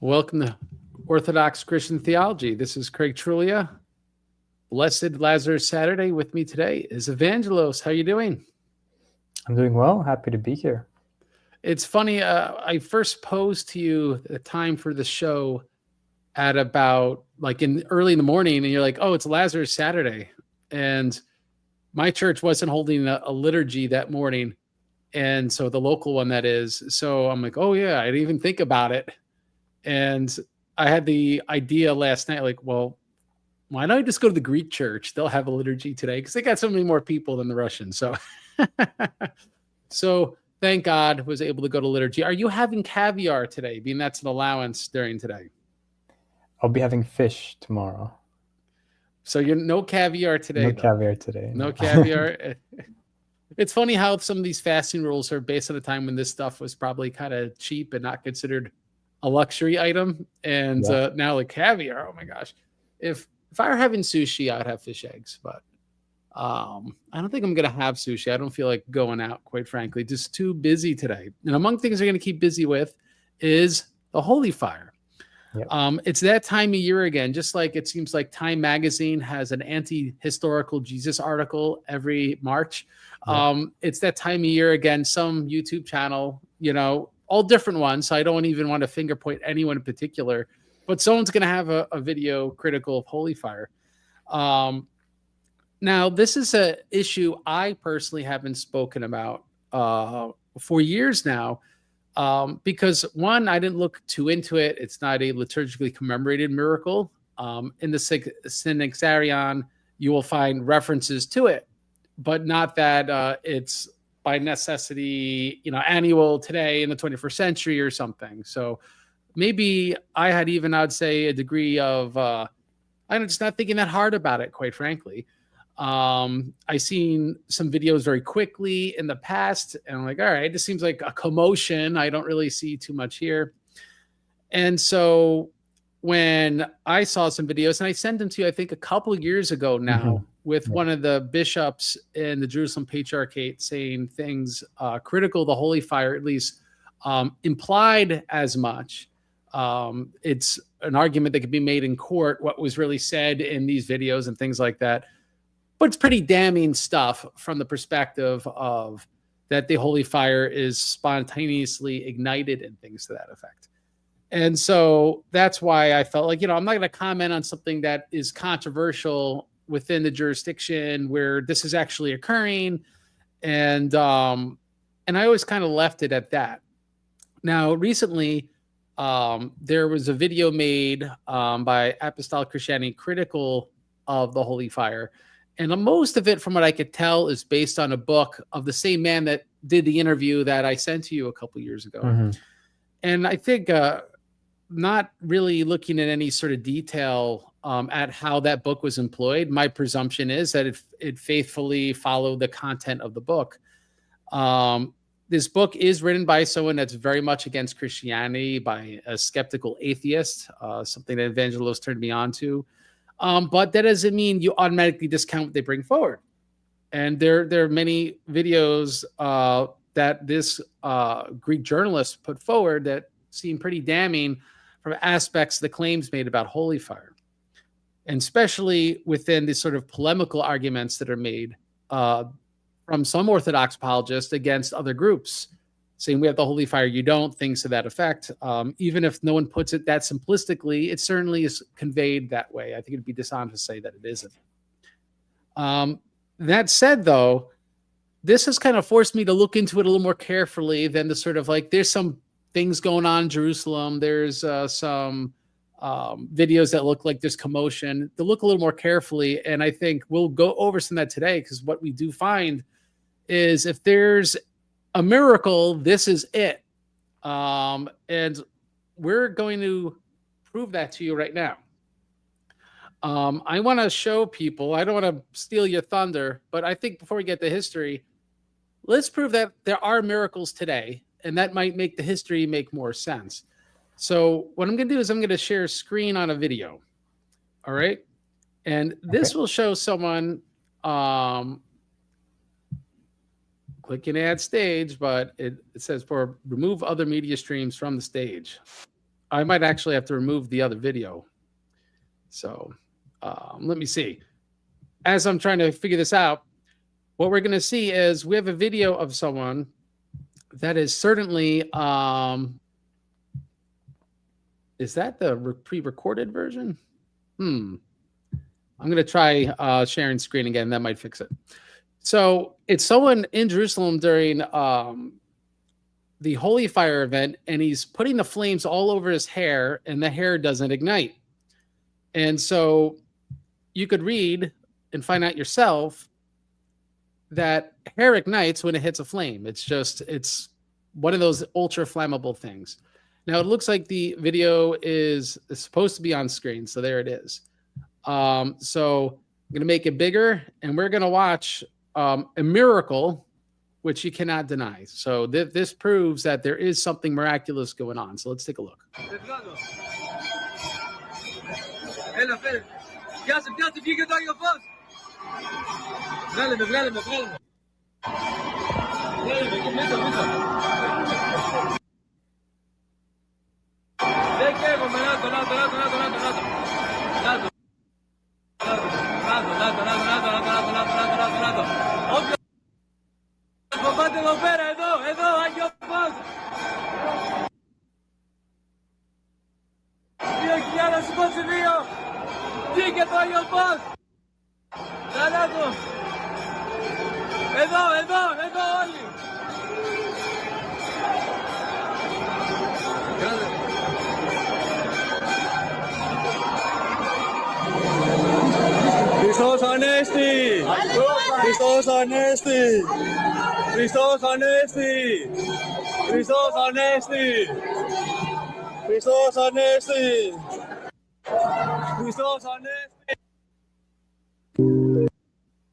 Welcome to Orthodox Christian Theology. This is Craig Truglia. Blessed Lazarus Saturday. With me today is Evangelos. How are you doing? I'm doing well. Happy to be here. It's funny. I first posed to you the time for the show at about early in the morning, and you're like, "Oh, it's Lazarus Saturday," and my church wasn't holding a liturgy that morning, and so the local one that is. So I'm like, "Oh yeah, I didn't even think about it." And I had the idea last night, like, well, why don't I just go to the Greek church? They'll have a liturgy today because they got so many more people than the Russians. So, so thank God was able to go to liturgy. Are you having caviar today, being that's an allowance during today? I'll be having fish tomorrow. So you're no caviar today. No caviar today. No caviar. It's funny how some of these fasting rules are based on a time when this stuff was probably kind of cheap and not considered a luxury item, and now like caviar. Oh my gosh! If I were having sushi, I'd have fish eggs, but I don't think I'm gonna have sushi. I don't feel like going out, quite frankly. Just too busy today. And among things I'm gonna keep busy with is the Holy Fire. Yep. It's that time of year again. Just like it seems like Time Magazine has an anti-historical Jesus article every March. It's that time of year again. Some YouTube channel, all different ones. So I don't even want to finger point anyone in particular, but someone's going to have a video critical of Holy Fire. Now, this is an issue I personally haven't spoken about for years now, because one, I didn't look too into it. It's not a liturgically commemorated miracle. In the Sectarian, you will find references to it, but not that it's by necessity, annual today in the 21st century or something. So maybe I had even, I'd say, a degree of, I'm just not thinking that hard about it, quite frankly. I seen some videos very quickly in the past, and I'm like, all right, this seems like a commotion. I don't really see too much here. And so when I saw some videos, and I sent them to you, I think a couple of years ago now, with one of the bishops in the Jerusalem Patriarchate saying things critical of the Holy Fire, at least implied as much. It's an argument that could be made in court, what was really said in these videos and things like that. But it's pretty damning stuff from the perspective of that the Holy Fire is spontaneously ignited and things to that effect. And so that's why I felt like, I'm not going to comment on something that is controversial within the jurisdiction where this is actually occurring. And I always kind of left it at that. Now, recently, there was a video made by Apostolic Christianity critical of the Holy Fire. And most of it, from what I could tell, is based on a book of the same man that did the interview that I sent to you a couple of years ago. And I think not really looking at any sort of detail at how that book was employed, my presumption is that it faithfully followed the content of the book. This book is written by someone that's very much against Christianity, by a skeptical atheist, something that Evangelos turned me on to. But that doesn't mean you automatically discount what they bring forward. And there are many videos that this Greek journalist put forward that seem pretty damning from aspects of the claims made about Holy Fire. And especially within the sort of polemical arguments that are made from some Orthodox apologists against other groups, saying we have the Holy Fire, you don't, things to that effect. Even if no one puts it that simplistically, it certainly is conveyed that way. I think it'd be dishonest to say that it isn't. That said, though, this has kind of forced me to look into it a little more carefully than the sort of like, there's some things going on in Jerusalem. There's some videos that look like there's commotion, to look a little more carefully. And I think we'll go over some of that today, because what we do find is if there's a miracle, this is it. And we're going to prove that to you right now. I want to show people, I don't want to steal your thunder, but I think before we get to history, let's prove that there are miracles today, and that might make the history make more sense. So what I'm going to do is I'm going to share a screen on a video. All right. And this will show someone clicking add stage, but it says for remove other media streams from the stage. I might actually have to remove the other video. So let me see. As I'm trying to figure this out, what we're going to see is we have a video of someone that is certainly, is that the pre-recorded version? I'm going to try sharing screen again. That might fix it. So it's someone in Jerusalem during the Holy Fire event, and he's putting the flames all over his hair, and the hair doesn't ignite. And so you could read and find out yourself that hair ignites when it hits a flame. It's one of those ultra flammable things. Now it looks like the video is supposed to be on screen, so there it is. So I'm going to make it bigger, and we're going to watch a miracle, which you cannot deny. So this proves that there is something miraculous going on. So let's take a look. Christos Anesti! Christos Anesti! Christos Anesti! Christos Anesti! Christos Anesti! Christos Anesti!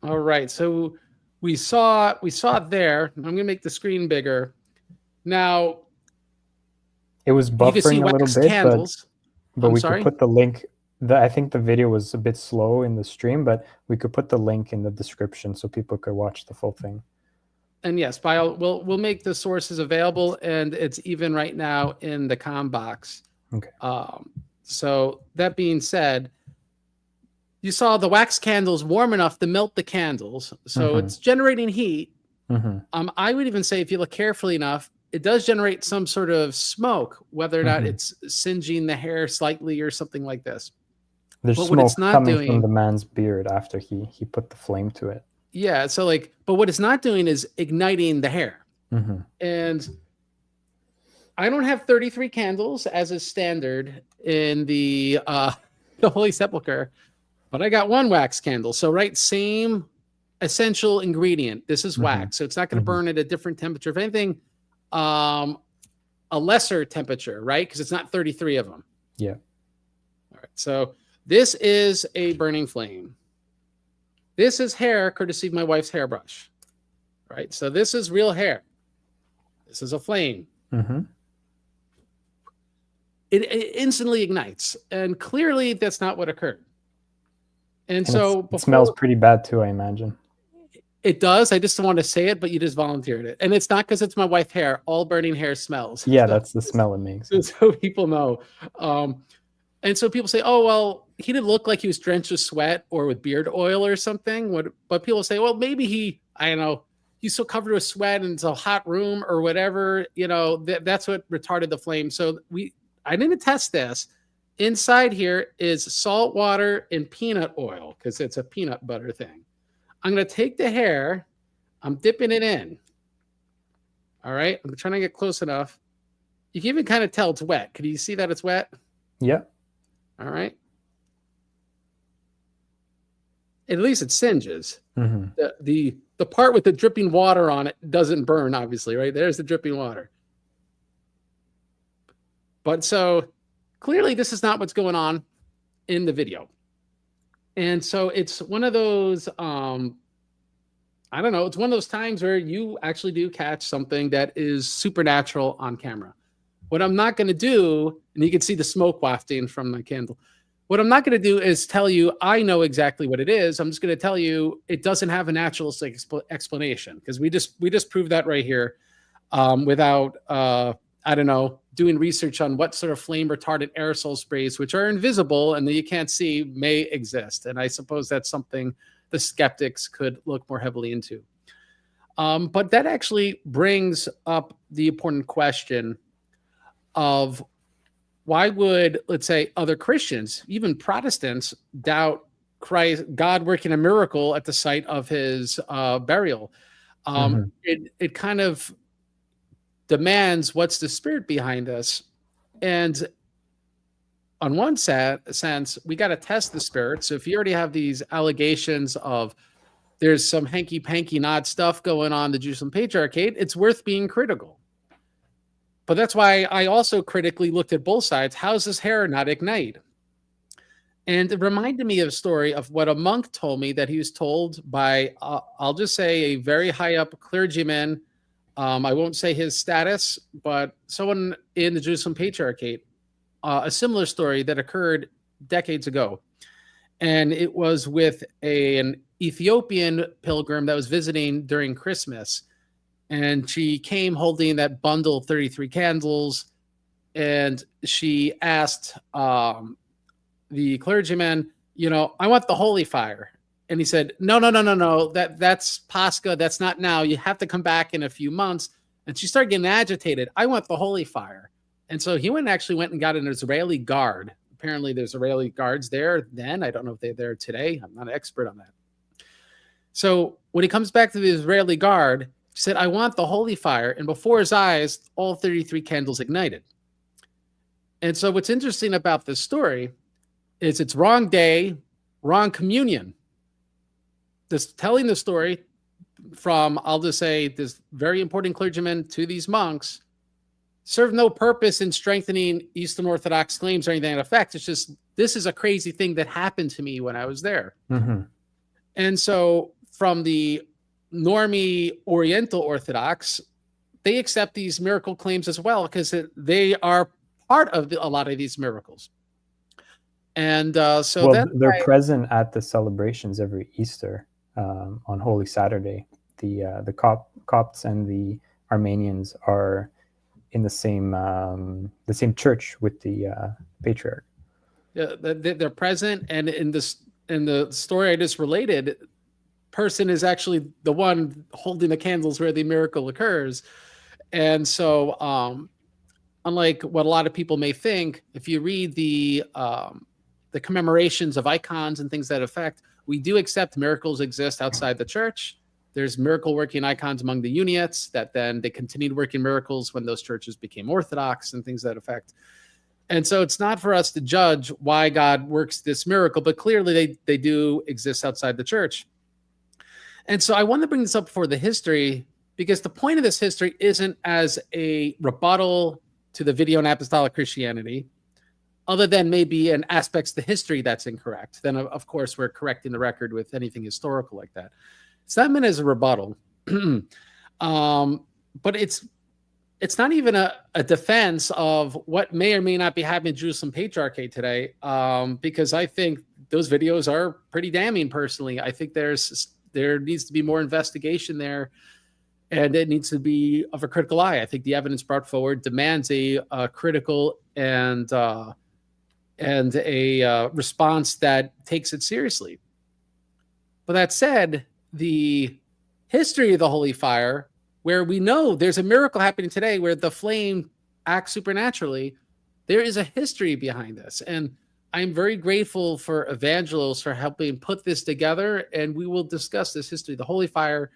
All right, so we saw it there. I'm gonna make the screen bigger. Now It was you can see buffering a little wax bit, candles. but I'm we sorry? could put the link. I think the video was a bit slow in the stream, but we could put the link in the description so people could watch the full thing. And yes, we'll make the sources available, and it's even right now in the com box. Okay. So that being said, you saw the wax candles warm enough to melt the candles, so it's generating heat. I would even say, if you look carefully enough, it does generate some sort of smoke, whether or not it's singeing the hair slightly or something like this. There's But what smoke it's not coming doing- from the man's beard after he put the flame to it. Yeah, so but what it's not doing is igniting the hair. And I don't have 33 candles as is standard in the Holy Sepulchre, but I got one wax candle. So same essential ingredient. This is wax, so it's not going to burn at a different temperature. If anything, a lesser temperature, right? Because it's not 33 of them. Yeah. All right. So this is a burning flame. This is hair, courtesy of my wife's hairbrush. Right. So this is real hair. This is a flame. It instantly ignites, and clearly that's not what occurred. And so it smells pretty bad too, I imagine. It does. I just don't want to say it, but you just volunteered it. And it's not because it's my wife's hair. All burning hair smells. Yeah, that's the smell it makes. So people know. And so people say, oh, well, he didn't look like he was drenched with sweat or with beard oil or something. But people say, well, maybe I don't know, he's so covered with sweat and it's a hot room or whatever. That's what retarded the flame. So I didn't test this. Inside here is salt water and peanut oil, because it's a peanut butter thing. I'm going to take the hair. I'm dipping it in. All right. I'm trying to get close enough. You can even kind of tell it's wet. Can you see that it's wet? Yeah. All right. At least it singes. The part with the dripping water on it doesn't burn, obviously, right? There's the dripping water. But so clearly this is not what's going on in the video. And so it's one of those, I don't know, it's one of those times where you actually do catch something that is supernatural on camera. What I'm not going to do, and you can see the smoke wafting from my candle. What I'm not going to do is tell you I know exactly what it is. I'm just going to tell you it doesn't have a naturalistic explanation, because we just proved that right here without, I don't know, doing research on what sort of flame retardant aerosol sprays, which are invisible and that you can't see, may exist. And I suppose that's something the skeptics could look more heavily into. But that actually brings up the important question of why would, let's say, other Christians, even Protestants, doubt Christ, God working a miracle at the site of his burial? It kind of demands what's the spirit behind us. And on one sense, we got to test the spirit. So if you already have these allegations of there's some hanky-panky nod stuff going on in the Jerusalem Patriarchate, it's worth being critical. But that's why I also critically looked at both sides. How's this hair not ignite? And it reminded me of a story of what a monk told me that he was told by, I'll just say, a very high-up clergyman. I won't say his status, but someone in the Jerusalem Patriarchate, a similar story that occurred decades ago. And it was with an Ethiopian pilgrim that was visiting during Christmas. And she came holding that bundle of 33 candles. And she asked the clergyman, I want the holy fire. And he said, no, that's Pascha. That's not now. You have to come back in a few months. And she started getting agitated. I want the holy fire. And so he actually went and got an Israeli guard. Apparently there's Israeli guards there then. I don't know if they're there today. I'm not an expert on that. So when he comes back to the Israeli guard, he said, I want the holy fire. And before his eyes, all 33 candles ignited. And so what's interesting about this story is it's wrong day, wrong communion. This telling the story from, I'll just say, this very important clergyman to these monks served no purpose in strengthening Eastern Orthodox claims or anything in effect. It's just, this is a crazy thing that happened to me when I was there. And so from the normie Oriental Orthodox, they accept these miracle claims as well because they are part of a lot of these miracles. And they're present at the celebrations every Easter on Holy Saturday. The Copts and the Armenians are in the same church with the patriarch. Yeah, they're present, and in the story I just related, person is actually the one holding the candles where the miracle occurs. And so, unlike what a lot of people may think, if you read the commemorations of icons and things that affect, we do accept miracles exist outside the church. There's miracle working icons among the Uniates that then they continued working miracles when those churches became Orthodox and things that affect. And so it's not for us to judge why God works this miracle, but clearly they do exist outside the church. And so I want to bring this up for the history because the point of this history isn't as a rebuttal to the video and apostolic Christianity, other than maybe an aspects of the history that's incorrect. Then, of course, we're correcting the record with anything historical like that. It's not meant as a rebuttal, but it's not even a defense of what may or may not be happening in Jerusalem Patriarchate today, because I think those videos are pretty damning personally. I think there needs to be more investigation there, and it needs to be of a critical eye. I think the evidence brought forward demands a critical and a response that takes it seriously. But that said, the history of the holy fire, where we know there's a miracle happening today where the flame acts supernaturally, there is a history behind this. And I'm very grateful for Evangelos for helping put this together, and we will discuss this history of the holy fire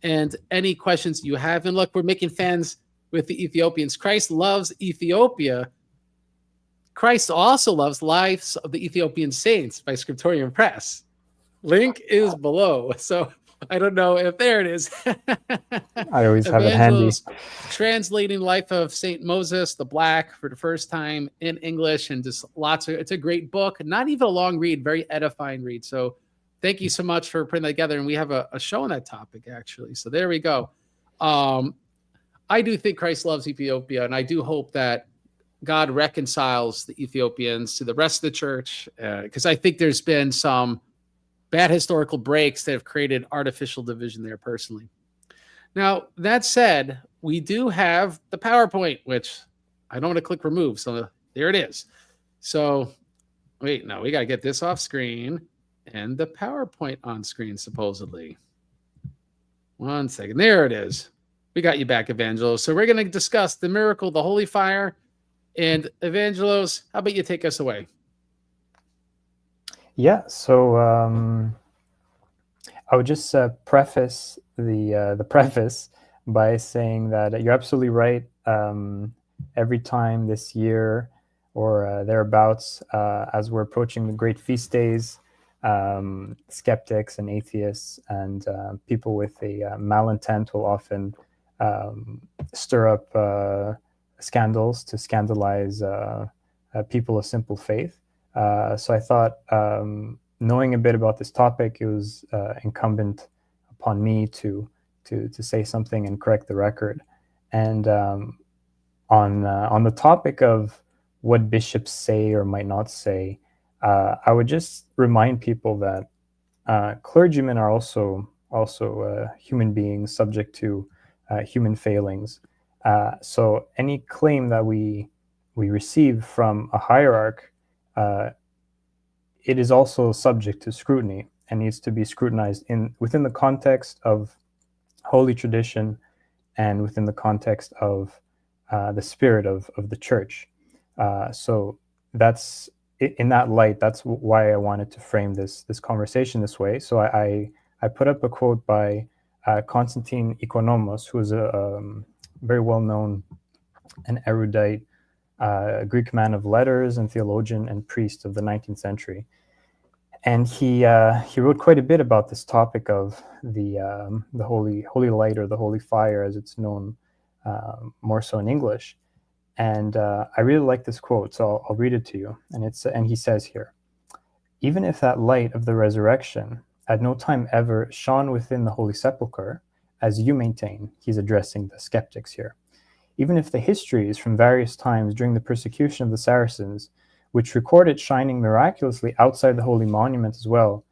and any questions you have. And look, we're making fans with the Ethiopians. Christ loves Ethiopia. Christ also loves Lives of the Ethiopian Saints by Scriptorium Press. Link is below. So I don't know if there it is. I always have it handy. Translating Life of Saint Moses the Black for the first time in English, and just it's a great book. Not even a long read, very edifying read. So thank you so much for putting that together. And we have a show on that topic, actually. So there we go. I do think Christ loves Ethiopia, and I do hope that God reconciles the Ethiopians to the rest of the church, because I think there's been some bad historical breaks that have created artificial division there personally. Now, that said, we do have the PowerPoint, which I don't want to click remove. So there it is. So wait, no, we got to get this off screen and the PowerPoint on screen, supposedly. 1 second. There it is. We got you back, Evangelos. So we're going to discuss the miracle, the holy fire. And Evangelos, how about you take us away? Yeah, so I would just preface the preface by saying that you're absolutely right. Every time this year or thereabouts, as we're approaching the great feast days, skeptics and atheists and people with a malintent will often stir up scandals to scandalize people of simple faith. So I thought, knowing a bit about this topic, it was incumbent upon me to say something and correct the record. And on the topic of what bishops say or might not say, I would just remind people that clergymen are also human beings subject to human failings. So any claim that we receive from a hierarch, it is also subject to scrutiny and needs to be scrutinized within the context of holy tradition and within the context of the spirit of the church. So that's in that light. That's why I wanted to frame this conversation this way. So I put up a quote by Constantine Economos, who is a very well-known and erudite Greek man of letters and theologian and priest of the 19th century. And he wrote quite a bit about this topic of the holy light, or the holy fire, as it's known more so in English. And I really like this quote, so I'll read it to you. And he says here, "Even if that light of the resurrection at no time ever shone within the Holy Sepulchre, as you maintain," he's addressing the skeptics here, "even if the histories from various times during the persecution of the Saracens, which record it shining miraculously outside the holy monument as well,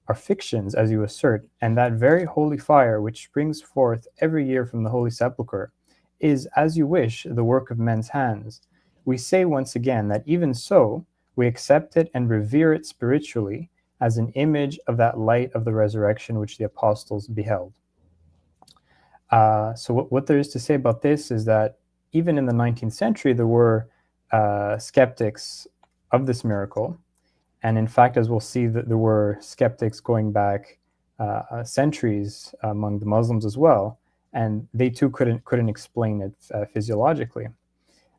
are fictions, as you assert, and that very holy fire which springs forth every year from the Holy Sepulchre is, as you wish, the work of men's hands, we say once again that even so, we accept it and revere it spiritually as an image of that light of the resurrection which the apostles beheld." So what there is to say about this is that even in the 19th century, there were skeptics of this miracle. And in fact, as we'll see, that there were skeptics going back centuries among the Muslims as well. And they too couldn't explain it physiologically.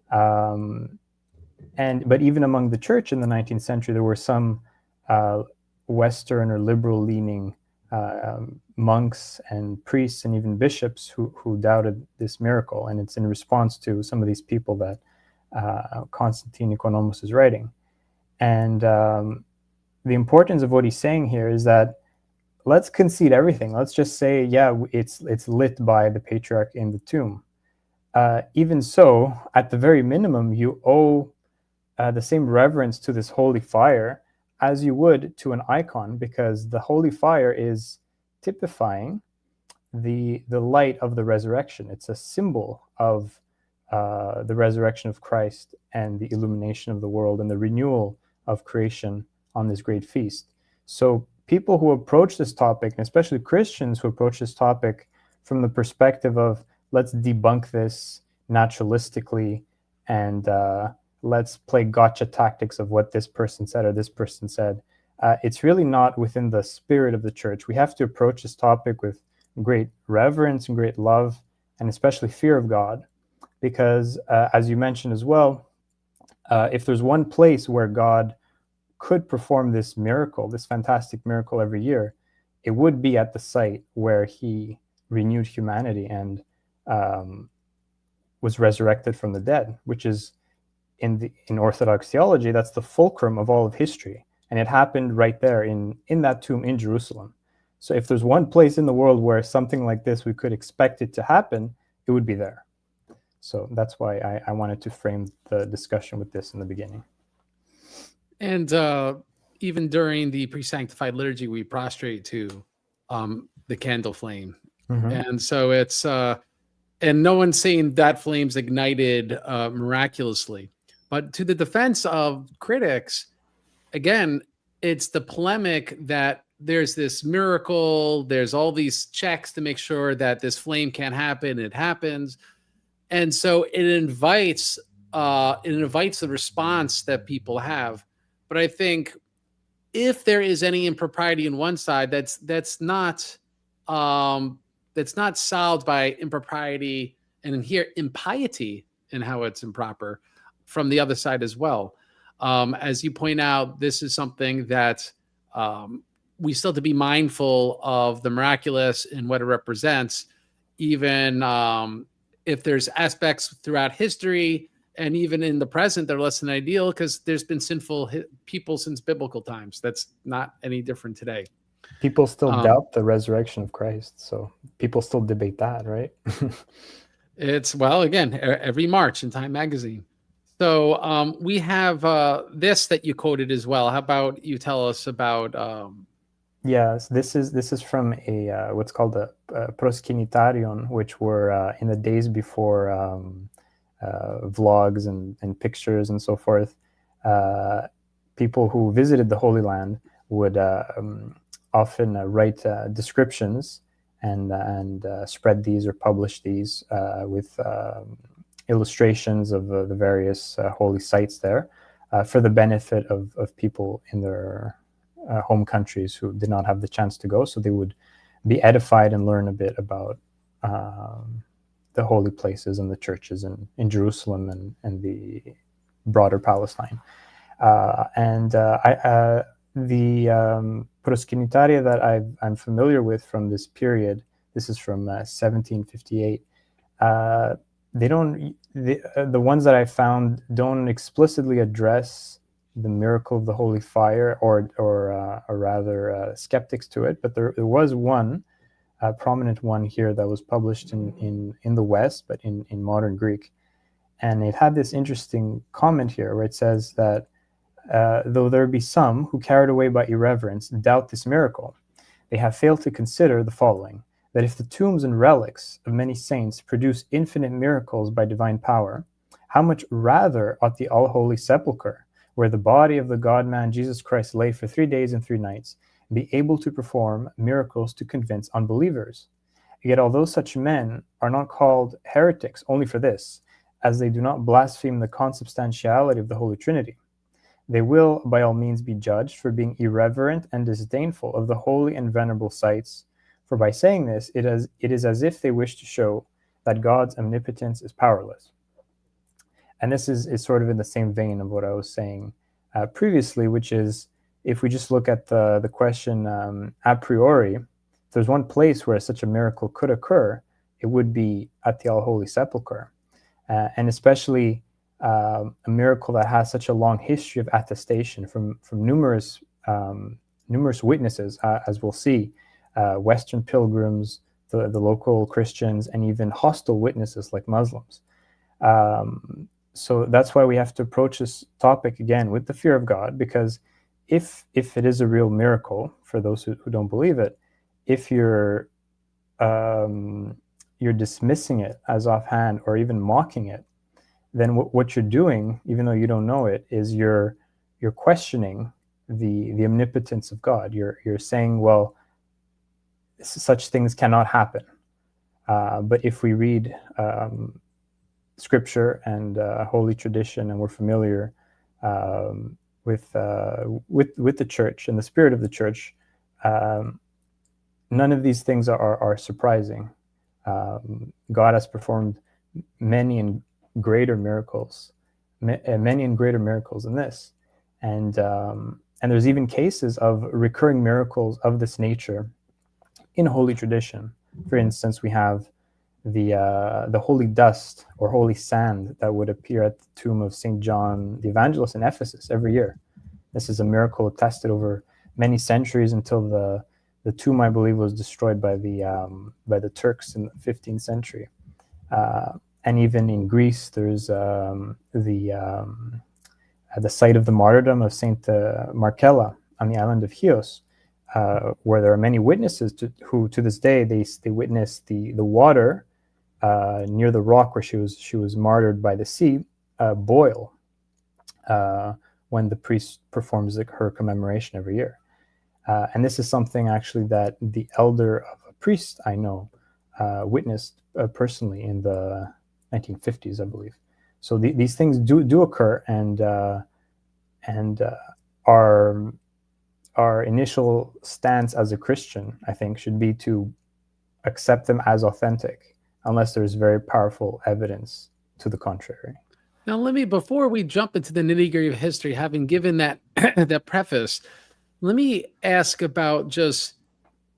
But even among the church in the 19th century, there were some Western or liberal-leaning monks and priests and even bishops who doubted this miracle. And it's in response to some of these people that Constantine Economos is writing. And the importance of what he's saying here is that let's concede everything. Let's just say, yeah, it's lit by the patriarch in the tomb. Even so, at the very minimum, you owe the same reverence to this holy fire as you would to an icon, because the holy fire is typifying the light of the resurrection. It's a symbol of the resurrection of Christ and the illumination of the world and the renewal of creation on this great feast. So people who approach this topic, and especially Christians who approach this topic from the perspective of let's debunk this naturalistically and let's play gotcha tactics of what this person said or this person said, it's really not within the spirit of the church. We have to approach this topic with great reverence and great love, and especially fear of God, because as you mentioned as well, if there's one place where God could perform this miracle, this fantastic miracle every year, it would be at the site where he renewed humanity and was resurrected from the dead, which is in Orthodox theology, that's the fulcrum of all of history. And it happened right there in that tomb in Jerusalem. So if there's one place in the world where something like this, we could expect it to happen, it would be there. So that's why I wanted to frame the discussion with this in the beginning. And even during the pre-sanctified liturgy, we prostrate to the candle flame. Mm-hmm. And so it's and no one's saying that flames ignited miraculously. But to the defense of critics, again, it's the polemic that there's this miracle, there's all these checks to make sure that this flame can't happen. It happens. And so it invites the response that people have. But I think if there is any impropriety in one side, that's not solved by impropriety and in here impiety in how it's improper from the other side as well. As you point out, this is something that we still have to be mindful of the miraculous and what it represents, even if there's aspects throughout history and even in the present that are less than ideal, because there's been sinful people since biblical times. That's not any different today. People still doubt the resurrection of Christ, so people still debate that, right? It's, well, again, every March in Time Magazine. So we have this that you quoted as well. How about you tell us about? Yes, this is from a what's called a proskinitarion, which were in the days before vlogs and pictures and so forth. People who visited the Holy Land would often write descriptions and spread these or publish these with illustrations of the various holy sites there for the benefit of people in their home countries who did not have the chance to go, so they would be edified and learn a bit about the holy places and the churches in Jerusalem and the broader Palestine. The proskinitaria that I'm familiar with from this period, this is from 1758, the ones that I found don't explicitly address the miracle of the holy fire or rather skeptics to it, but there was one prominent one here that was published in the West, but in modern Greek, and it had this interesting comment here where it says that though there be some who, carried away by irreverence, doubt this miracle, they have failed to consider the following: that if the tombs and relics of many saints produce infinite miracles by divine power, how much rather ought the all-holy sepulchre, where the body of the God-man Jesus Christ lay for 3 days and 3 nights, be able to perform miracles to convince unbelievers? Yet although such men are not called heretics only for this, as they do not blaspheme the consubstantiality of the Holy Trinity, they will by all means be judged for being irreverent and disdainful of the holy and venerable sites. For by saying this, it is as if they wish to show that God's omnipotence is powerless. And this is sort of in the same vein of what I was saying previously, which is, if we just look at the question a priori, if there's one place where such a miracle could occur, it would be at the All-Holy Sepulchre. And especially a miracle that has such a long history of attestation from numerous witnesses, as we'll see, Western pilgrims, the local Christians, and even hostile witnesses like Muslims. So that's why we have to approach this topic again with the fear of God, because if it is a real miracle, for those who don't believe it, if you're dismissing it as offhand or even mocking it, then what you're doing, even though you don't know it, is you're questioning the omnipotence of God. You're saying, well, such things cannot happen. But if we read Scripture and holy tradition, and we're familiar with the church and the spirit of the church, none of these things are surprising. God has performed many and greater miracles than this, and there's even cases of recurring miracles of this nature in holy tradition. For instance, we have the holy dust or holy sand that would appear at the tomb of St. John the Evangelist in Ephesus every year. This is a miracle attested over many centuries until the tomb, I believe, was destroyed by the Turks in the 15th century. And even in Greece, there's the site of the martyrdom of Saint Marcella on the island of Chios, where there are many witnesses who to this day they witness the water near the rock where she was martyred by the sea boil when the priest performs her commemoration every year. And this is something actually that the elder of a priest I know witnessed personally in the 1950s, I believe. So these things do occur, and our initial stance as a Christian, I think, should be to accept them as authentic, unless there's very powerful evidence to the contrary. Now, before we jump into the nitty-gritty of history, having given that that preface, let me ask about just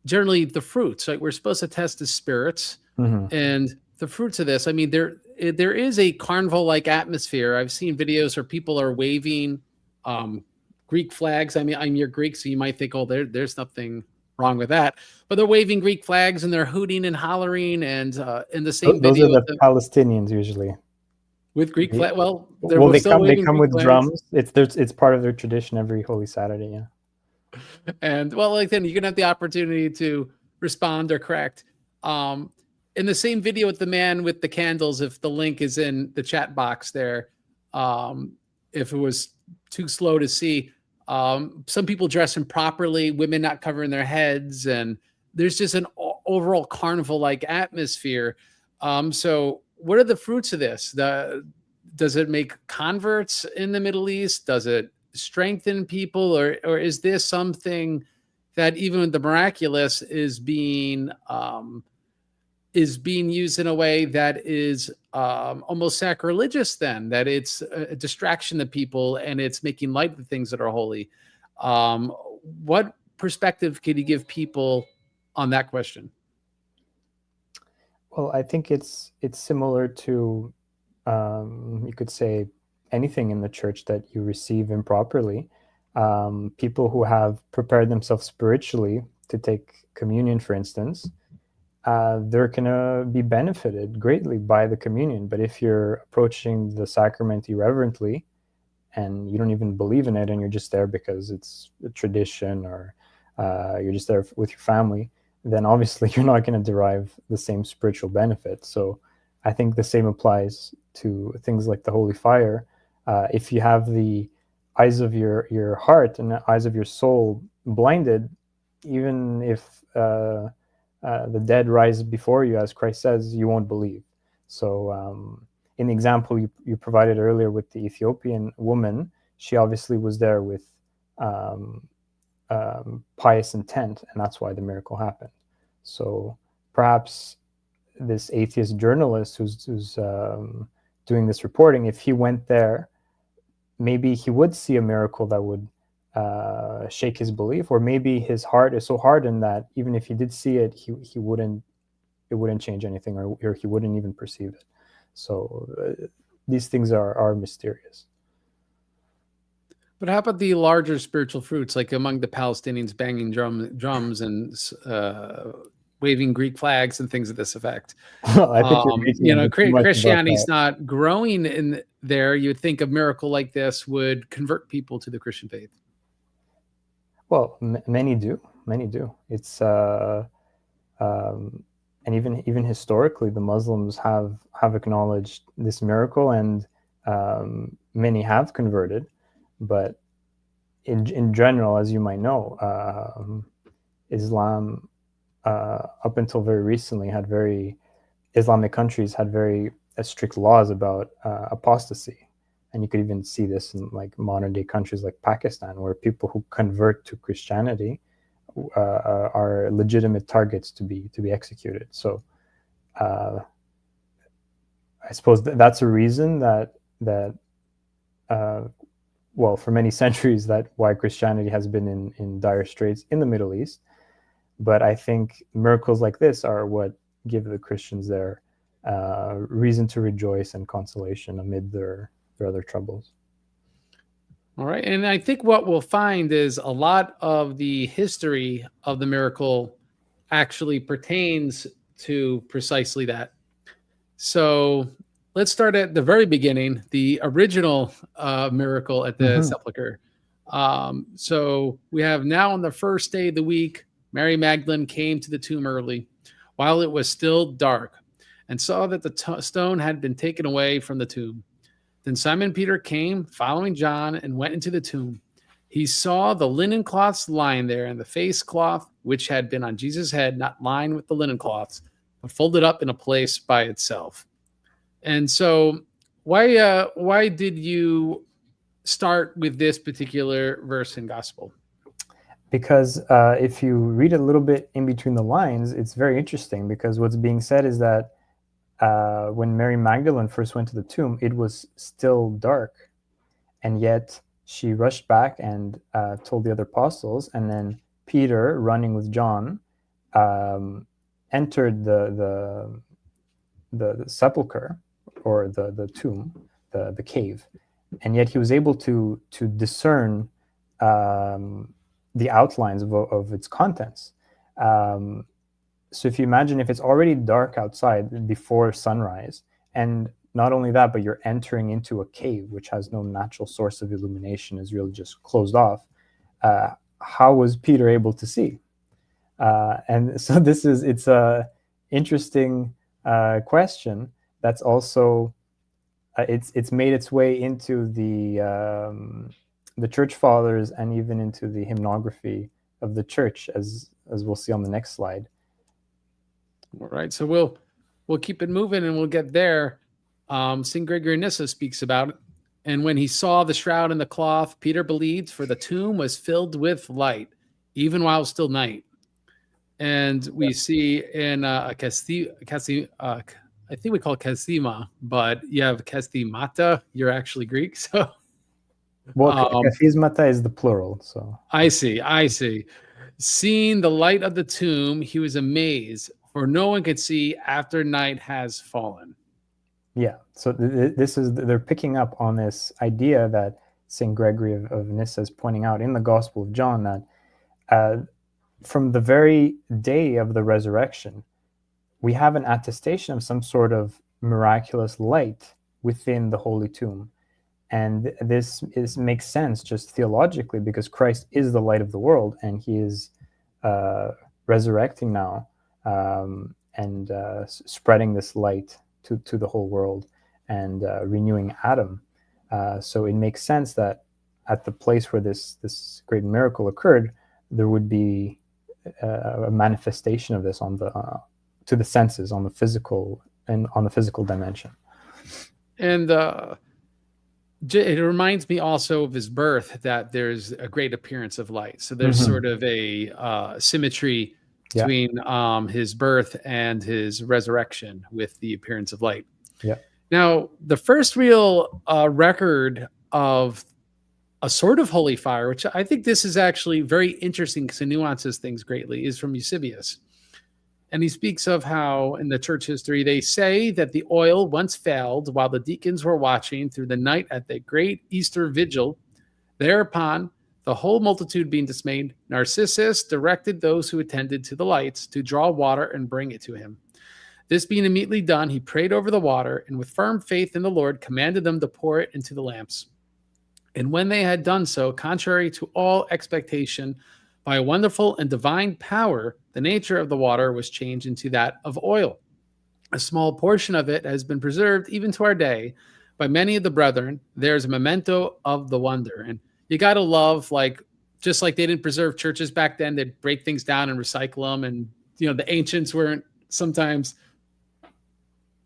generally the fruits. Like, we're supposed to test the spirits, and the fruits of this. I mean, there is a carnival-like atmosphere. I've seen videos where people are waving Greek flags. I mean, you're Greek, so you might think, oh, there's nothing wrong with that. But they're waving Greek flags and they're hooting and hollering. And in the same Those video, are the Palestinians usually. With Greek flag, well, they come Greek with flags. drums. It's part of their tradition every Holy Saturday. Yeah. And well, like then you can have the opportunity to respond or correct. In the same video with the man with the candles, if the link is in the chat box there, if it was too slow to see, some people dress improperly, women not covering their heads, and there's just an overall carnival-like atmosphere. So what are the fruits of this? Does it make converts in the Middle East? Does it strengthen people, or is this something that even with the miraculous is being used in a way that is almost sacrilegious? Then that it's a distraction to people and it's making light of the things that are holy. What perspective could you give people on that question? Well, I think it's similar to, you could say, anything in the church that you receive improperly. People who have prepared themselves spiritually to take communion, for instance, they're going to be benefited greatly by the communion. But if you're approaching the sacrament irreverently and you don't even believe in it and you're just there because it's a tradition, or you're just there with your family, then obviously you're not going to derive the same spiritual benefit. So I think the same applies to things like the Holy Fire. If you have the eyes of your heart and the eyes of your soul blinded, even if the dead rise before you, as Christ says, you won't believe. So in the example you provided earlier with the Ethiopian woman, she obviously was there with pious intent, and that's why the miracle happened. So perhaps this atheist journalist who's doing this reporting, if he went there, maybe he would see a miracle that would shake his belief, or maybe his heart is so hardened that even if he did see it, it wouldn't change anything, or he wouldn't even perceive it. So these things are mysterious. But how about the larger spiritual fruits, like among the Palestinians banging drums and waving Greek flags and things of this effect? I think Christianity is not growing in there. You would think a miracle like this would convert people to the Christian faith. Well, many do. It's and even historically, the Muslims have acknowledged this miracle, and many have converted. But in general, as you might know, Islam up until very recently Islamic countries had very strict laws about apostasy. And you could even see this in like modern day countries like Pakistan, where people who convert to Christianity are legitimate targets to be executed. So I suppose that's a reason that well, for many centuries, that why Christianity has been in dire straits in the Middle East. But I think miracles like this are what give the Christians their reason to rejoice and consolation amid their other troubles. All right. And I think what we'll find is a lot of the history of the miracle actually pertains to precisely that. So let's start at the very beginning, the original miracle at the sepulcher. So we have now on the first day of the week, Mary Magdalene came to the tomb early while it was still dark and saw that the stone had been taken away from the tomb. Then Simon Peter came, following John, and went into the tomb. He saw the linen cloths lying there, and the face cloth, which had been on Jesus' head, not lying with the linen cloths, but folded up in a place by itself. And so, why did you start with this particular verse in Gospel? Because if you read a little bit in between the lines, it's very interesting, because what's being said is that when Mary Magdalene first went to the tomb, it was still dark, and yet she rushed back and told the other apostles, and then Peter, running with John, entered the sepulcher, or the tomb, the cave, and yet he was able to discern the outlines of its contents. So if you imagine, if it's already dark outside before sunrise, and not only that, but you're entering into a cave which has no natural source of illumination, is really just closed off, how was Peter able to see? And so it's a interesting question that's also it's made its way into the church fathers, and even into the hymnography of the church, as we'll see on the next slide. All right, so we'll keep it moving, and we'll get there. St. Gregory of Nyssa speaks about it. And when he saw the shroud and the cloth, Peter believed, for the tomb was filled with light, even while it was still night. And we see in I think we call it Kasima, but you have Kastimata. You're actually Greek, so. Well, Kathismata is the plural, so. I see. Seeing the light of the tomb, he was amazed, for no one could see after night has fallen. Yeah, so they're picking up on this idea that St. Gregory of Nyssa is pointing out in the Gospel of John, that from the very day of the resurrection, we have an attestation of some sort of miraculous light within the Holy Tomb. And this makes sense just theologically, because Christ is the light of the world, and he is resurrecting now, and spreading this light to the whole world, and renewing Adam. So it makes sense that at the place where this great miracle occurred, there would be a manifestation of this on to the senses, on the physical, and on the physical dimension. And it reminds me also of his birth, that there's a great appearance of light. So there's sort of a symmetry between his birth and his resurrection with the appearance of light. Yeah. Now, the first real record of a sort of holy fire, which I think this is actually very interesting because it nuances things greatly, is from Eusebius. And he speaks of how in the church history, they say that the oil once failed while the deacons were watching through the night at the great Easter vigil. Thereupon, the whole multitude being dismayed, Narcissus directed those who attended to the lights to draw water and bring it to him. This being immediately done, he prayed over the water, and with firm faith in the Lord, commanded them to pour it into the lamps. And when they had done so, contrary to all expectation, by a wonderful and divine power, the nature of the water was changed into that of oil. A small portion of it has been preserved even to our day by many of the brethren. There's a memento of the wonder. And you got to love, like, just like they didn't preserve churches back then, they'd break things down and recycle them. And, the ancients weren't sometimes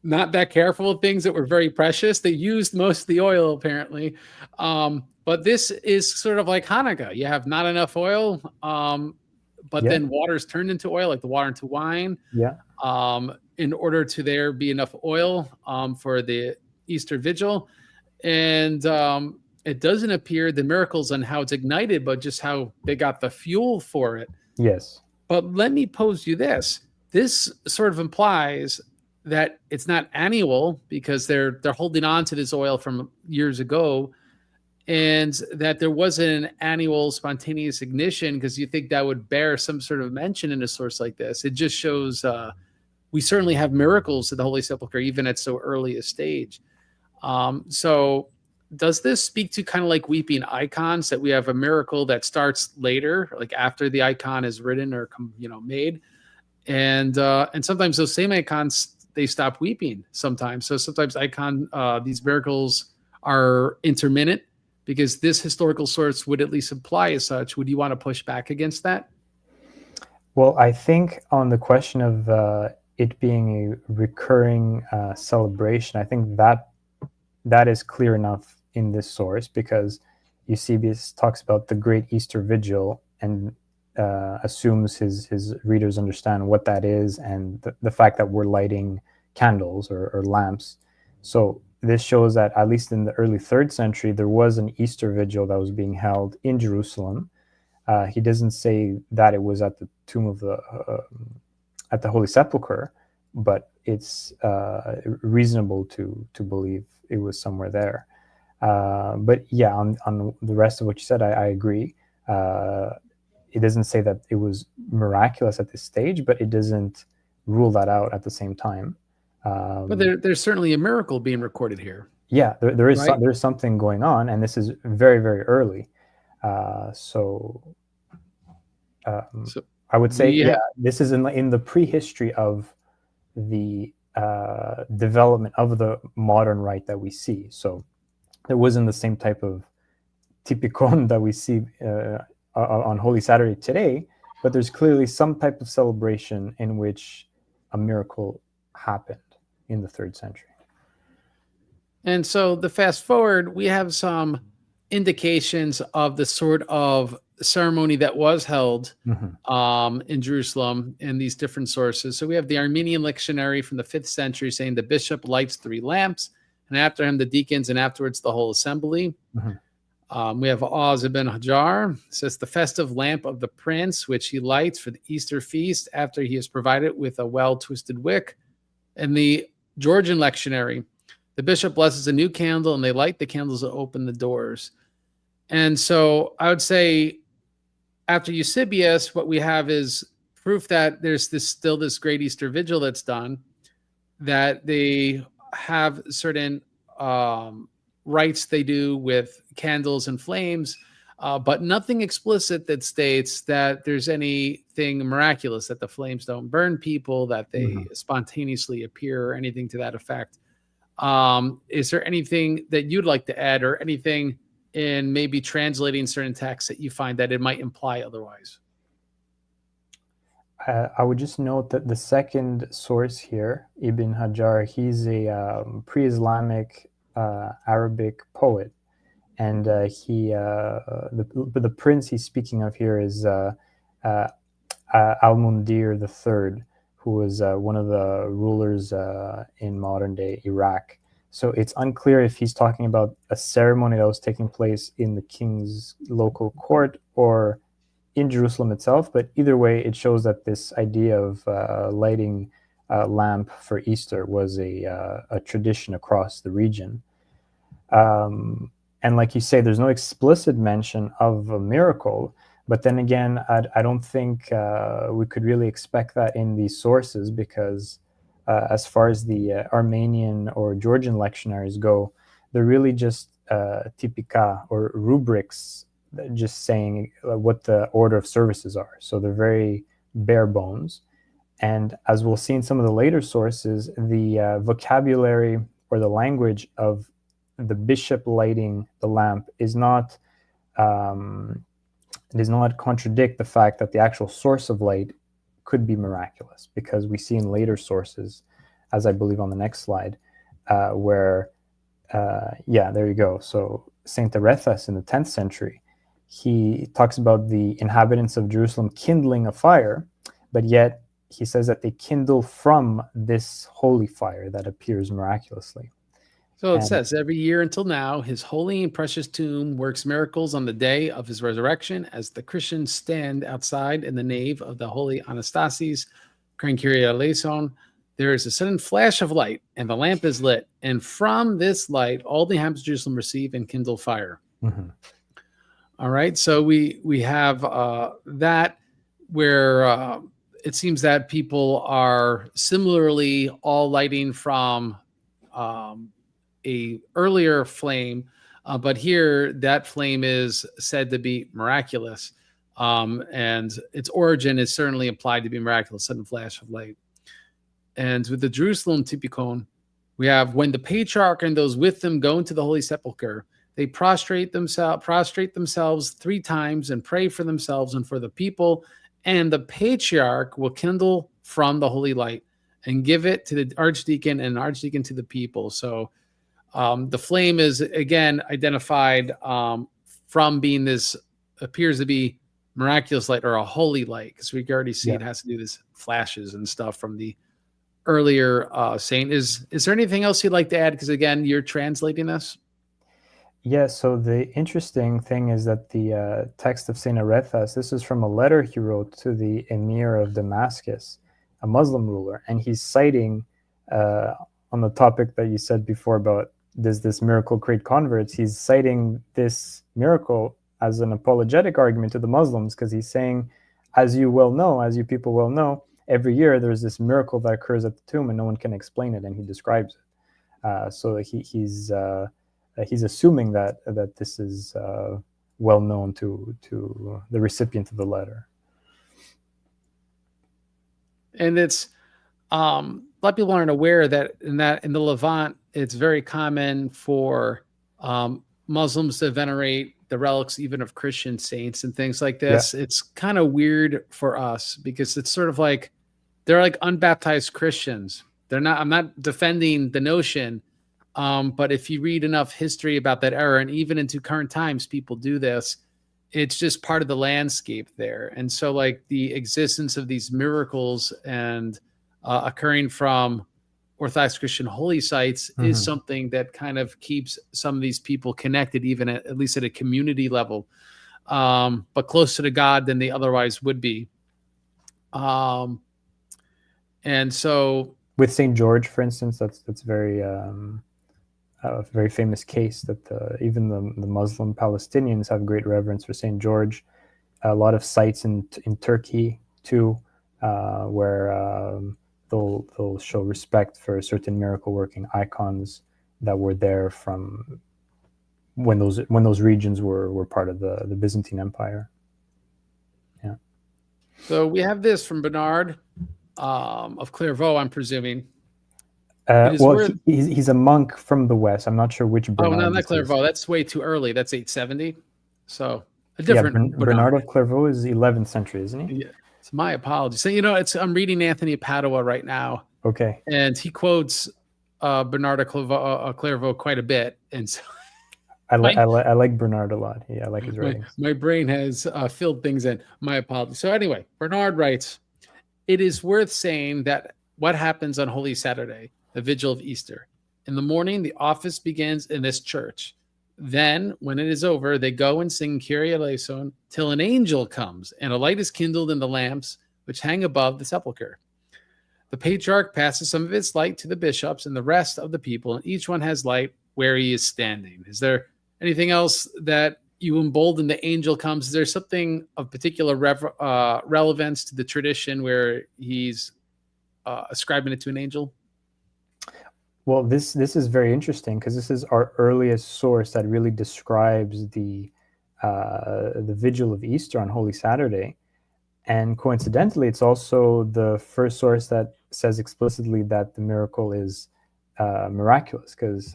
not that careful of things that were very precious. They used most of the oil, apparently. But this is sort of like Hanukkah. You have not enough oil, but then water's turned into oil, like the water into wine. Yeah. In order to there be enough oil for the Easter Vigil. And it doesn't appear the miracles on how it's ignited, but just how they got the fuel for it. Yes. But let me pose you this. This sort of implies that it's not annual, because they're holding on to this oil from years ago, and that there wasn't an annual spontaneous ignition, because you think that would bear some sort of mention in a source like this. It just shows we certainly have miracles at the Holy Sepulchre, even at so early a stage. So does this speak to kind of like weeping icons, that we have a miracle that starts later, like after the icon is written or made? And sometimes those same icons, they stop weeping sometimes. So sometimes these miracles are intermittent, because this historical source would at least imply as such. Would you want to push back against that? Well, I think on the question of it being a recurring celebration, I think that is clear enough in this source, because Eusebius talks about the Great Easter Vigil and assumes his readers understand what that is, and the fact that we're lighting candles or lamps. So this shows that at least in the early 3rd century, there was an Easter Vigil that was being held in Jerusalem. He doesn't say that it was at the tomb of at the Holy Sepulchre, but it's reasonable to believe it was somewhere there. But yeah, on the rest of what you said, I agree. It doesn't say that it was miraculous at this stage, but it doesn't rule that out at the same time. But there's certainly a miracle being recorded here. Yeah, there is right? There's something going on, and this is very, very early. So I would say, this is in the prehistory of the development of the modern rite that we see. So there wasn't the same type of typikon that we see on Holy Saturday today, but there's clearly some type of celebration in which a miracle happened in the 3rd century. And so the fast forward, we have some indications of the sort of ceremony that was held in Jerusalem in these different sources. So we have the Armenian lectionary from the 5th century saying the bishop lights 3 lamps, and after him the deacons, and afterwards the whole assembly. We have Oz ibn Hajar, says the festive lamp of the prince, which he lights for the Easter feast after he is provided with a well-twisted wick. And the Georgian lectionary, the bishop blesses a new candle, and they light the candles that open the doors. And so I would say after Eusebius, what we have is proof that there's still this great Easter vigil that's done, that they have certain rites they do with candles and flames, but nothing explicit that states that there's anything miraculous, that the flames don't burn people, that they spontaneously appear, or anything to that effect. Is there anything that you'd like to add, or anything in maybe translating certain texts that you find that it might imply otherwise? I would just note that the second source here, Ibn Hajar, he's a pre-Islamic Arabic poet, and the prince he's speaking of here is Al-Mundir III, who was one of the rulers in modern day Iraq. So it's unclear if he's talking about a ceremony that was taking place in the king's local court or in Jerusalem itself, but either way, it shows that this idea of lighting a lamp for Easter was a tradition across the region. And like you say, there's no explicit mention of a miracle, but then again, I don't think we could really expect that in these sources, because as far as the Armenian or Georgian lectionaries go, they're really just typika or rubrics, just saying what the order of services are. So they're very bare bones. And as we'll see in some of the later sources, the vocabulary or the language of the bishop lighting the lamp does not contradict the fact that the actual source of light could be miraculous, because we see in later sources, as I believe on the next slide, where there you go. So Saint Arethas in the 10th century, he talks about the inhabitants of Jerusalem kindling a fire, but yet he says that they kindle from this holy fire that appears miraculously. So it says, every year until now, his holy and precious tomb works miracles on the day of his resurrection, as the Christians stand outside in the nave of the holy Anastasis, crying Kyrie eleison. There is a sudden flash of light, and the lamp is lit. And from this light, all the inhabitants of Jerusalem receive and kindle fire. All right, so we have that, where it seems that people are similarly all lighting from a earlier flame, but here that flame is said to be miraculous, and its origin is certainly implied to be miraculous, sudden flash of light. And with the Jerusalem typicon, we have when the patriarch and those with them go into the Holy Sepulchre, they prostrate themselves 3 times and pray for themselves and for the people. And the patriarch will kindle from the holy light and give it to the archdeacon and archdeacon to the people. So the flame is again identified from being this appears to be miraculous light or a holy light, because we already see it has to do this flashes and stuff from the earlier saint. Is there anything else you'd like to add? Because again, you're translating this. Yeah, so the interesting thing is that the text of St. Arethas, this is from a letter he wrote to the emir of Damascus, a Muslim ruler, and he's citing on the topic that you said before about does this miracle create converts, he's citing this miracle as an apologetic argument to the Muslims, because he's saying, as you people well know, every year there's this miracle that occurs at the tomb and no one can explain it, and he describes it. So he's assuming that this is well known to the recipient of the letter. And it's a lot of people aren't aware that in the Levant, it's very common for Muslims to venerate the relics even of Christian saints and things like this. Yeah. It's kind of weird for us because it's sort of like they're like unbaptized Christians. They're not. I'm not defending the notion. But if you read enough history about that era, and even into current times, people do this, it's just part of the landscape there. And so like the existence of these miracles and occurring from Orthodox Christian holy sites is something that kind of keeps some of these people connected, even at least at a community level, but closer to God than they otherwise would be. And so with St. George, for instance, that's very... a very famous case that even the Muslim Palestinians have great reverence for St. George. A lot of sites in Turkey too, where they'll show respect for certain miracle working icons that were there from when those regions were part of the Byzantine Empire. Yeah. So we have this from Bernard of Clairvaux, I'm presuming. He's a monk from the West. I'm not sure which Bernard. Oh, no, not Clairvaux. That's way too early. That's 870. So a different Bernard of Clairvaux is 11th century, isn't he? Yeah. It's my apologies. So, I'm reading Anthony of Padua right now. Okay. And he quotes Bernard of Clairvaux quite a bit. And so I like Bernard a lot. Yeah, I like his writings. My brain has filled things in. My apologies. So anyway, Bernard writes, it is worth saying that what happens on Holy Saturday, the vigil of Easter. In the morning, the office begins in this church. Then, when it is over, they go and sing Kyrie eleison till an angel comes, and a light is kindled in the lamps which hang above the sepulchre. The patriarch passes some of its light to the bishops and the rest of the people, and each one has light where he is standing. Is there anything else that you embolden the angel comes? Is there something of particular relevance to the tradition where he's ascribing it to an angel? Well, this is very interesting because this is our earliest source that really describes the vigil of Easter on Holy Saturday, and coincidentally, it's also the first source that says explicitly that the miracle is miraculous, because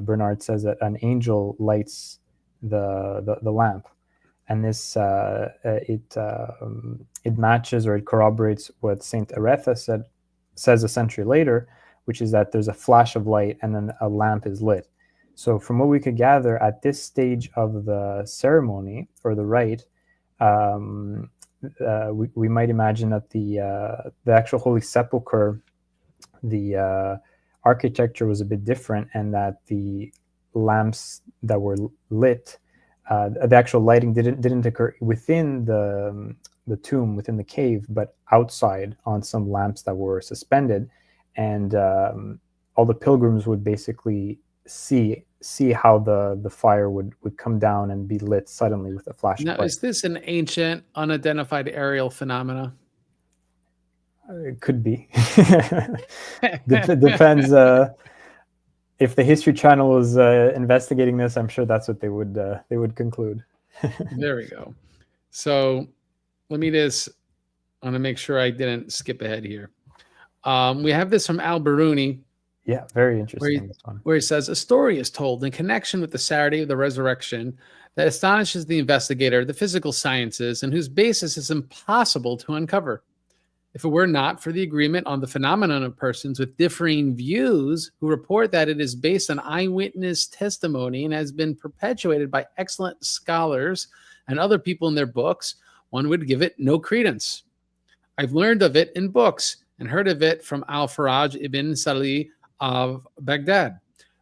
Bernard says that an angel lights the lamp, and this it matches or it corroborates what Saint Aretha says a century later, which is that there's a flash of light and then a lamp is lit. So from what we could gather at this stage of the ceremony or the rite, we might imagine that the actual Holy Sepulchre, the architecture was a bit different, and that the lamps that were lit, the actual lighting didn't occur within the tomb, within the cave, but outside on some lamps that were suspended. And all the pilgrims would basically see how the fire would come down and be lit suddenly with a flash of light. Now, is this an ancient, unidentified aerial phenomena? It could be. Depends. If the History Channel was investigating this, I'm sure that's what they would conclude. There we go. So let me I want to make sure I didn't skip ahead here. We have this from Al-Biruni, Yeah, very where interesting, this one. he says, a story is told in connection with the Saturday of the Resurrection that astonishes the investigator of the physical sciences and whose basis is impossible to uncover. If it were not for the agreement on the phenomenon of persons with differing views who report that it is based on eyewitness testimony and has been perpetuated by excellent scholars and other people in their books, one would give it no credence. I've learned of it in books and heard of it from Al-Faraj ibn Salih of Baghdad.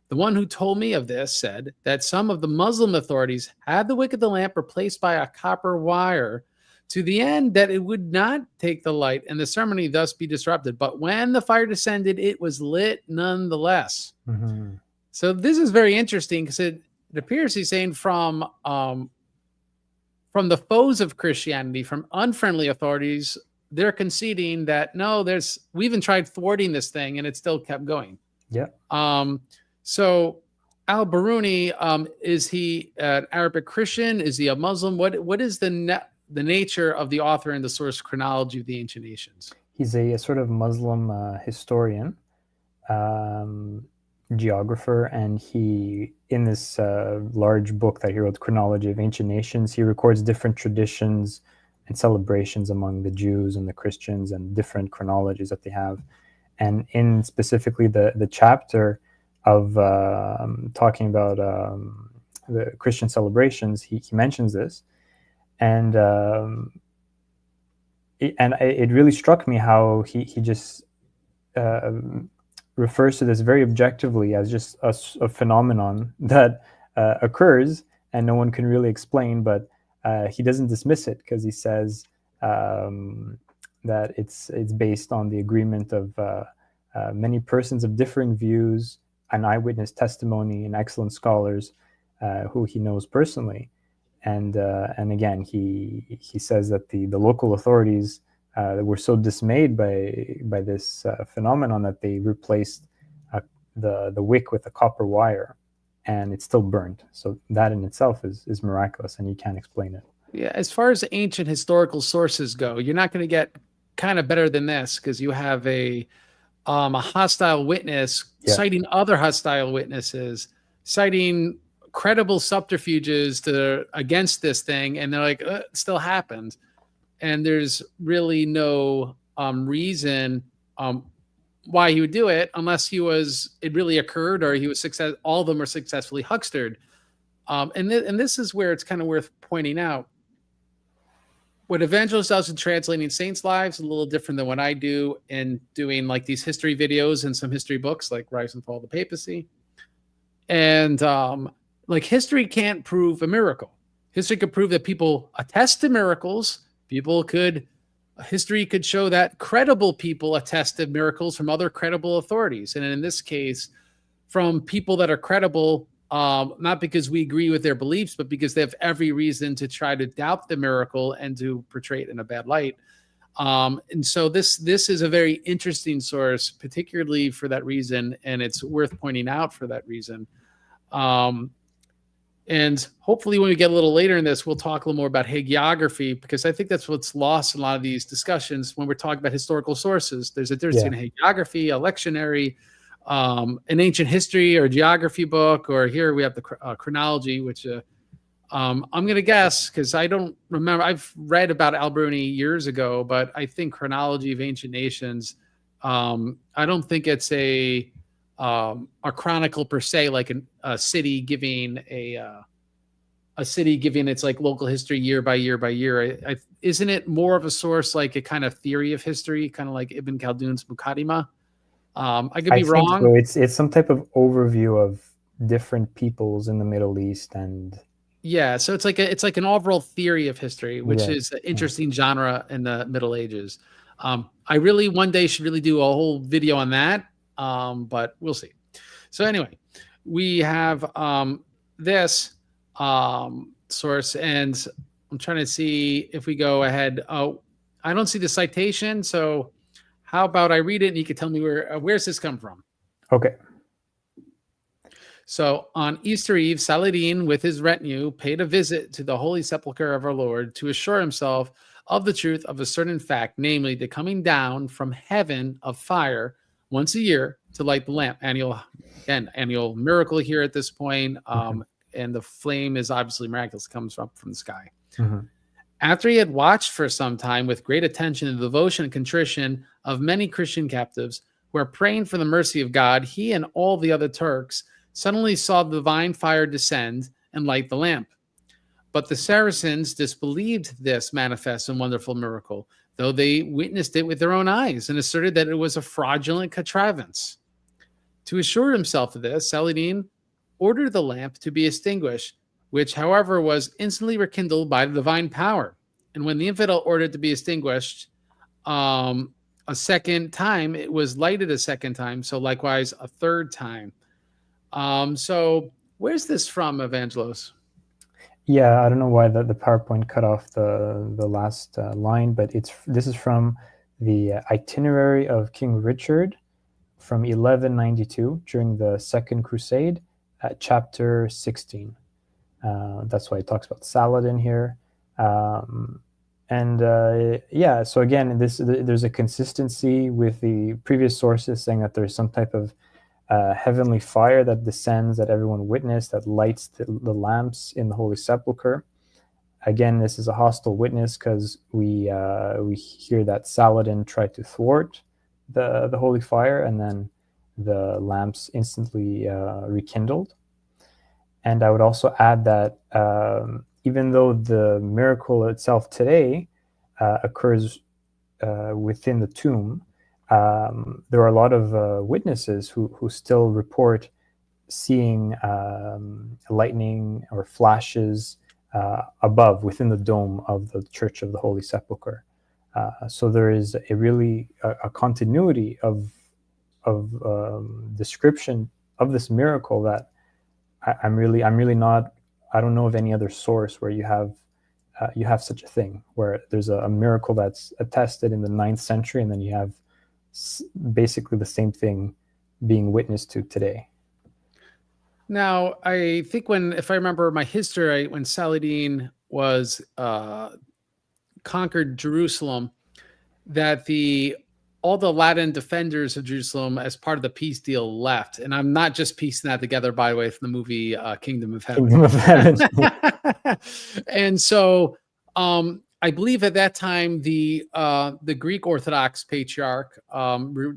The one who told me of this said that some of the Muslim authorities had the wick of the lamp replaced by a copper wire to the end that it would not take the light and the ceremony thus be disrupted. But when the fire descended, it was lit nonetheless. Mm-hmm. So this is very interesting because it appears he's saying from the foes of Christianity, from unfriendly authorities, they're conceding that no, we even tried thwarting this thing and it still kept going. Yeah. So Al-Biruni, is he an Arabic Christian? Is he a Muslim? What is the nature of the author and the source chronology of the ancient nations? He's a sort of Muslim historian, geographer, and he, in this large book that he wrote, Chronology of Ancient Nations, he records different traditions and celebrations among the Jews and the Christians and different chronologies that they have. And in specifically the chapter of talking about the Christian celebrations, he mentions this. And it really struck me how he just refers to this very objectively as just a phenomenon that occurs and no one can really explain, but he doesn't dismiss it because he says that it's based on the agreement of many persons of differing views, an eyewitness testimony, and excellent scholars who he knows personally. And again, he says that the local authorities were so dismayed by this phenomenon that they replaced the wick with a copper wire, and it still burned. So that in itself is miraculous, and you can't explain it. Yeah, as far as ancient historical sources go, you're not going to get kind of better than this because you have a hostile witness citing other hostile witnesses, citing credible subterfuges against this thing, and they're like, it still happened. And there's really no reason why he would do it unless it really occurred or he was all of them were successfully huckstered. And this is where it's kind of worth pointing out. What Evangelos does in translating saints' lives is a little different than what I do in doing like these history videos and some history books like Rise and Fall of the Papacy. And like history can't prove a miracle. History could prove that people attest to miracles. History could show that credible people attested miracles from other credible authorities. And in this case, from people that are credible, not because we agree with their beliefs, but because they have every reason to try to doubt the miracle and to portray it in a bad light. And so this is a very interesting source, particularly for that reason, and it's worth pointing out for that reason. And hopefully when we get a little later in this, we'll talk a little more about hagiography, because I think that's what's lost in a lot of these discussions when we're talking about historical sources. There's a difference between hagiography, a lectionary, an ancient history or geography book, or here we have the chronology, which I'm going to guess, because I don't remember. I've read about Al-Biruni years ago, but I think Chronology of Ancient Nations, I don't think it's a chronicle per se, like a city giving its like local history year by year by year. Isn't it more of a source like a kind of theory of history, kind of like Ibn Khaldun's Muqaddimah? I could be wrong. So it's some type of overview of different peoples in the Middle East, and so it's like an overall theory of history, which is an interesting genre in the Middle Ages. I really one day should really do a whole video on that, but we'll see. So anyway, we have this source, and I'm trying to see if we go ahead. Oh, I don't see the citation, so how about I read it and you can tell me where's this come from? Okay. So on Easter Eve, Saladin with his retinue paid a visit to the Holy Sepulchre of our Lord to assure himself of the truth of a certain fact, namely the coming down from heaven of fire once a year to light the lamp. Annual miracle here at this point. And the flame is obviously miraculous, comes from the sky. After he had watched for some time with great attention the devotion and contrition of many Christian captives who are praying for the mercy of God, he and all the other Turks suddenly saw the divine fire descend and light the lamp. But the Saracens disbelieved this manifest and wonderful miracle, though they witnessed it with their own eyes and asserted that it was a fraudulent contrivance. To assure himself of this, Saladin ordered the lamp to be extinguished, which, however, was instantly rekindled by the divine power. And when the infidel ordered to be extinguished a second time, it was lighted a second time, so likewise a third time. So where's this from, Evangelos? Yeah, I don't know why the PowerPoint cut off the last line, but this is from the itinerary of King Richard from 1192 during the Second Crusade at chapter 16. That's why it talks about Saladin here. So again, there's a consistency with the previous sources saying that there's some type of heavenly fire that descends that everyone witnessed that lights the lamps in the Holy Sepulchre. Again, this is a hostile witness because we hear that Saladin tried to thwart the holy fire, and then the lamps instantly rekindled. And I would also add that even though the miracle itself today occurs within the tomb, there are a lot of witnesses who still report seeing lightning or flashes above within the dome of the Church of the Holy Sepulchre. So there is a continuity of description of this miracle that I'm really not. I don't know of any other source where you have such a thing, where there's a miracle that's attested in the 9th century, and then you have basically the same thing being witnessed to today. Now, I think if I remember my history, when Saladin was conquered Jerusalem, that all the Latin defenders of Jerusalem, as part of the peace deal, left. And I'm not just piecing that together, by the way, from the movie Kingdom of Heaven. Kingdom of Heaven. And so I believe at that time the Greek Orthodox Patriarch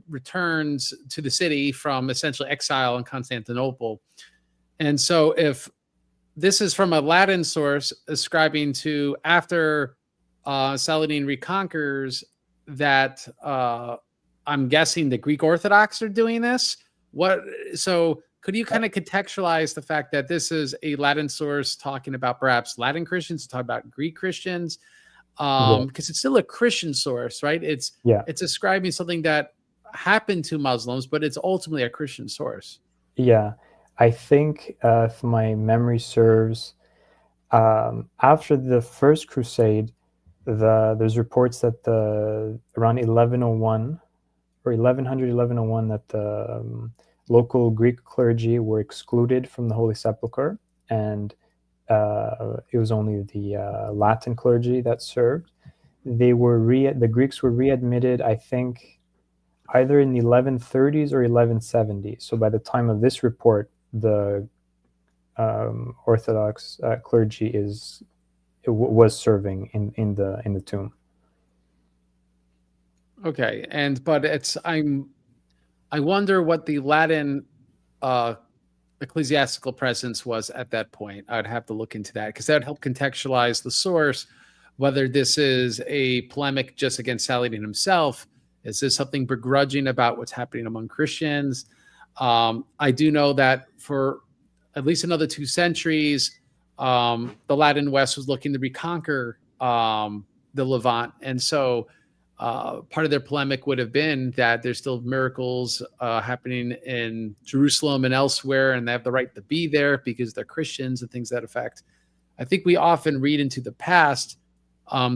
returns to the city from essentially exile in Constantinople. And so if this is from a Latin source ascribing to after Saladin reconquers, that I'm guessing the Greek Orthodox are doing this. So could you kind of contextualize the fact that this is a Latin source talking about perhaps Latin Christians, talk about Greek Christians? Because it's still a Christian source, right? It's ascribing something that happened to Muslims, but it's ultimately a Christian source. Yeah, I think if my memory serves, after the First Crusade, there's reports that around 1101 or 1101 that the local Greek clergy were excluded from the Holy Sepulchre, and it was only the Latin clergy that served. The Greeks were readmitted, I think, either in the 1130s or 1170s. So by the time of this report, the Orthodox clergy was serving in the tomb. Okay, but I wonder what the Latin ecclesiastical presence was at that point. I'd have to look into that, because that would help contextualize the source, whether this is a polemic just against Saladin himself. Is this something begrudging about what's happening among Christians? I do know that for at least another 2 centuries, the Latin West was looking to reconquer the Levant. And so part of their polemic would have been that there's still miracles happening in Jerusalem and elsewhere, and they have the right to be there because they're Christians and things to that effect. I think we often read into the past,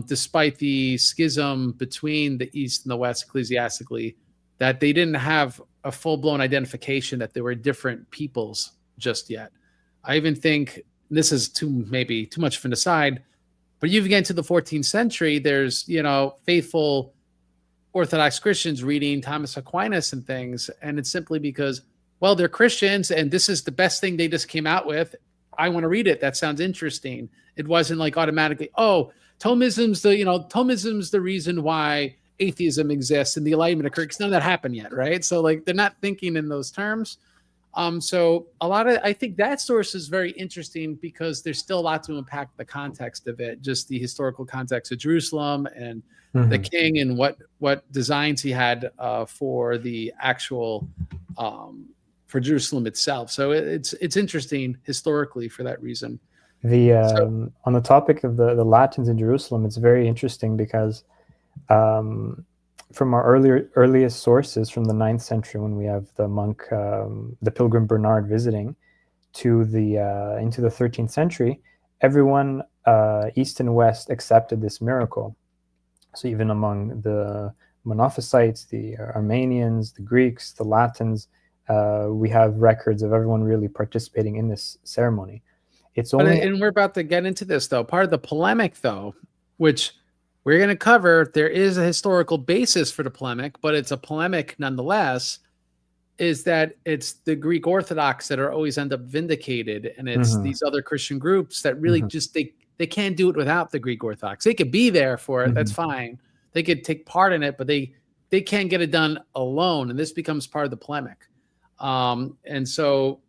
despite the schism between the East and the West ecclesiastically, that they didn't have a full-blown identification that they were different peoples just yet. I even think, this is maybe too much of an aside, But you get into the 14th century, there's, faithful Orthodox Christians reading Thomas Aquinas and things, and it's simply because, well, they're Christians and this is the best thing they just came out with. I want to read it. That sounds interesting. It wasn't like automatically, oh, Thomism's the reason why atheism exists and the Enlightenment occurred, because none of that happened yet, right? So like they're not thinking in those terms. So I think that source is very interesting because there's still a lot to unpack the context of it, just the historical context of Jerusalem and the king and what designs he had for the actual for Jerusalem itself. So it's interesting historically for that reason. On the topic of the Latins in Jerusalem, it's very interesting because from our earliest sources from the 9th century, when we have the monk, the pilgrim Bernard visiting, to the into the 13th century, everyone east and west accepted this miracle. So even among the Monophysites, the Armenians, the Greeks, the Latins, we have records of everyone really participating in this ceremony. And we're about to get into this, though. Part of the polemic, though, which we're going to cover, there is a historical basis for the polemic, but it's a polemic nonetheless, is that it's the Greek Orthodox that are always end up vindicated, and it's these other Christian groups that really just, they can't do it without the Greek Orthodox. They could be there for it, that's fine. They could take part in it, but they can't get it done alone, and this becomes part of the polemic. And so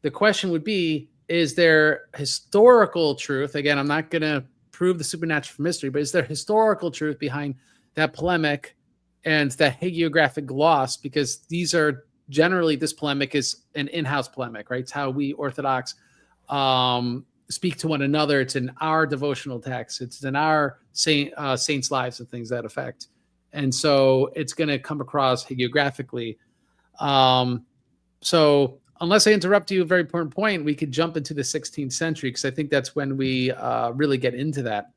the question would be, is there historical truth? Again, I'm not going to prove the supernatural from history, but is there historical truth behind that polemic and that hagiographic gloss? Because these are generally, this polemic is an in-house polemic, right? It's how we Orthodox speak to one another. It's in our devotional texts. It's in our saints' lives and things that effect. And so it's going to come across hagiographically. So unless I interrupt you, a very important point, we could jump into the 16th century, because I think that's when we really get into that.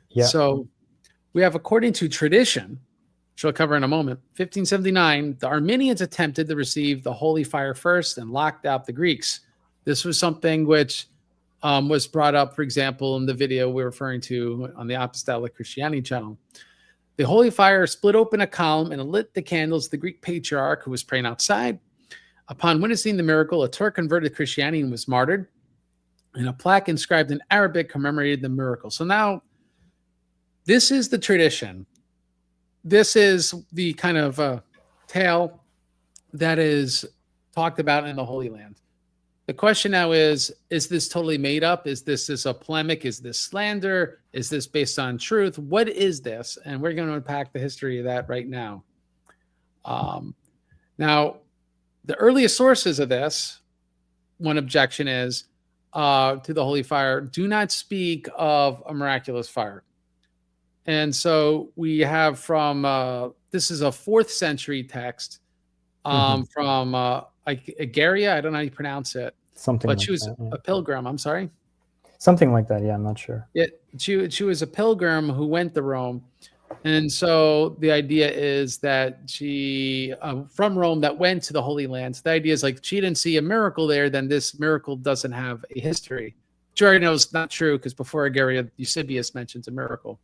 Yeah. So we have, according to tradition, which I'll cover in a moment, 1579, the Armenians attempted to receive the holy fire first and locked out the Greeks. This was something which was brought up, for example, in the video we're referring to on the Apostolic Christianity channel. The holy fire split open a column and lit the candles of the Greek patriarch who was praying outside. Upon witnessing the miracle, a Turk converted to Christianity and was martyred, and a plaque inscribed in Arabic commemorated the miracle. So now, this is the tradition. This is the kind of tale that is talked about in the Holy Land. The question now is this totally made up? Is this a polemic? Is this slander? Is this based on truth? What is this? And we're going to unpack the history of that right now. Now, the earliest sources of this, one objection is to the holy fire, do not speak of a miraculous fire. And so we have from, this is a 4th century text from Agaria. I don't know how you pronounce it. Something but like she was that, yeah. a pilgrim. I'm sorry. Something like that. Yeah, I'm not sure. Yeah, she was a pilgrim who went to Rome. And so the idea is that she, from Rome, that went to the Holy Land. So the idea is like she didn't see a miracle there, then this miracle doesn't have a history. Which you already know is not true, because before Agaria, Eusebius mentions a miracle.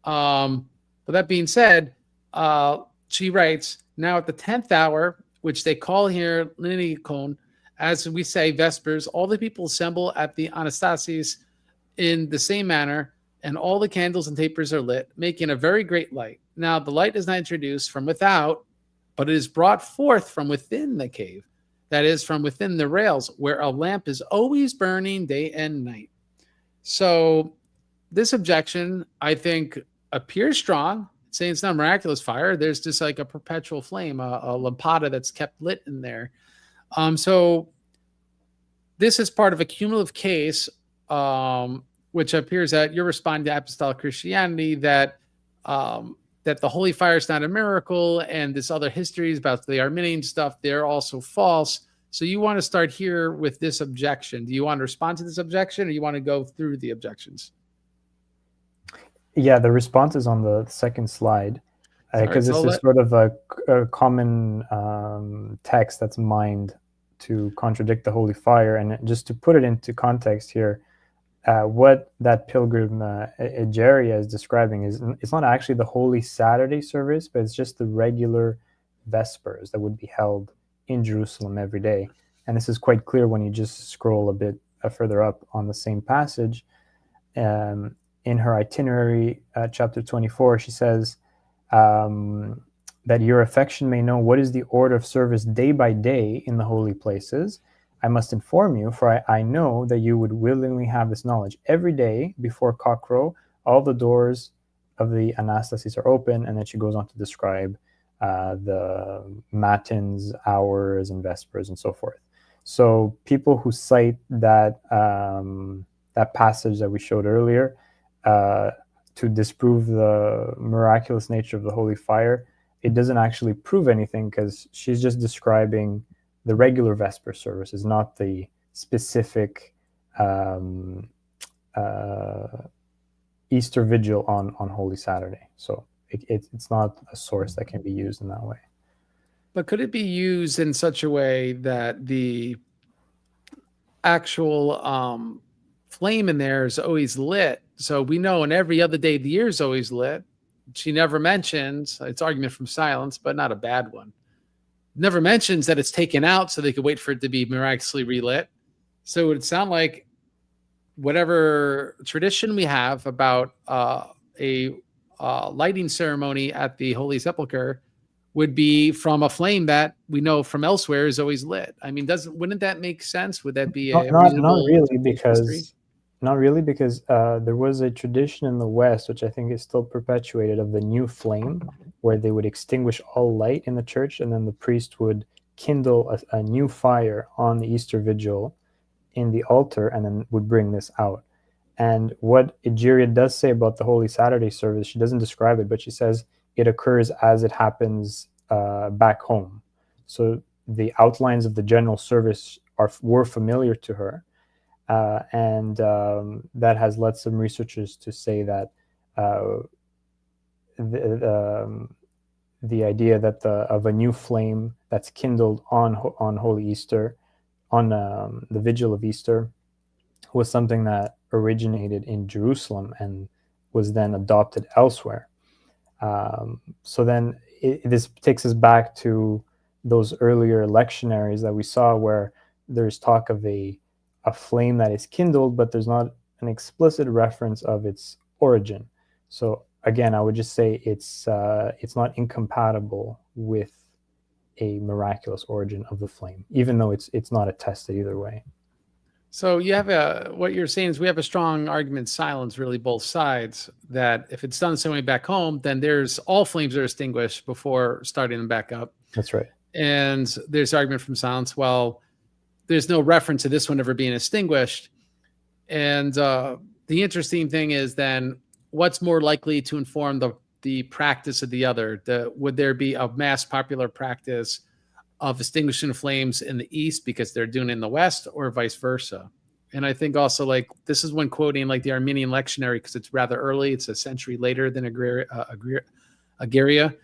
But that being said, she writes, now at the 10th hour, which they call here Linikon, as we say Vespers, all the people assemble at the Anastasis in the same manner, and all the candles and tapers are lit, making a very great light. Now, the light is not introduced from without, but it is brought forth from within the cave, that is, from within the rails, where a lamp is always burning day and night. So this objection, I think, appears strong, saying it's not miraculous fire. There's just like a perpetual flame, a lampada that's kept lit in there. So this is part of a cumulative case, which appears that you're responding to apostolic Christianity, that that the holy fire is not a miracle, and this other histories about the Armenian stuff, they're also false. So you want to start here with this objection. Do you want to respond to this objection, or you want to go through the objections? Yeah, the response is on the second slide, because this is sort of a common text that's mined to contradict the holy fire. And just to put it into context here, what that pilgrim Egeria is describing is it's not actually the Holy Saturday service, but it's just the regular Vespers that would be held in Jerusalem every day. And this is quite clear when you just scroll a bit further up on the same passage. In her itinerary, chapter 24, she says that your affection may know what is the order of service day by day in the holy places. I must inform you, for I know that you would willingly have this knowledge. Every day before cockcrow, all the doors of the anastasis are open, and then she goes on to describe the matins, hours, and vespers, and so forth. So people who cite that that passage that we showed earlier to disprove the miraculous nature of the holy fire, it doesn't actually prove anything, because she's just describing the regular Vesper services, not the specific Easter Vigil on Holy Saturday. So it's not a source that can be used in that way. But could it be used in such a way that the actual flame in there is always lit? So we know in every other day of the year is always lit. She never mentions, it's argument from silence, but not a bad one. Never mentions that it's taken out so they could wait for it to be miraculously relit. So it would sound like whatever tradition we have about a lighting ceremony at the Holy Sepulchre would be from a flame that we know from elsewhere is always lit. I mean, wouldn't that make sense? Would that be a not reasonable really, because history? Not really, because there was a tradition in the West, which I think is still perpetuated, of the new flame, where they would extinguish all light in the church, and then the priest would kindle a new fire on the Easter Vigil in the altar, and then would bring this out. And what Egeria does say about the Holy Saturday service, she doesn't describe it, but she says it occurs as it happens back home. So the outlines of the general service were familiar to her. And that has led some researchers to say that the idea that of a new flame that's kindled on Holy Easter, on the Vigil of Easter, was something that originated in Jerusalem and was then adopted elsewhere. So then this takes us back to those earlier lectionaries that we saw, where there's talk of a flame that is kindled, but there's not an explicit reference of its origin. So again, I would just say it's not incompatible with a miraculous origin of the flame, even though it's not attested either way. So you have what you're saying is we have a strong argument silence, really both sides, that if it's done the same way back home, then there's all flames are extinguished before starting them back up. That's right. And there's argument from silence. Well, there's no reference to this one ever being extinguished. And the interesting thing is then what's more likely to inform the practice of the other? Would there be a mass popular practice of extinguishing flames in the East because they're doing it in the West, or vice versa? And I think also, like, this is when quoting like the Armenian lectionary, because it's rather early, it's a century later than Egeria,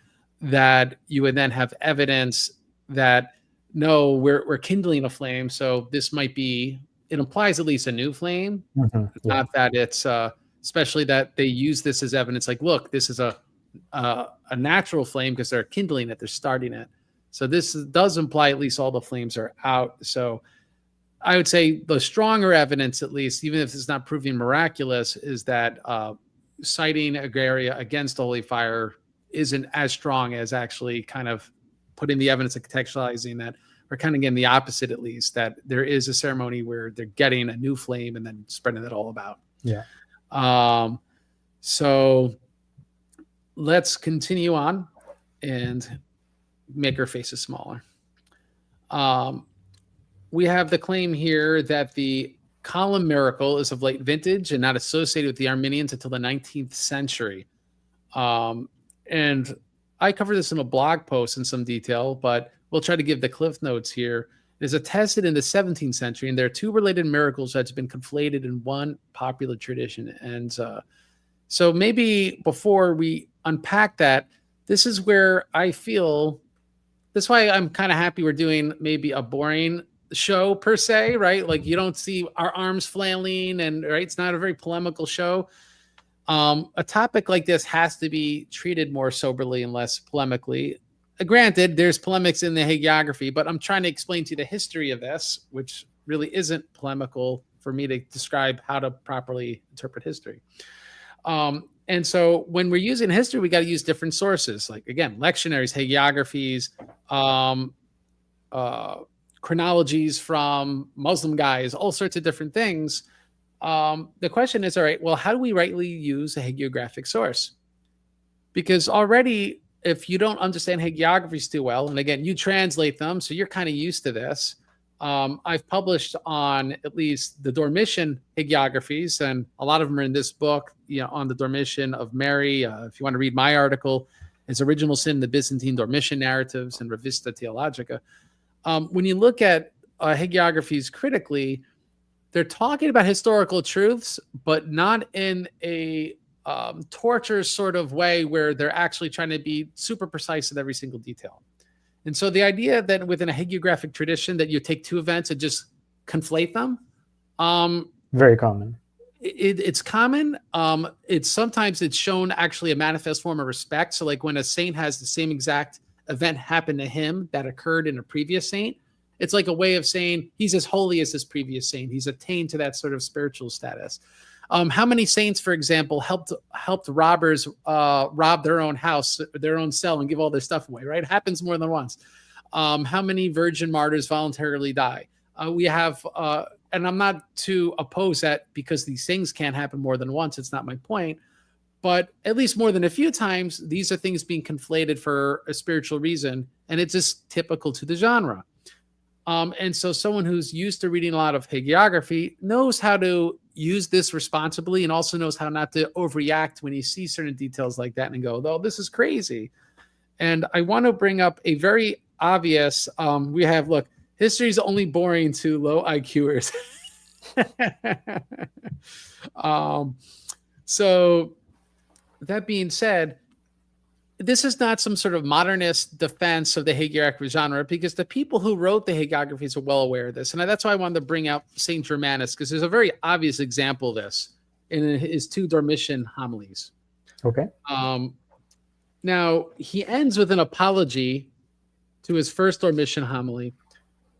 that you would then have evidence that no, we're kindling a flame. So this might be, it implies at least a new flame, not that it's, especially that they use this as evidence. Like, look, this is a natural flame because they're kindling it, they're starting it. So this does imply at least all the flames are out. So I would say the stronger evidence, at least, even if it's not proving miraculous, is that citing Egeria against the holy fire isn't as strong as actually kind of putting the evidence and contextualizing that, or kind of getting the opposite, at least, that there is a ceremony where they're getting a new flame and then spreading it all about. Yeah. So let's continue on and make our faces smaller. We have the claim here that the column miracle is of late vintage and not associated with the Armenians until the 19th century. And I covered this in a blog post in some detail, but we'll try to give the cliff notes here. It is attested in the 17th century, and there are two related miracles that's been conflated in one popular tradition. And so maybe before we unpack that, this is where I feel, that's why I'm kind of happy we're doing maybe a boring show per se, right? Like you don't see our arms flailing, and right, it's not a very polemical show. A topic like this has to be treated more soberly and less polemically. Granted, there's polemics in the hagiography, but I'm trying to explain to you the history of this, which really isn't polemical for me to describe how to properly interpret history. And so when we're using history, we got to use different sources, like, again, lectionaries, hagiographies, chronologies from Muslim guys, all sorts of different things. The question is, all right, well, how do we rightly use a hagiographic source? Because already, if you don't understand hagiographies too well, and again, you translate them, so you're kind of used to this. I've published on at least the Dormition hagiographies, and a lot of them are in this book, on the Dormition of Mary. If you want to read my article, it's Original Sin, the Byzantine Dormition Narratives, and Revista Theologica. When you look at hagiographies critically, they're talking about historical truths, but not in a torture sort of way where they're actually trying to be super precise in every single detail. And so the idea that within a hagiographic tradition that you take two events and just conflate them, very common. It's common. It's sometimes it's shown actually a manifest form of respect. So like when a saint has the same exact event happen to him that occurred in a previous saint, it's like a way of saying he's as holy as this previous saint. He's attained to that sort of spiritual status. How many saints, for example, helped robbers rob their own house, their own cell, and give all their stuff away, right? It happens more than once. How many virgin martyrs voluntarily die? We have, and I'm not to oppose that because these things can't happen more than once. It's not my point. But at least more than a few times, these are things being conflated for a spiritual reason, and it's just typical to the genre. And so someone who's used to reading a lot of hagiography knows how to use this responsibly, and also knows how not to overreact when you see certain details like that and go, oh, this is crazy. And I want to bring up a very obvious, look, history is only boring to low IQers. So that being said, this is not some sort of modernist defense of the hagiography genre, because the people who wrote the hagiographies are well aware of this. And that's why I wanted to bring out St. Germanus, because there's a very obvious example of this in his two Dormition homilies. Okay. Now, he ends with an apology to his first Dormition homily,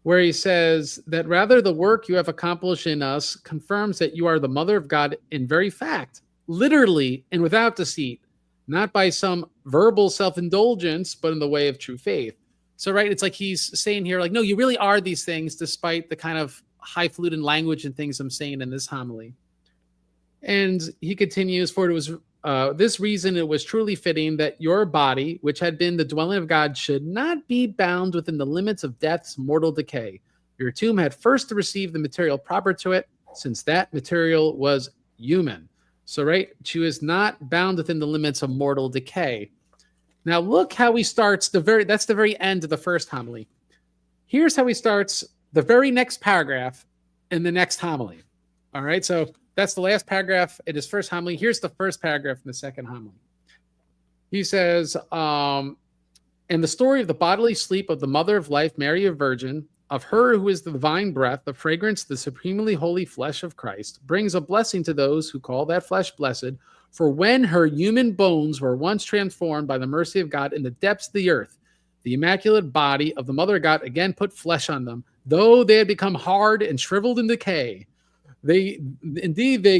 where he says that rather the work you have accomplished in us confirms that you are the Mother of God in very fact, literally and without deceit, not by some verbal self-indulgence, but in the way of true faith. So, right, it's like he's saying here, like, no, you really are these things, despite the kind of highfalutin language and things I'm saying in this homily. And he continues, for it was this reason it was truly fitting that your body, which had been the dwelling of God, should not be bound within the limits of death's mortal decay. Your tomb had first to receive the material proper to it, since that material was human. So, right, she was not bound within the limits of mortal decay. Now, look how he starts that's the very end of the first homily. Here's how he starts the very next paragraph in the next homily. All right, so that's the last paragraph in his first homily. Here's the first paragraph in the second homily. He says, and the story of the bodily sleep of the Mother of Life, Mary, a Virgin, of her who is the divine breath, the fragrance, the supremely holy flesh of Christ, brings a blessing to those who call that flesh blessed. For when her human bones were once transformed by the mercy of God in the depths of the earth, the immaculate body of the Mother of God again put flesh on them, though they had become hard and shriveled in decay. They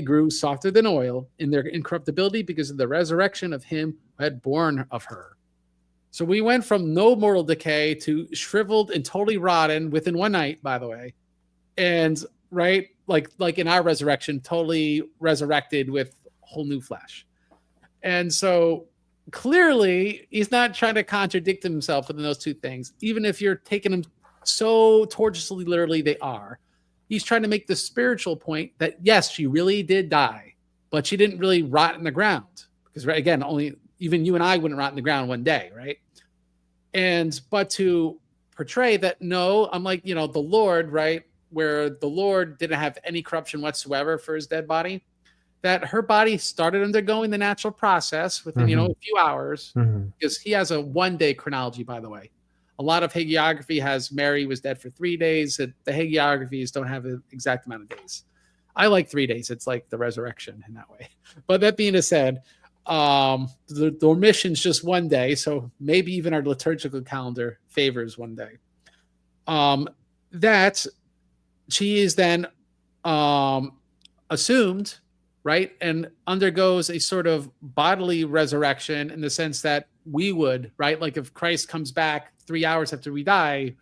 grew softer than oil in their incorruptibility because of the resurrection of him who had born of her. So we went from no mortal decay to shriveled and totally rotten within one night, by the way. And right, like in our resurrection, totally resurrected with whole new flesh. And so clearly he's not trying to contradict himself within those two things, even if you're taking them so tortuously literally they are. He's trying to make the spiritual point that yes, she really did die, but she didn't really rot in the ground. Because right, again, only even you and I wouldn't rot in the ground one day, right? But to portray that, no, I'm like, the Lord, right, where the Lord didn't have any corruption whatsoever for his dead body, that her body started undergoing the natural process within, a few hours, because he has a 1 day chronology, by the way. A lot of hagiography has Mary was dead for 3 days. The hagiographies don't have an exact amount of days. I like 3 days. It's like the resurrection in that way. But that being said, the Dormition's just 1 day, so maybe even our liturgical calendar favors 1 day. That she is then assumed, right, and undergoes a sort of bodily resurrection in the sense that we would, right, like if Christ comes back 3 hours after we die,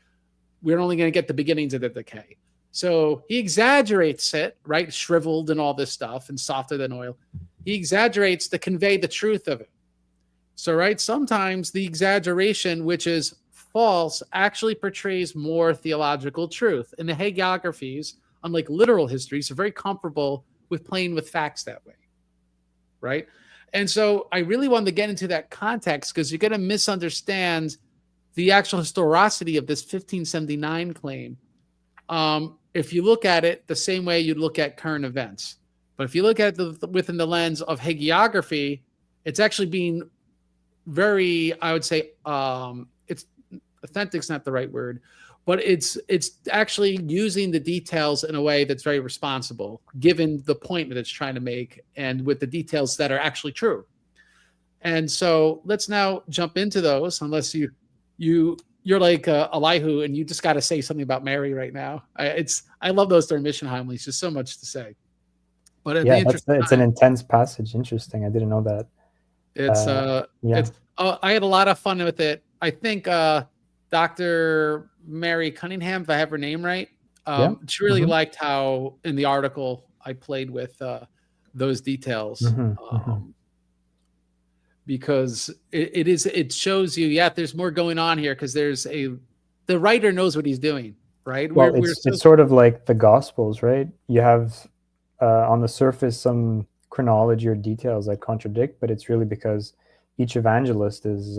we're only going to get the beginnings of the decay. So he exaggerates it, right, shriveled and all this stuff and softer than oil. He exaggerates to convey the truth of it. So, right, sometimes the exaggeration, which is false, actually portrays more theological truth. And the hagiographies, unlike literal histories, are very comfortable with playing with facts that way, right? And so I really wanted to get into that context because you're going to misunderstand the actual historicity of this 1579 claim if you look at it the same way you'd look at current events. But if you look at it within the lens of hagiography, it's actually being very, I would say, it's authentic's not the right word, but it's actually using the details in a way that's very responsible, given the point that it's trying to make and with the details that are actually true. And so let's now jump into those, unless you're like Elihu and you just got to say something about Mary right now. I love those Dormition homilies. There's so much to say. But yeah, it's an intense passage. Interesting. I didn't know that. I had a lot of fun with it. I think Dr. Mary Cunningham, if I have her name right, she really liked how in the article I played with those details. Because it shows you, there's more going on here because the writer knows what he's doing, right? Well, it's sort of like the Gospels, right? You have on the surface some chronology or details that contradict, but it's really because each evangelist is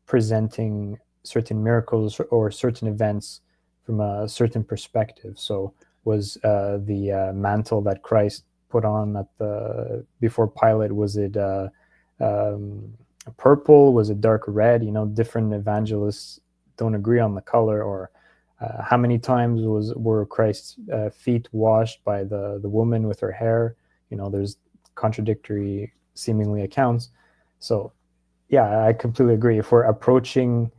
presenting certain miracles or certain events from a certain perspective. So was the mantle that Christ put on before Pilate, was it purple? Was it dark red? Different evangelists don't agree on the color. Or how many times were Christ's feet washed by the woman with her hair? There's contradictory seemingly accounts. So I completely agree. If we're approaching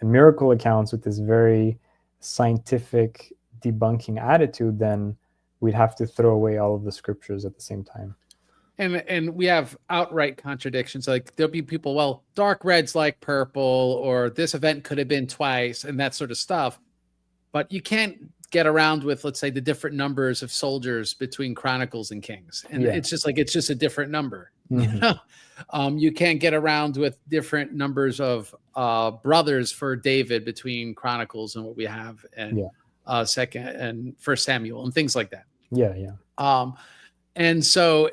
miracle accounts with this very scientific debunking attitude, then we'd have to throw away all of the scriptures at the same time. And we have outright contradictions. Like there'll be people, well, dark red's like purple, or this event could have been twice, and that sort of stuff. But you can't get around with, let's say, the different numbers of soldiers between Chronicles and Kings. And it's just a different number. You can't get around with different numbers of brothers for David between Chronicles and what we have and Second and First Samuel and things like that. And so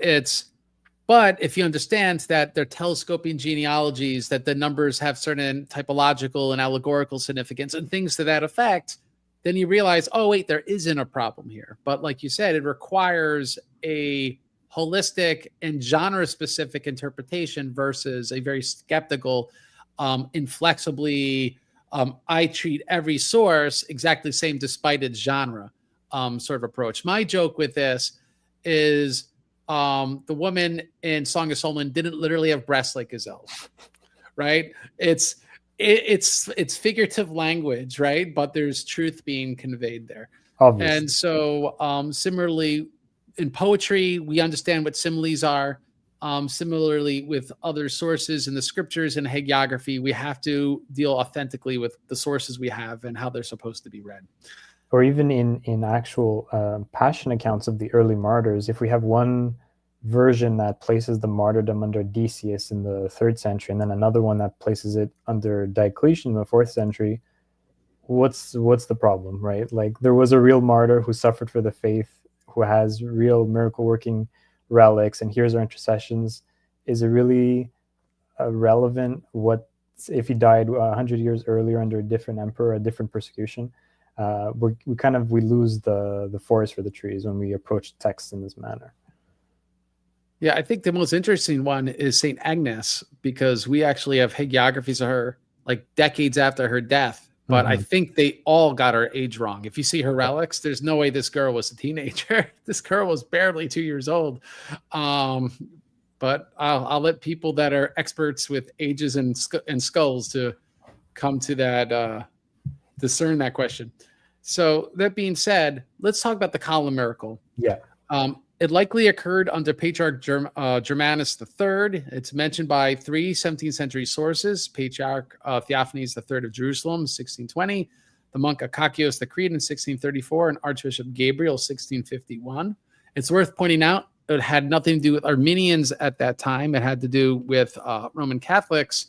but if you understand that they're telescoping genealogies, that the numbers have certain typological and allegorical significance and things to that effect, then you realize, oh, wait, there isn't a problem here. But like you said, it requires a holistic and genre-specific interpretation versus a very skeptical, inflexibly, I treat every source exactly the same despite its genre sort of approach. My joke with this is the woman in Song of Solomon didn't literally have breasts like gazelles, right? It's figurative language, right? But there's truth being conveyed there. Obviously. And so similarly, in poetry, we understand what similes are. Similarly, with other sources in the scriptures and hagiography, we have to deal authentically with the sources we have and how they're supposed to be read. Or even in actual passion accounts of the early martyrs, if we have one version that places the martyrdom under Decius in the 3rd century, and then another one that places it under Diocletian in the 4th century, what's the problem, right? Like, there was a real martyr who suffered for the faith, who has real miracle-working relics, and here's our intercessions. Is it really relevant if he died 100 years earlier under a different emperor, a different persecution? We lose the forest for the trees when we approach texts in this manner. I think the most interesting one is St. Agnes, because we actually have hagiographies of her like decades after her death. But I think they all got her age wrong. If you see her relics, there's no way this girl was a teenager. This girl was barely 2 years old. But I'll let people that are experts with ages and skulls to come to that, discern that question. So that being said, let's talk about the column miracle. Yeah. It likely occurred under Patriarch Germanus III. It's mentioned by 3 17th century sources: Patriarch Theophanes III of Jerusalem, 1620, the monk Akakios the Cretan in 1634, and Archbishop Gabriel, 1651. It's worth pointing out it had nothing to do with Armenians at that time. It had to do with Roman Catholics.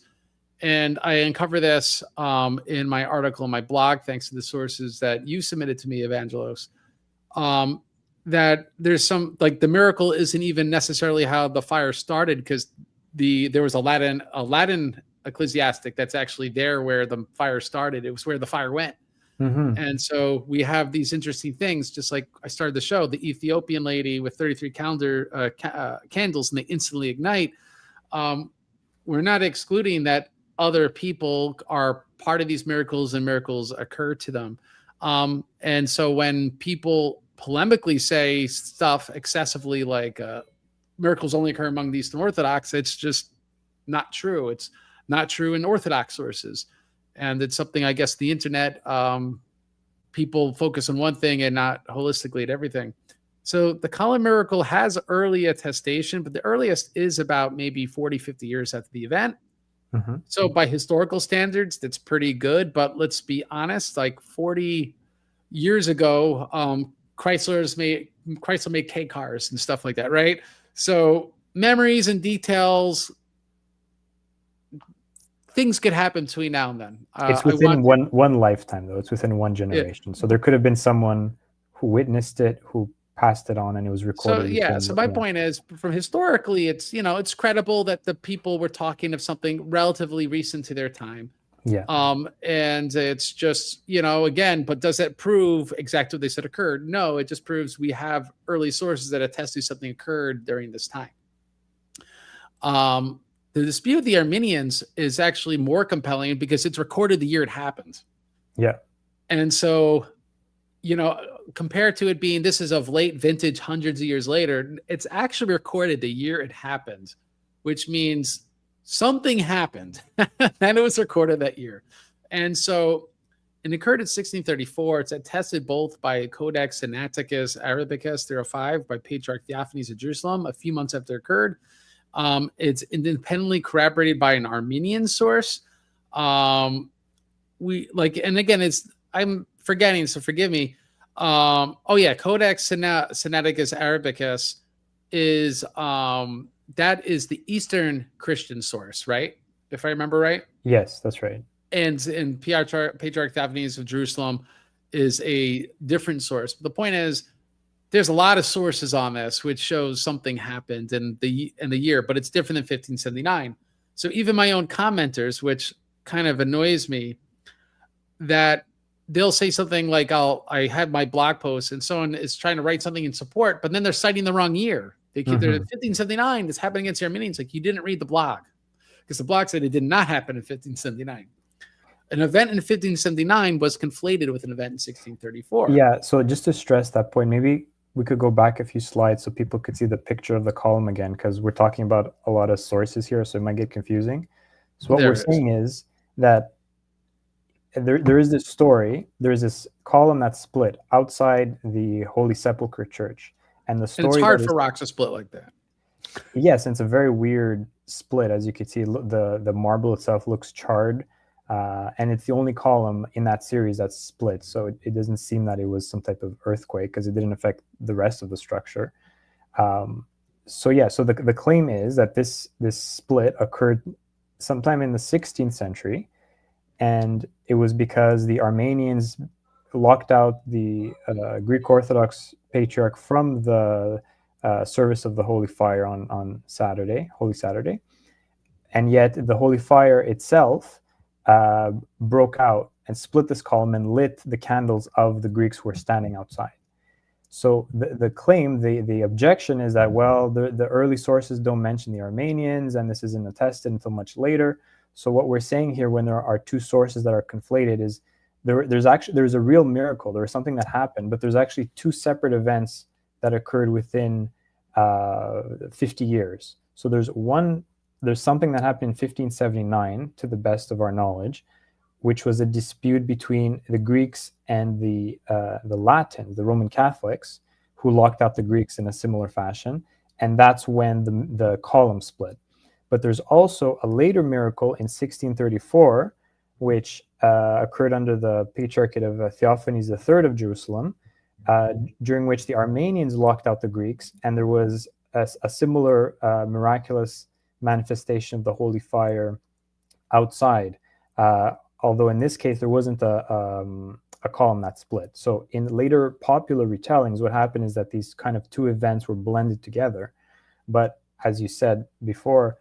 And I uncover this in my article in my blog, thanks to the sources that you submitted to me, Evangelos. That there's some, like, the miracle isn't even necessarily how the fire started, because there was a Latin ecclesiastic that's actually there where the fire started. It was where the fire went. And so we have these interesting things, just like I started the show, the Ethiopian lady with 33 candles and they instantly ignite. We're not excluding that other people are part of these miracles and miracles occur to them. And so when people polemically say stuff excessively like miracles only occur among the Eastern Orthodox, it's just not true. It's not true in Orthodox sources. And it's something, I guess, the internet, people focus on one thing and not holistically at everything. So the column miracle has early attestation, but the earliest is about maybe 40, 50 years after the event. So by historical standards, that's pretty good. But let's be honest, like 40 years ago, Chrysler made K cars and stuff like that, right? So memories and details, things could happen between now and then. It's within one lifetime, though. It's within one generation. So there could have been someone who witnessed it, who passed it on, and it was recorded. So my point is, from historically, it's, it's credible that the people were talking of something relatively recent to their time. Yeah. And it's just, again, but does that prove exactly what they said occurred? No, it just proves we have early sources that attest to something occurred during this time. The dispute with the Armenians is actually more compelling because it's recorded the year it happened. Yeah. And so, compared to it being, this is of late vintage, hundreds of years later, it's actually recorded the year it happened, which means something happened and it was recorded that year. And so it occurred in 1634. It's attested both by Codex Sinaiticus Arabicus 305 by Patriarch Theophanes of Jerusalem a few months after it occurred. It's independently corroborated by an Armenian source. And again, I'm forgetting, so forgive me. Codex Sinaiticus Arabicus is that is the Eastern Christian source, right? If I remember right. Yes, that's right. And Patriarch Theophanes of Jerusalem is a different source. But the point is, there's a lot of sources on this which shows something happened in the year, but it's different than 1579. So even my own commenters, which kind of annoys me, that they'll say something like, I had my blog post and someone is trying to write something in support, but then they're citing the wrong year. They're 1579, this happened against the Armenians. Like, you didn't read the blog, because the blog said it did not happen in 1579. An event in 1579 was conflated with an event in 1634. Yeah, so just to stress that point, maybe we could go back a few slides so people could see the picture of the column again, because we're talking about a lot of sources here, so it might get confusing. So what we're saying is that there is this story, there is this column that's split outside the Holy Sepulchre Church. And the story, and it's hard for rocks to split like that. Yes, and it's a very weird split. As you can see, the marble itself looks charred, and it's the only column in that series that's split. So it doesn't seem that it was some type of earthquake, because it didn't affect the rest of the structure. So the claim is that this split occurred sometime in the 16th century, and it was because the Armenians locked out the Greek Orthodox Patriarch from the service of the Holy Fire on Saturday, Holy Saturday. And yet the Holy Fire itself broke out and split this column and lit the candles of the Greeks who were standing outside. So the claim, the objection is that, well, the early sources don't mention the Armenians, and this isn't attested until much later. So what we're saying here, when there are two sources that are conflated, is there's a real miracle. There was something that happened, but there's actually two separate events that occurred within 50 years. So there's something that happened in 1579, to the best of our knowledge, which was a dispute between the Greeks and the Latins, the Roman Catholics, who locked out the Greeks in a similar fashion, and that's when the column split. But there's also a later miracle in 1634, which occurred under the Patriarchate of Theophanes III of Jerusalem, during which the Armenians locked out the Greeks, and there was a similar miraculous manifestation of the holy fire outside. Although in this case, there wasn't a column that split. So in later popular retellings, what happened is that these kind of two events were blended together. But as you said before,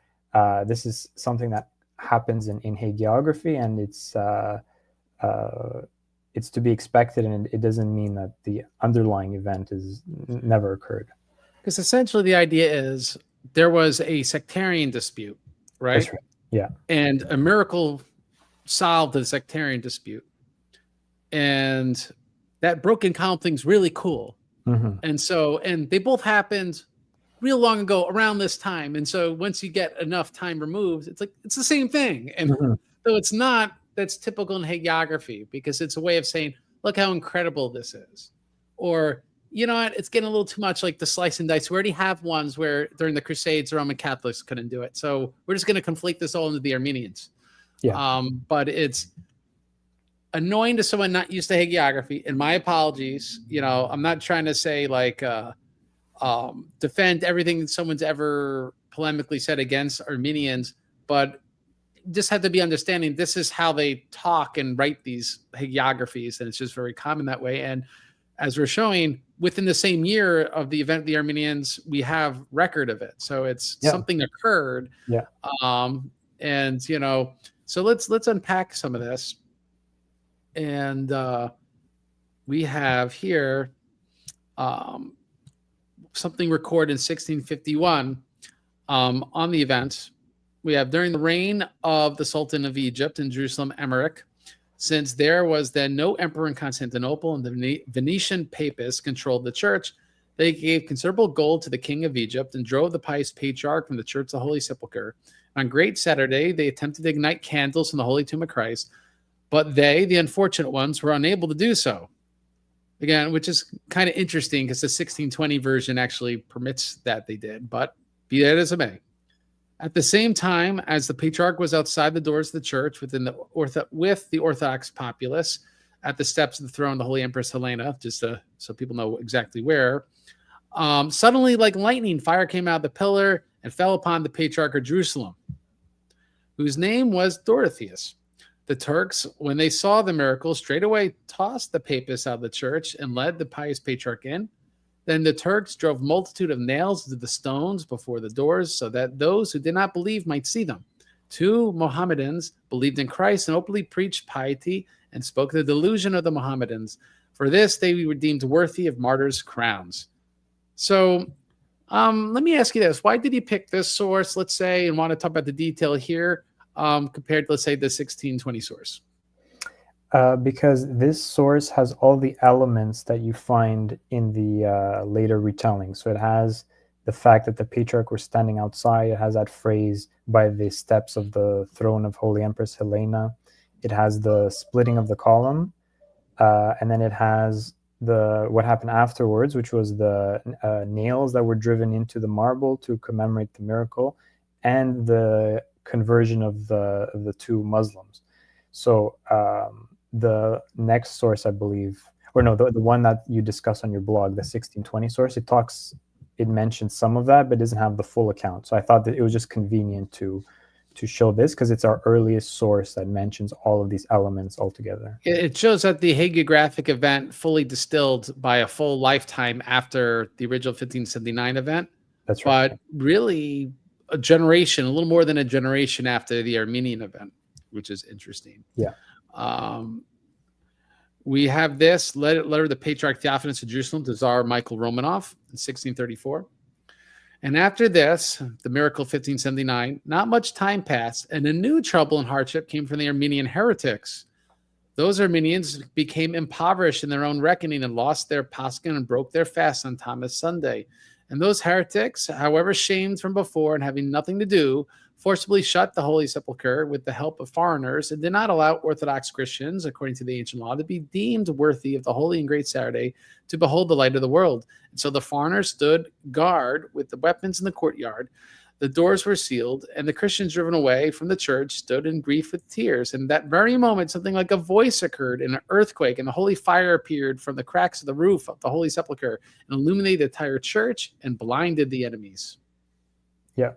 this is something that happens in hagiography, and it's to be expected, and it doesn't mean that the underlying event is never occurred. Because essentially the idea is there was a sectarian dispute, right? That's right. Yeah. And a miracle solved the sectarian dispute. And that broken column thing's really cool. Mm-hmm. And they both happened real long ago around this time. And so once you get enough time removed, it's like, it's the same thing. And so it's not, that's typical in hagiography, because it's a way of saying, look how incredible this is. Or, you know what, it's getting a little too much like the slice and dice. We already have ones where during the Crusades, Roman Catholics couldn't do it. So we're just going to conflate this all into the Armenians. Yeah. But it's annoying to someone not used to hagiography. And my apologies. You know, I'm not trying to say like defend everything that someone's ever polemically said against Armenians, but just have to be understanding this is how they talk and write these hagiographies, and it's just very common that way. And as we're showing, within the same year of the event, the Armenians, we have record of it. So it's something occurred. Yeah. And you know, so let's unpack some of this. And we have here something recorded in 1651 on the event. We have during the reign of the Sultan of Egypt in Jerusalem, Emmerich, since there was then no emperor in Constantinople and the Venetian papists controlled the church, they gave considerable gold to the king of Egypt and drove the pious patriarch from the church of the Holy Sepulchre. On Great Saturday, they attempted to ignite candles in the Holy Tomb of Christ, but they, the unfortunate ones, were unable to do so. Again, which is kind of interesting because the 1620 version actually permits that they did, but be that as it may. At the same time as the patriarch was outside the doors of the church with the Orthodox populace at the steps of the throne of the Holy Empress Helena, just so people know exactly where, suddenly like lightning, fire came out of the pillar and fell upon the patriarch of Jerusalem, whose name was Dorotheus. The Turks, when they saw the miracle, straight away tossed the papists out of the church and led the pious patriarch in. Then the Turks drove multitude of nails into the stones before the doors so that those who did not believe might see them. 2 Mohammedans believed in Christ and openly preached piety and spoke the delusion of the Mohammedans. For this, they were deemed worthy of martyrs' crowns. So let me ask you this. Why did he pick this source, let's say, and want to talk about the detail here compared to, let's say, the 1620 source? Because this source has all the elements that you find in the later retelling. So it has the fact that the patriarch was standing outside. It has that phrase, by the steps of the throne of Holy Empress Helena. It has the splitting of the column. And then it has what happened afterwards, which was the nails that were driven into the marble to commemorate the miracle, and the conversion of the 2 Muslims. So the next source, I believe, or no, the one that you discuss on your blog, the 1620 source, it mentions some of that, but doesn't have the full account. So I thought that it was just convenient to show this because it's our earliest source that mentions all of these elements altogether. It shows that the hagiographic event fully distilled by a full lifetime after the original 1579 event. That's right. But really a little more than a generation after the Armenian event, which is interesting. Yeah. We have this letter of the Patriarch Theophanes of Jerusalem to Tsar Michael Romanov in 1634. And after this, the miracle of 1579, not much time passed, and a new trouble and hardship came from the Armenian heretics. Those Armenians became impoverished in their own reckoning and lost their pascha and broke their fast on Thomas Sunday. And those heretics, however shamed from before and having nothing to do, forcibly shut the Holy Sepulchre with the help of foreigners and did not allow Orthodox Christians, according to the ancient law, to be deemed worthy of the Holy and Great Saturday to behold the light of the world. And so the foreigners stood guard with the weapons in the courtyard. The doors were sealed, and the Christians driven away from the church stood in grief with tears. And that very moment, something like a voice occurred in an earthquake, and the holy fire appeared from the cracks of the roof of the Holy Sepulchre and illuminated the entire church and blinded the enemies. Yeah.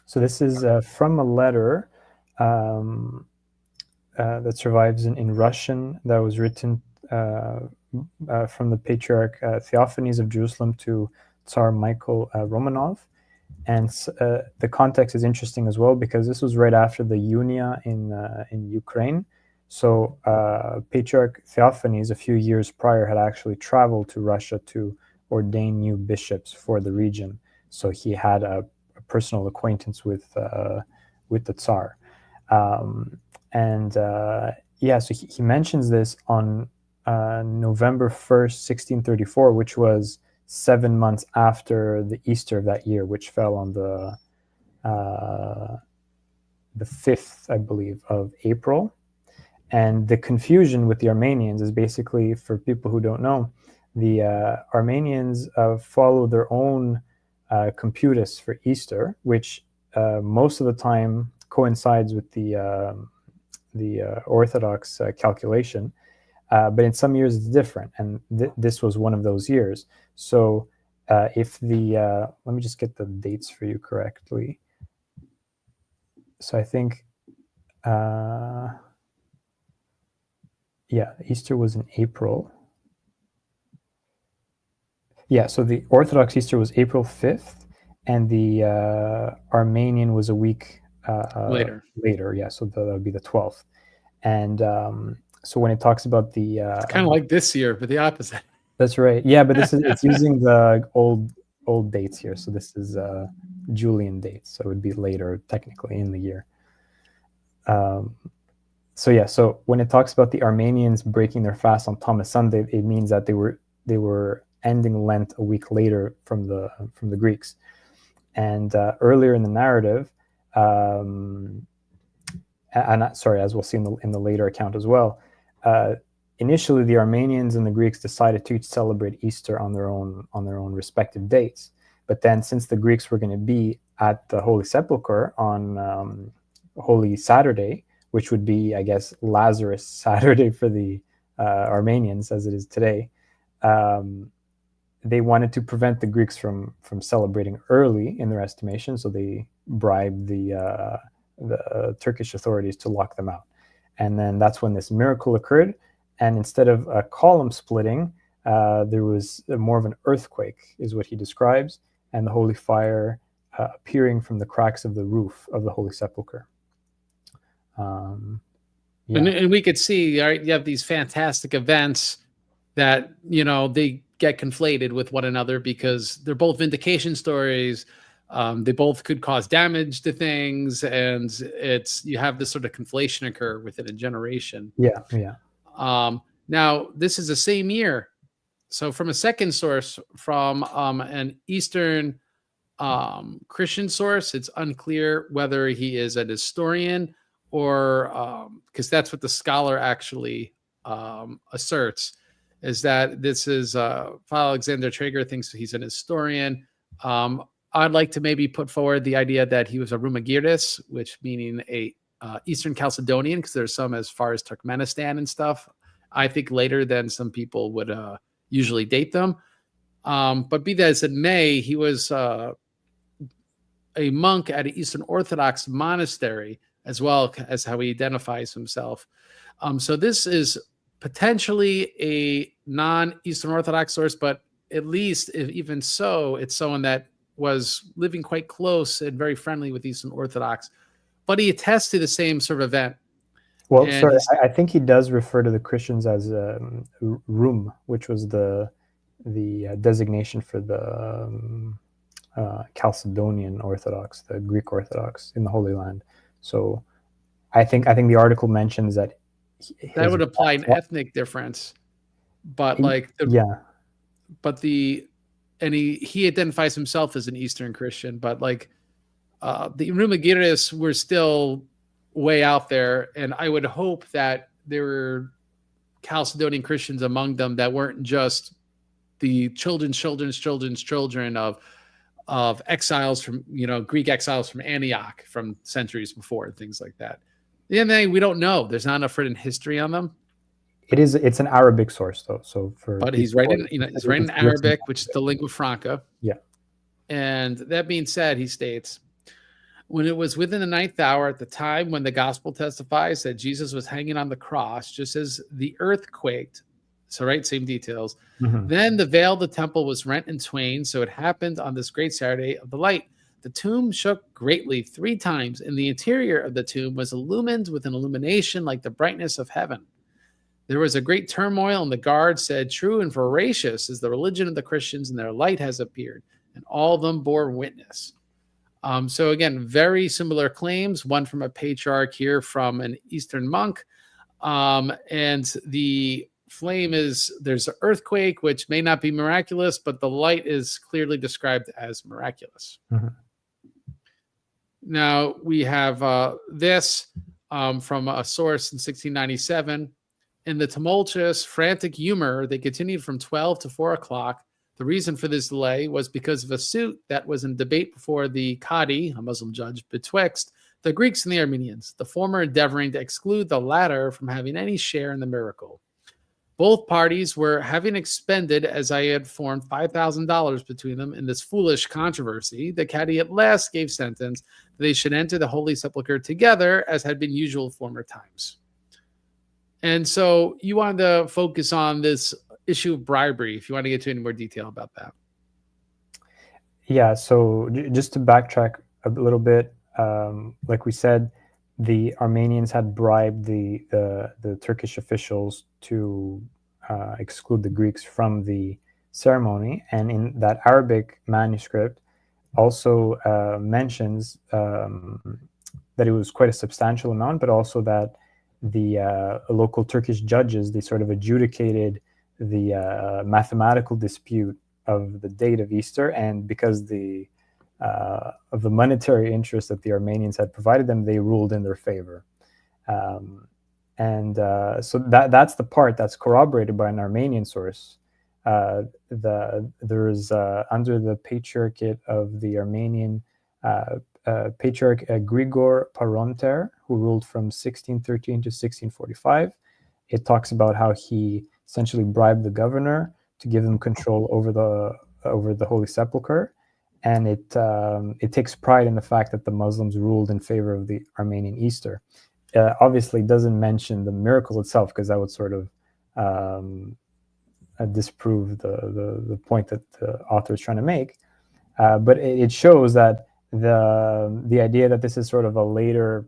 So this is from a letter that survives in Russian that was written from the Patriarch Theophanes of Jerusalem to Tsar Michael Romanov. And the context is interesting as well, because this was right after the Unia in Ukraine. So Patriarch Theophanes, a few years prior, had actually traveled to Russia to ordain new bishops for the region. So he had a personal acquaintance with the Tsar. So he mentions this on November 1st, 1634, which was 7 months after the Easter of that year, which fell on the 5th, I believe, of April. And the confusion with the Armenians is basically, for people who don't know, the Armenians follow their own computus for Easter, which most of the time coincides with the Orthodox calculation. But in some years it's different, and this was one of those years. So if let me just get the dates for you correctly. So I think, Easter was in April. Yeah, so the Orthodox Easter was April 5th, and the Armenian was a week later. Yeah, so that would be the 12th. And so when it talks about the it's kind of like this year, but the opposite. That's right. Yeah, but it's using the old dates here. So this is Julian dates, so it would be later technically in the year. So when it talks about the Armenians breaking their fast on Thomas Sunday, it means that they were ending Lent a week later from the Greeks. And earlier in the narrative, as we'll see in the later account as well, initially the Armenians and the Greeks decided to each celebrate Easter on their own respective dates. But then, since the Greeks were going to be at the Holy Sepulchre on Holy Saturday, which would be, I guess, Lazarus Saturday for the Armenians, as it is today, they wanted to prevent the Greeks from celebrating early in their estimation, so they bribed the Turkish authorities to lock them out. And then that's when this miracle occurred. And instead of a column splitting, there was more of an earthquake, is what he describes, and the holy fire appearing from the cracks of the roof of the Holy Sepulchre. And we could see, right, you have these fantastic events that, they get conflated with one another because they're both vindication stories. They both could cause damage to things, and you have this sort of conflation occur within a generation. Yeah. Now, this is the same year. So from a second source, from an Eastern Christian source, it's unclear whether he is an historian or because that's what the scholar actually asserts, is that this is Alexander Traeger thinks he's an historian. I'd like to maybe put forward the idea that he was a Rumagirdis, which meaning a Eastern Chalcedonian, because there's some as far as Turkmenistan and stuff. I think later than some people would usually date them. But be that as it may, he was a monk at an Eastern Orthodox monastery, as well as how he identifies himself. So this is potentially a non-Eastern Orthodox source, but at least if even so, it's someone that was living quite close and very friendly with Eastern Orthodox. But he attests to the same sort of event. Well, sorry, I think he does refer to the Christians as Rum, which was the designation for the Chalcedonian Orthodox, the Greek Orthodox in the Holy Land. So I think the article mentions that that would apply an ethnic difference, but like he identifies himself as an Eastern Christian, but like the Rumagiris were still way out there, and I would hope that there were Chalcedonian Christians among them that weren't just the children of exiles from, Greek exiles from Antioch from centuries before and things like that. We don't know. There's not enough written history on them. It's an Arabic source though. So but he's writing, he's writing in Arabic, which is the lingua franca. Yeah. And that being said, he states, when it was within the 9th hour, at the time when the gospel testifies that Jesus was hanging on the cross, just as the earth quaked, so right, same details. Mm-hmm. Then the veil of the temple was rent in twain. So it happened on this great Saturday of the light. The tomb shook greatly 3 times, and the interior of the tomb was illumined with an illumination like the brightness of heaven. There was a great turmoil, and the guard said, "True and veracious is the religion of the Christians, and their light has appeared." And all of them bore witness. So again, very similar claims, one from a patriarch here from an Eastern monk. And the flame is, there's an earthquake, which may not be miraculous, but the light is clearly described as miraculous. Mm-hmm. Now we have this from a source in 1697. In the tumultuous, frantic humor, they continued from 12 to 4 o'clock. The reason for this delay was because of a suit that was in debate before the Qadi, a Muslim judge, betwixt the Greeks and the Armenians, the former endeavoring to exclude the latter from having any share in the miracle. Both parties were having expended, as I had formed, $5,000 between them in this foolish controversy. The Qadi at last gave sentence that they should enter the Holy Sepulchre together, as had been usual in former times. And so you wanted to focus on this issue of bribery, if you want to get to any more detail about that. Yeah, so just to backtrack a little bit, like we said, the Armenians had bribed the Turkish officials to exclude the Greeks from the ceremony, and in that Arabic manuscript also mentions that it was quite a substantial amount, but also that the local Turkish judges, they sort of adjudicated the mathematical dispute of the date of Easter, and because of the monetary interest that the Armenians had provided them, they ruled in their favor. So that's the part that's corroborated by an Armenian source. There's under the patriarchate of the Armenian Patriarch Grigor Paronter, who ruled from 1613 to 1645. It talks about how he essentially bribed the governor to give them control over the Holy Sepulchre, and it takes pride in the fact that the Muslims ruled in favor of the Armenian Easter. Obviously, doesn't mention the miracle itself, because that would sort of disprove the point that the author is trying to make. But it shows that the idea that this is sort of a later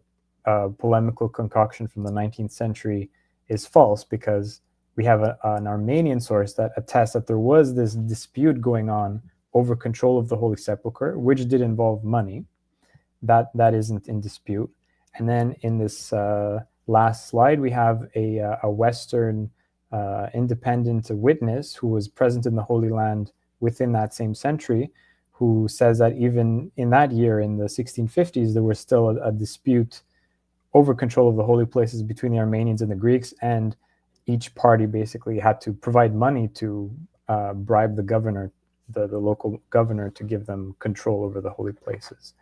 polemical concoction from the 19th century is false, because we have an Armenian source that attests that there was this dispute going on over control of the Holy Sepulchre, which did involve money. That isn't in dispute. And then in this last slide, we have a Western independent witness who was present in the Holy Land within that same century, who says that even in that year, in the 1650s, there was still a dispute over control of the holy places between the Armenians and the Greeks, and each party basically had to provide money to bribe the governor, the local governor, to give them control over the holy places.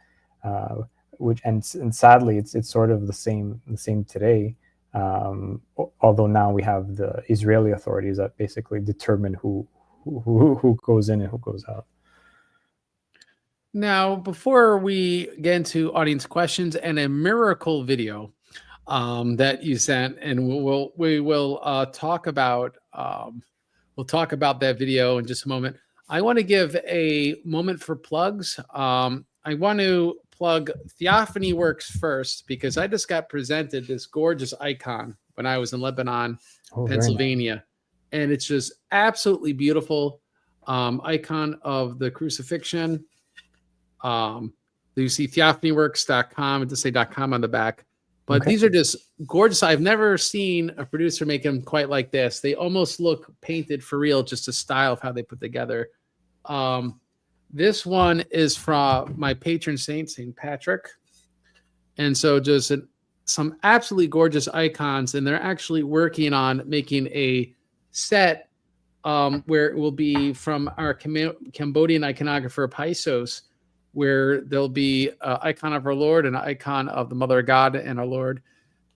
And sadly, it's sort of the same today. Although now we have the Israeli authorities that basically determine who goes in and who goes out. Now, before we get into audience questions and a miracle video that you sent, and we will talk about that video in just a moment. I want to give a moment for plugs. I want to plug Theophany Works first, because I just got presented this gorgeous icon when I was in Lebanon, Pennsylvania, nice. And it's just absolutely beautiful icon of the crucifixion. You see theophanyworks.com and to say .com on the back. But Okay. these are just gorgeous. I've never seen a producer make them quite like this. They almost look painted for real, just the style of how they put together. This one is from my patron saint, St. Patrick. And so just some absolutely gorgeous icons. And they're actually working on making a set where it will be from our Cambodian iconographer, Paisos, where there'll be an icon of our Lord and an icon of the Mother of God and our Lord.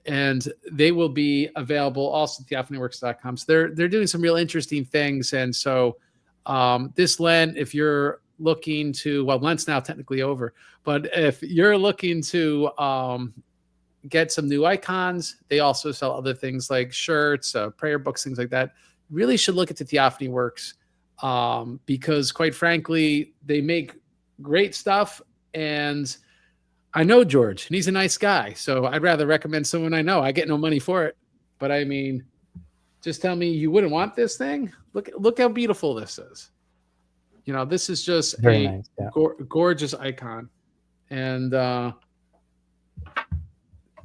And they will be available also at theophanyworks.com. So they're doing some real interesting things. And so this Lent, if you're looking to, well, Lent's now technically over, but if you're looking to get some new icons, they also sell other things like shirts, prayer books, things like that. Really should look at the Theophany Works because quite frankly, they make great stuff. And I know George and he's a nice guy. So I'd rather recommend someone I know. I get no money for it, but I mean, just tell me you wouldn't want this thing. Look how beautiful this is. You know, this is just Very a nice, yeah. gorgeous icon. And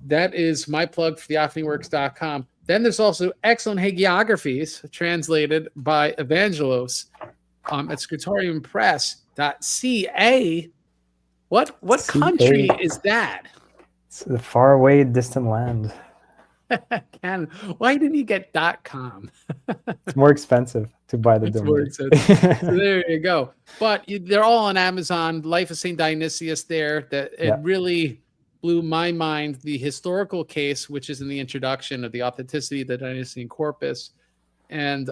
that is my plug for theophanyworks.com. Then there's also excellent hagiographies translated by Evangelos at Sectarianpress.ca. What country is that? It's a faraway, distant land. Why didn't you get .com? It's more expensive to buy the domain. So there you go. But they're all on Amazon. Life of St. Dionysius there. That it really blew my mind. The historical case, which is in the introduction of the authenticity of the Dionysian corpus. And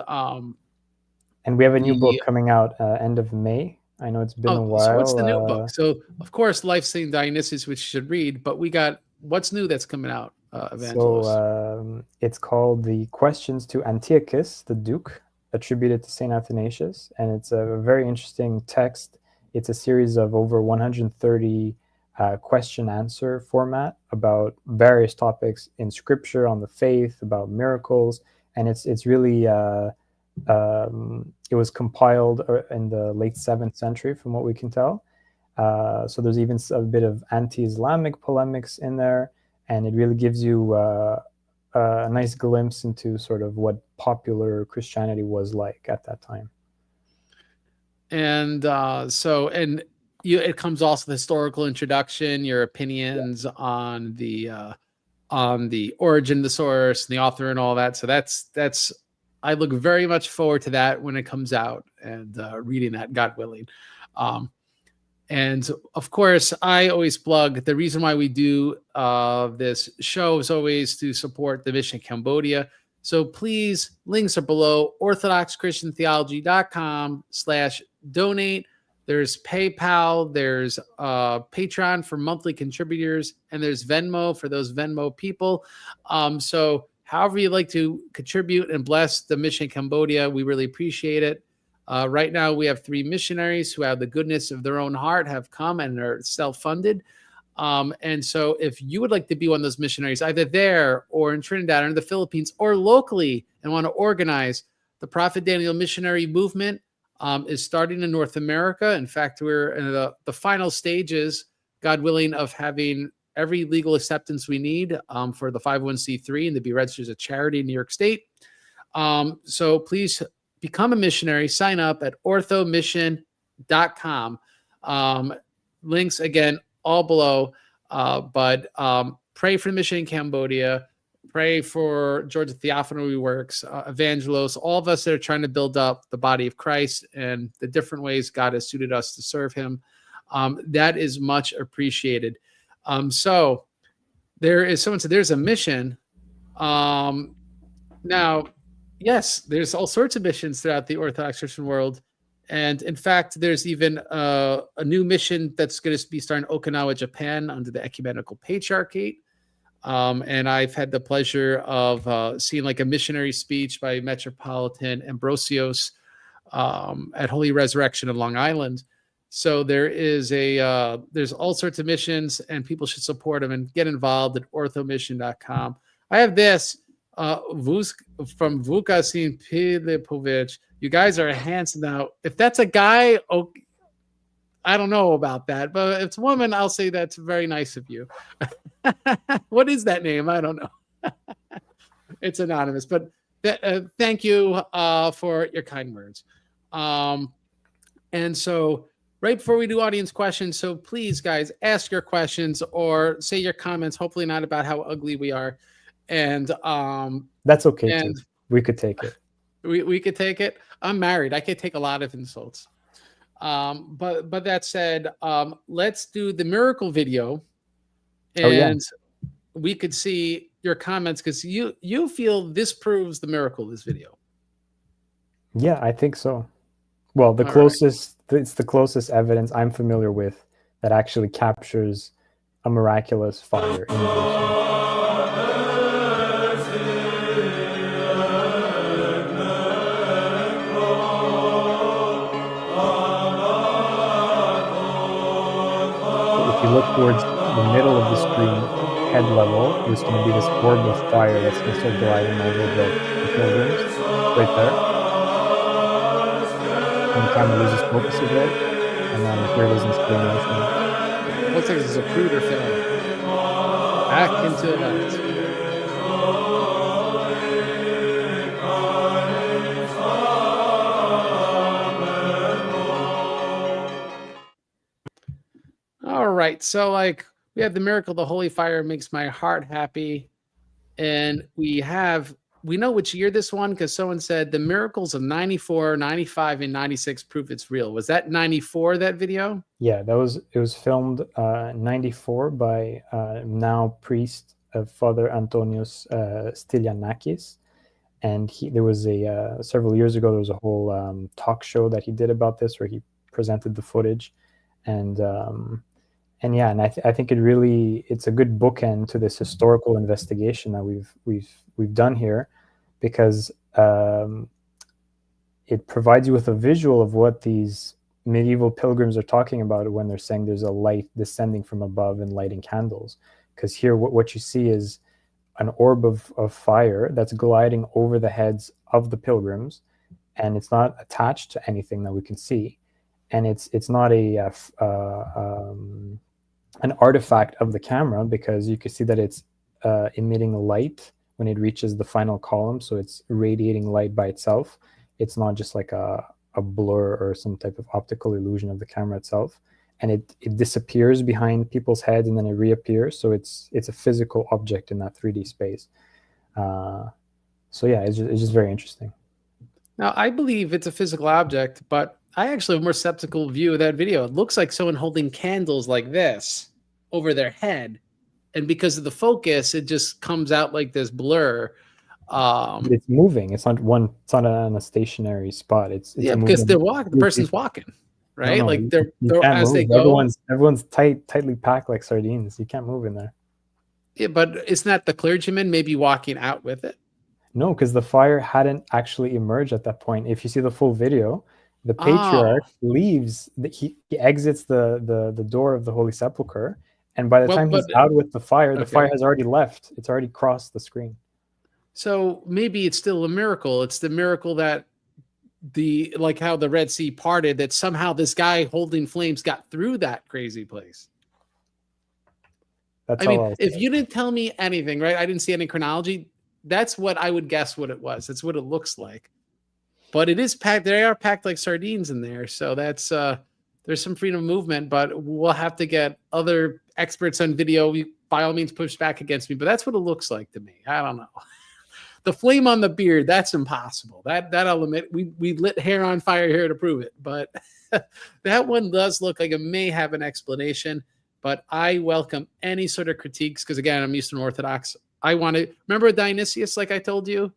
we have a new book coming out end of May. I know it's been a while. So what's the new book? So, of course, Life of St. Dionysius, which you should read. But we got, what's new that's coming out? Evangelos. So it's called The Questions to Antiochus, the Duke, attributed to St. Athanasius. And it's a very interesting text. It's a series of over 130 question-answer format about various topics in Scripture, on the faith, about miracles. And it's really, it was compiled in the late 7th century, from what we can tell. So there's even a bit of anti-Islamic polemics in there. And it really gives you a nice glimpse into sort of what popular Christianity was like at that time. And it comes also the historical introduction, your opinions on the origin, the source, and the author, and all that. So that's I look very much forward to that when it comes out and reading that, God willing. And of course, I always plug the reason why we do this show is always to support the mission in Cambodia. So please, links are below, orthodoxchristiantheology.com/donate. There's PayPal, there's Patreon for monthly contributors, and there's Venmo for those Venmo people. So however you'd like to contribute and bless the mission in Cambodia, we really appreciate it. Right now, we have 3 missionaries who have the goodness of their own heart, have come and are self-funded. And so if you would like to be one of those missionaries, either there or in Trinidad or in the Philippines or locally and want to organize, the Prophet Daniel Missionary Movement is starting in North America. In fact, we're in the final stages, God willing, of having every legal acceptance we need for the 501c3 and to be registered as a charity in New York State. So please become a missionary. Sign up at orthomission.com. Links, again, all below. But pray for the mission in Cambodia. Pray for George Theophany Works, Evangelos, all of us that are trying to build up the body of Christ and the different ways God has suited us to serve him. That is much appreciated. So there is someone said there's a mission. Now, yes, there's all sorts of missions throughout the Orthodox Christian world. And in fact, there's even a new mission that's going to be starting in Okinawa, Japan, under the Ecumenical Patriarchate. And I've had the pleasure of seeing like a missionary speech by Metropolitan Ambrosios at Holy Resurrection of Long Island. So there's all sorts of missions, and people should support them and get involved at orthomission.com. I have this from Vukasin Filipovic. You guys are handsome. Now, if that's a guy, I don't know about that, but if it's a woman, I'll say that's very nice of you. What is that name? I don't know. It's anonymous, but thank you for your kind words. And so right before we do audience questions, so please, guys, ask your questions or say your comments, hopefully not about how ugly we are. And that's okay too. We could take it. We could take it. I'm married. I could take a lot of insults. But that said, let's do the miracle video, and we could see your comments, because you feel this proves the miracle, this video. Yeah, I think so. Well, the closest it's the closest evidence I'm familiar with that actually captures a miraculous fire in motion. If you look towards the middle of the screen, head level, there's going to be this orb of fire that's going to start gliding over the pilgrims, right there. And the camera loses focus a bit, and then here it is in slow motion. Looks like this is a Pruder film. Back into the left. All right, so like we have the miracle, the holy fire makes my heart happy, and we know which year this one, because someone said the miracles of 94, 95, and 96 prove it's real. Was that 94, that video? Yeah, it was filmed 94 by now priest Father Antonios Stylianakis, and there was several years ago there was a whole talk show that he did about this, where he presented the footage, and I think it's a good bookend to this historical investigation that we've done here, because it provides you with a visual of what these medieval pilgrims are talking about when they're saying there's a light descending from above and lighting candles. Because here what you see is an orb of fire that's gliding over the heads of the pilgrims, and it's not attached to anything that we can see, and it's not an artifact of the camera, because you can see that it's emitting light when it reaches the final column, so it's radiating light by itself. It's not just like a blur or some type of optical illusion of the camera itself, and it disappears behind people's heads and then it reappears, so it's a physical object in that 3D space. So yeah, it's just very interesting. Now, I believe it's a physical object, but I actually have a more skeptical view of that video. It looks like someone holding candles like this over their head, and because of the focus, it just comes out like this blur. It's moving. It's not on a stationary spot. It's because they're walking. The person's walking, right? No, like they're as move. they go. Everyone's tightly packed like sardines. You can't move in there. Yeah, but isn't that the clergyman maybe walking out with it? No, because the fire hadn't actually emerged at that point. If you see the full video, the patriarch leaves. He exits the door of the Holy Sepulchre, and by the time he's out with the fire has already left. It's already crossed the screen. So maybe it's still a miracle. It's the miracle that like how the Red Sea parted, that somehow this guy holding flames got through that crazy place. I mean, if you didn't tell me anything, right? I didn't see any chronology. That's what I would guess what it was. That's what it looks like. But it is packed. They are packed like sardines in there. So that's there's some freedom of movement, but we'll have to get other experts on video. By all means, push back against me. But that's what it looks like to me. I don't know. The flame on the beard, that's impossible. That I'll admit. We lit hair on fire here to prove it. But that one does look like it may have an explanation. But I welcome any sort of critiques, because again, I'm Eastern Orthodox. I want to remember Dionysius, like I told you.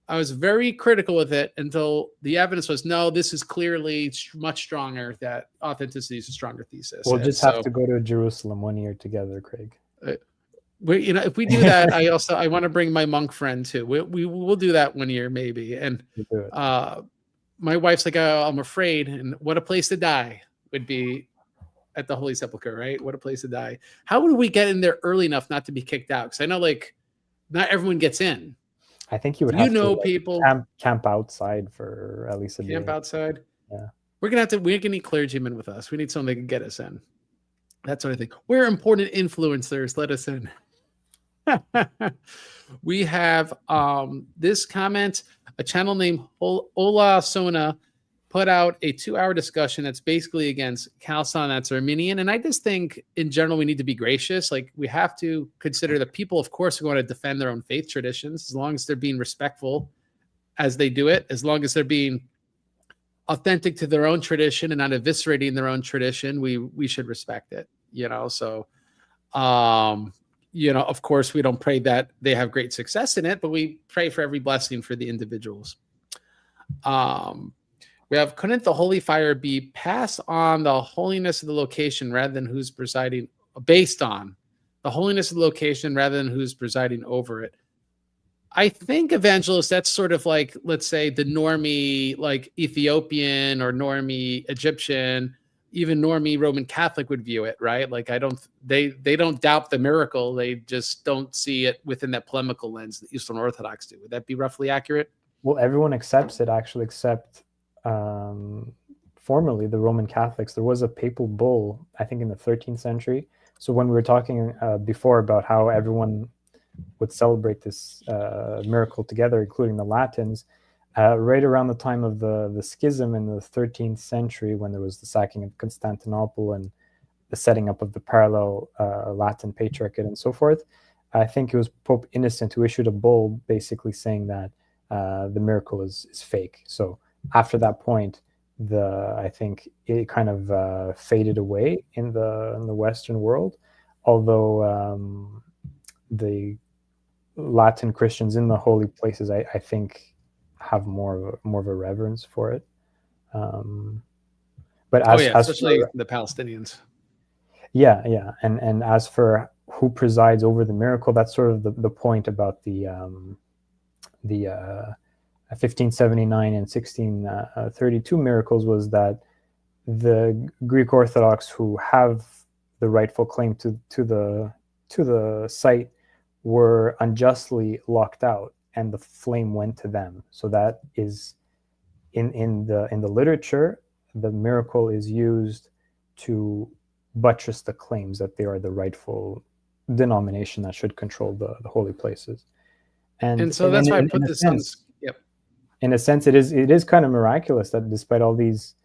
I was very critical with it until the evidence was, no, this is clearly much stronger. That authenticity is a stronger thesis. We'll just have to go to Jerusalem one year together, Craig. If we do that, I want to bring my monk friend too. We'll do that one year maybe. And my wife's like, oh, I'm afraid. And what a place to die would be at the Holy Sepulchre, right? What a place to die. How would we get in there early enough not to be kicked out? Because I know like not everyone gets in. I think you would have to people camp outside for at least a day. Camp outside. Yeah. we're going to need clergymen with us. We need someone that can get us in. That's what I think. We're important influencers. Let us in. We have this comment. A channel named Ola Sona put out a 2-hour discussion that's basically against Khalsan, that's Armenian. And I just think in general, we need to be gracious. Like, we have to consider that people, of course, are going to defend their own faith traditions as long as they're being respectful as they do it, as long as they're being authentic to their own tradition and not eviscerating their own tradition. We should respect it, so of course, we don't pray that they have great success in it, but we pray for every blessing for the individuals. We have, couldn't the holy fire be passed on the holiness of the location rather than who's presiding, based on the holiness of the location rather than who's presiding over it? I think, Evangelos, that's sort of like, let's say, the normie, like Ethiopian or normie Egyptian, even normie Roman Catholic would view it, right? Like, they don't doubt the miracle. They just don't see it within that polemical lens that Eastern Orthodox do. Would that be roughly accurate? Well, everyone accepts it, actually, except formerly the Roman Catholics. There was a papal bull, I think, in the 13th century. So when we were talking before about how everyone would celebrate this miracle together, including the Latins, right around the time of the schism in the 13th century, when there was the sacking of Constantinople and the setting up of the parallel Latin Patriarchate and so forth, I think it was Pope Innocent who issued a bull basically saying that the miracle is fake. So after that point, I think it kind of faded away in the Western world, although the Latin Christians in the holy places, I think, have more of a reverence for it. But especially the Palestinians. Yeah, and as for who presides over the miracle, that's sort of the point about the 1579 and 1632 miracles, was that the Greek Orthodox who have the rightful claim to the site were unjustly locked out, and the flame went to them. So that is in the literature, the miracle is used to buttress the claims that they are the rightful denomination that should control the holy places. And so that's why I put this on. Yep. In a sense, it is kind of miraculous that despite all these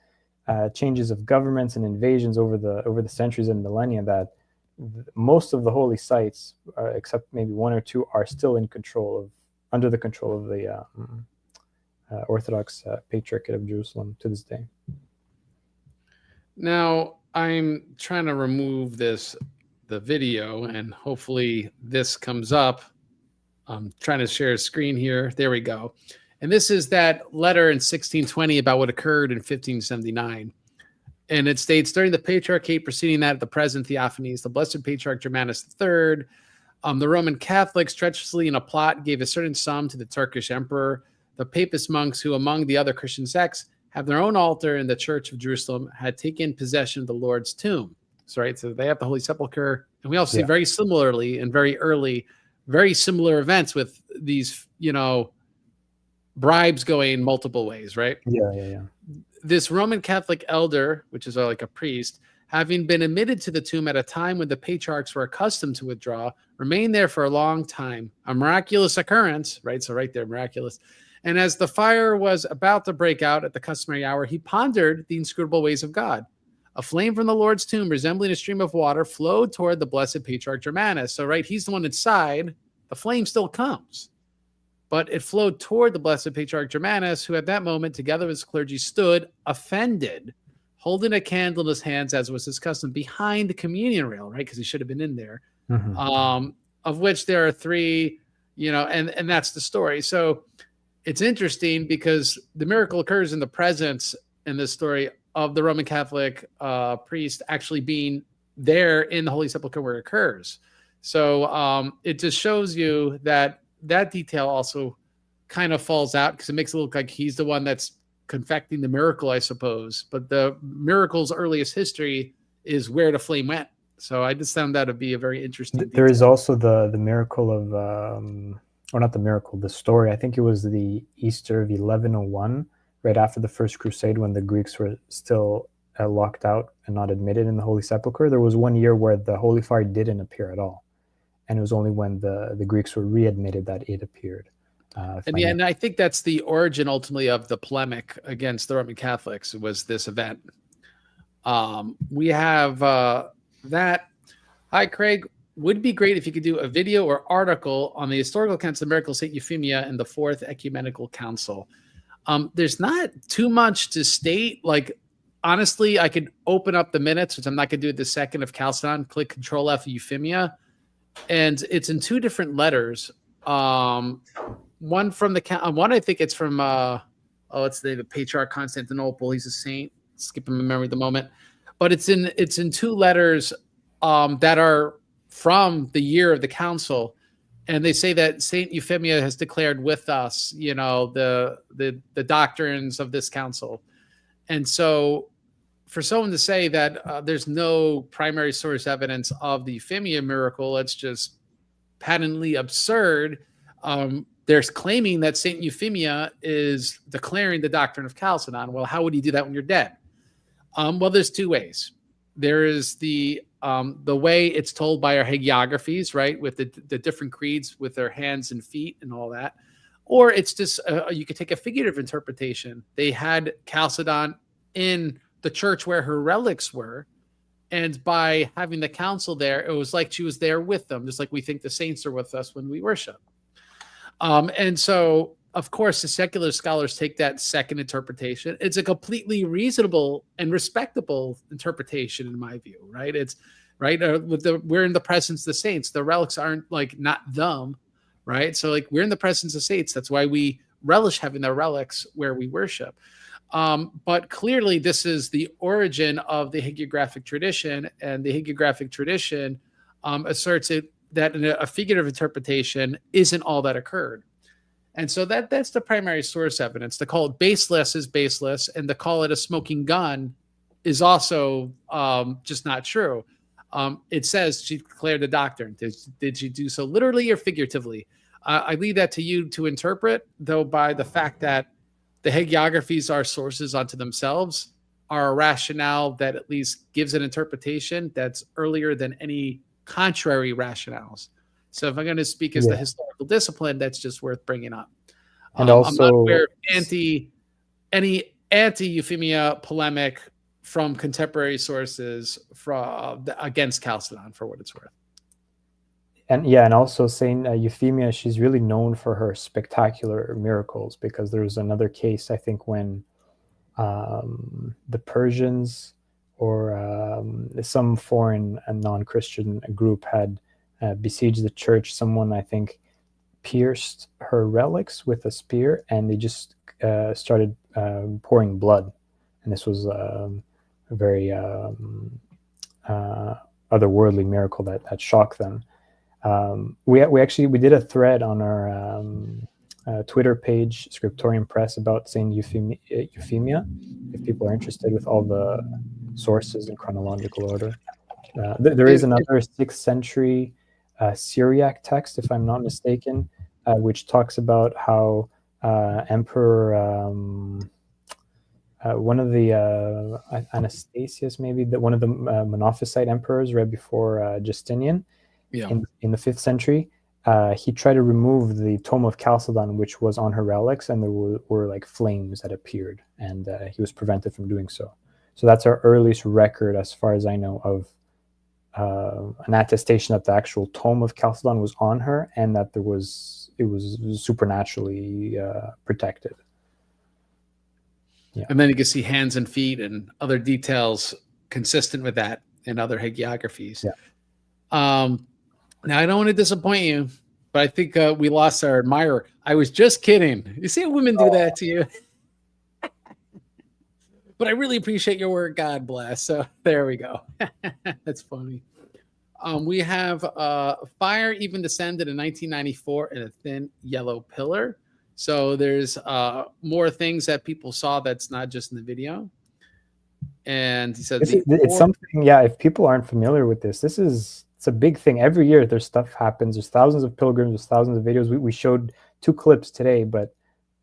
changes of governments and invasions over the centuries and millennia, that most of the holy sites, except maybe one or two, are still under the control of the Orthodox Patriarchate of Jerusalem to this day. Now, I'm trying to remove the video, and hopefully this comes up. I'm trying to share a screen here. There we go. And this is that letter in 1620 about what occurred in 1579. And it states, during the Patriarchate preceding that of the present Theophanes, the Blessed Patriarch Germanus III, the Roman Catholics, treacherously in a plot, gave a certain sum to the Turkish emperor. The Papist monks, who among the other Christian sects have their own altar in the Church of Jerusalem, had taken possession of the Lord's tomb. So they have the Holy Sepulchre. And we also see very similarly and very early, very similar events with these, bribes going multiple ways, right? Yeah. This Roman Catholic elder, which is like a priest, having been admitted to the tomb at a time when the patriarchs were accustomed to withdraw, remained there for a long time. A miraculous occurrence, right? So right there, miraculous. And as the fire was about to break out at the customary hour, he pondered the inscrutable ways of God. A flame from the Lord's tomb, resembling a stream of water, flowed toward the Blessed Patriarch Germanus. So, right, he's the one inside. The flame still comes. But it flowed toward the Blessed Patriarch Germanus, who at that moment, together with his clergy, stood offended, holding a candle in his hands, as was his custom, behind the communion rail, right? Because he should have been in there. Mm-hmm. Of which there are three, and that's the story. So it's interesting because the miracle occurs in the presence in this story of the Roman Catholic priest actually being there in the Holy Sepulchre where it occurs. So it just shows you that detail also kind of falls out because it makes it look like he's the one that's confecting the miracle, I suppose. But the miracle's earliest history is where the flame went. So I just found that to be a very interesting detail. There is also the miracle of, or not the miracle, the story. I think it was the Easter of 1101, right after the First Crusade, when the Greeks were still locked out and not admitted in the Holy Sepulchre. There was 1 year where the Holy Fire didn't appear at all, and it was only when the Greeks were readmitted that it appeared. And I think that's the origin ultimately of the polemic against the Roman Catholics, was this event. We have that. Hi, Craig. Would be great if you could do a video or article on the historical accounts of the miracle of St. Euphemia and the Fourth Ecumenical Council. There's not too much to state. Like, honestly, I could open up the minutes, which I'm not going to do at the second, of Chalcedon, click Control F Euphemia, and it's in two different letters. One from one, I think it's from it's the Patriarch Constantinople. He's a saint. Skipping my memory at the moment, but it's in two letters that are from the year of the council, and they say that Saint Euphemia has declared with us, the doctrines of this council. And so, for someone to say that there's no primary source evidence of the Euphemia miracle, it's just patently absurd. They're claiming that Saint Euphemia is declaring the doctrine of Chalcedon. Well, how would you do that when you're dead? Well, there's two ways. There is the way it's told by our hagiographies, right, with the different creeds with their hands and feet and all that, or it's just you could take a figurative interpretation. They had Chalcedon in the church where her relics were, and by having the council there, it was like she was there with them, just like we think the saints are with us when we worship. And so, of course, the secular scholars take that second interpretation. It's a completely reasonable and respectable interpretation, in my view, right? It's right we're in the presence of the saints. The relics aren't like not them, right? So like we're in the presence of saints. That's why we relish having the relics where we worship. But clearly, this is the origin of the hagiographic tradition, and the hagiographic tradition asserts that a figurative interpretation isn't all that occurred. And so that's the primary source evidence. To call it baseless is baseless, and to call it a smoking gun is also just not true. It says she declared the doctrine. Did she do so literally or figuratively? I leave that to you to interpret, though, by the fact that the hagiographies are sources unto themselves, are a rationale that at least gives an interpretation that's earlier than any contrary rationales. So if I'm going to speak as the historical discipline, that's just worth bringing up. And also, I'm not aware of any anti-Euphemia polemic from contemporary sources against Chalcedon, for what it's worth. And also Saint Euphemia, she's really known for her spectacular miracles, because there was another case, I think, when the Persians or some foreign and non-Christian group had besieged the church. Someone, I think, pierced her relics with a spear, and they just started pouring blood. And this was a very otherworldly miracle that shocked them. We did a thread on our Twitter page, Scriptorium Press, about Saint Euphemia, if people are interested, with all the sources in chronological order. There is another 6th century Syriac text, if I'm not mistaken, which talks about how Emperor, one of the Anastasius, maybe one of the Monophysite emperors right before Justinian, in the 5th century, he tried to remove the tome of Chalcedon, which was on her relics, and there were like flames that appeared, and he was prevented from doing so. So that's our earliest record, as far as I know, of an attestation that the actual tome of Chalcedon was on her, and that it was supernaturally protected. Yeah. And then you can see hands and feet and other details consistent with that in other hagiographies. Yeah. Now, I don't want to disappoint you, but I think we lost our admirer. I was just kidding. You see how women do that to you? But I really appreciate your work. God bless. So there we go. That's funny. We have fire even descended in 1994 in a thin yellow pillar. So there's more things that people saw that's not just in the video. And he said it's something, if people aren't familiar with this, it's a big thing. Every year there's stuff happens. There's thousands of pilgrims, there's thousands of videos. We showed 2 clips today, but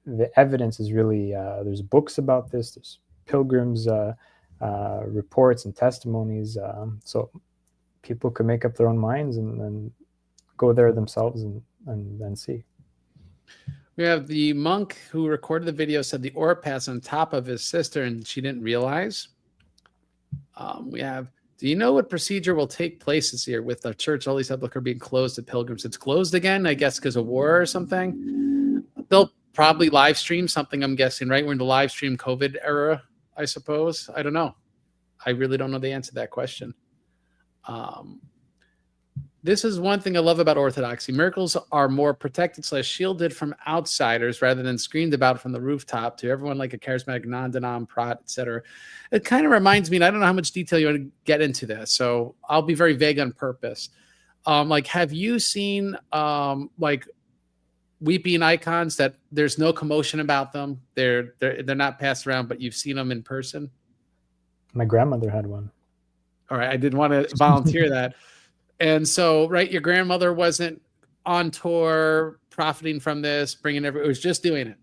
the evidence is really, there's books about this, there's pilgrims reports and testimonies, so people can make up their own minds and go there themselves and see. We have the monk who recorded the video said the orb passed on top of his sister and she didn't realize. We have, do you know what procedure will take place this year with the church? All these public are being closed to pilgrims. It's closed again, I guess, because of war or something. They'll probably live stream something, I'm guessing, right? We're in the live stream COVID era, I suppose. I don't know. I really don't know the answer to that question. This is one thing I love about Orthodoxy. Miracles are more protected / shielded from outsiders rather than screamed about from the rooftop to everyone like a charismatic non-denom, prot, etc. It kind of reminds me, and I don't know how much detail you want to get into this, so I'll be very vague on purpose. Like, have you seen like weeping icons that there's no commotion about them? They're not passed around, but you've seen them in person? My grandmother had one. All right, I didn't want to volunteer that. And so, right, your grandmother wasn't on tour profiting from this, it was just doing it.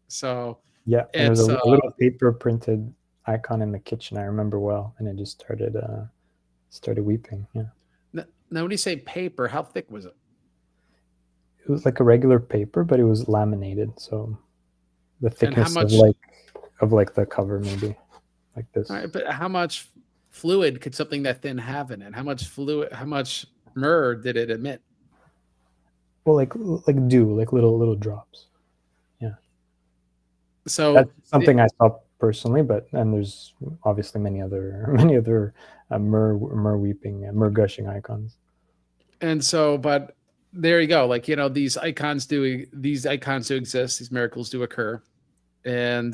So yeah, there was a little paper printed icon in the kitchen, I remember well, and it just started weeping. Yeah. Now, when you say paper, how thick was it? It was like a regular paper, but it was laminated, so the thickness of like the cover, maybe like this. All right, but how much fluid could something that thin have in it? How much myrrh did it emit? Well, like dew, like little drops. Yeah. So that's something I saw personally, and there's obviously many other myrrh weeping, myrrh gushing icons. And so, but there you go. Like, these icons do exist. These miracles do occur. And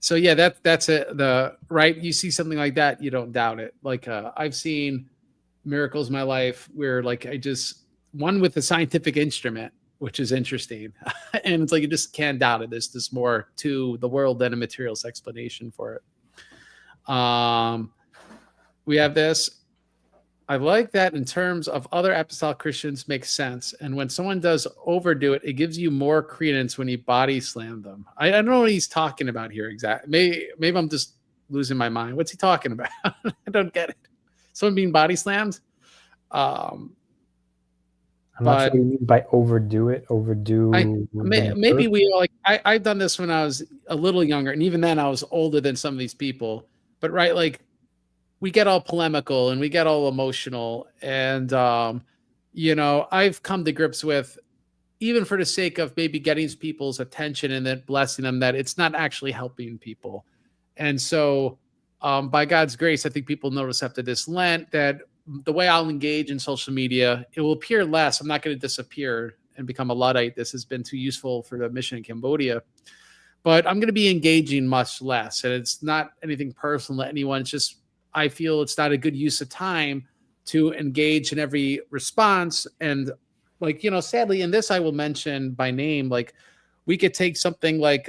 so yeah, that's it. Right. You see something like that, you don't doubt it. Like I've seen miracles in my life where like one with a scientific instrument, which is interesting. And it's like, you just can't doubt it. There's more to the world than a materialist explanation for it. We have this. I like that in terms of other apostolic Christians makes sense. And when someone does overdo it, it gives you more credence when you body slam them. I don't know what he's talking about here exactly. Maybe I'm just losing my mind. What's he talking about? I don't get it. Someone being body slammed? I'm not sure what you mean by overdo it. Maybe we all, like, I've done this when I was a little younger, and even then I was older than some of these people. But right, like, we get all polemical and we get all emotional. And, I've come to grips with, even for the sake of maybe getting people's attention and then blessing them, that it's not actually helping people. And so by God's grace, I think people notice after this Lent that the way I'll engage in social media, it will appear less. I'm not going to disappear and become a Luddite. This has been too useful for the mission in Cambodia. But I'm going to be engaging much less. And it's not anything personal to anyone. It's just, I feel it's not a good use of time to engage in every response. And like, sadly, in this, I will mention by name, like, we could take something like,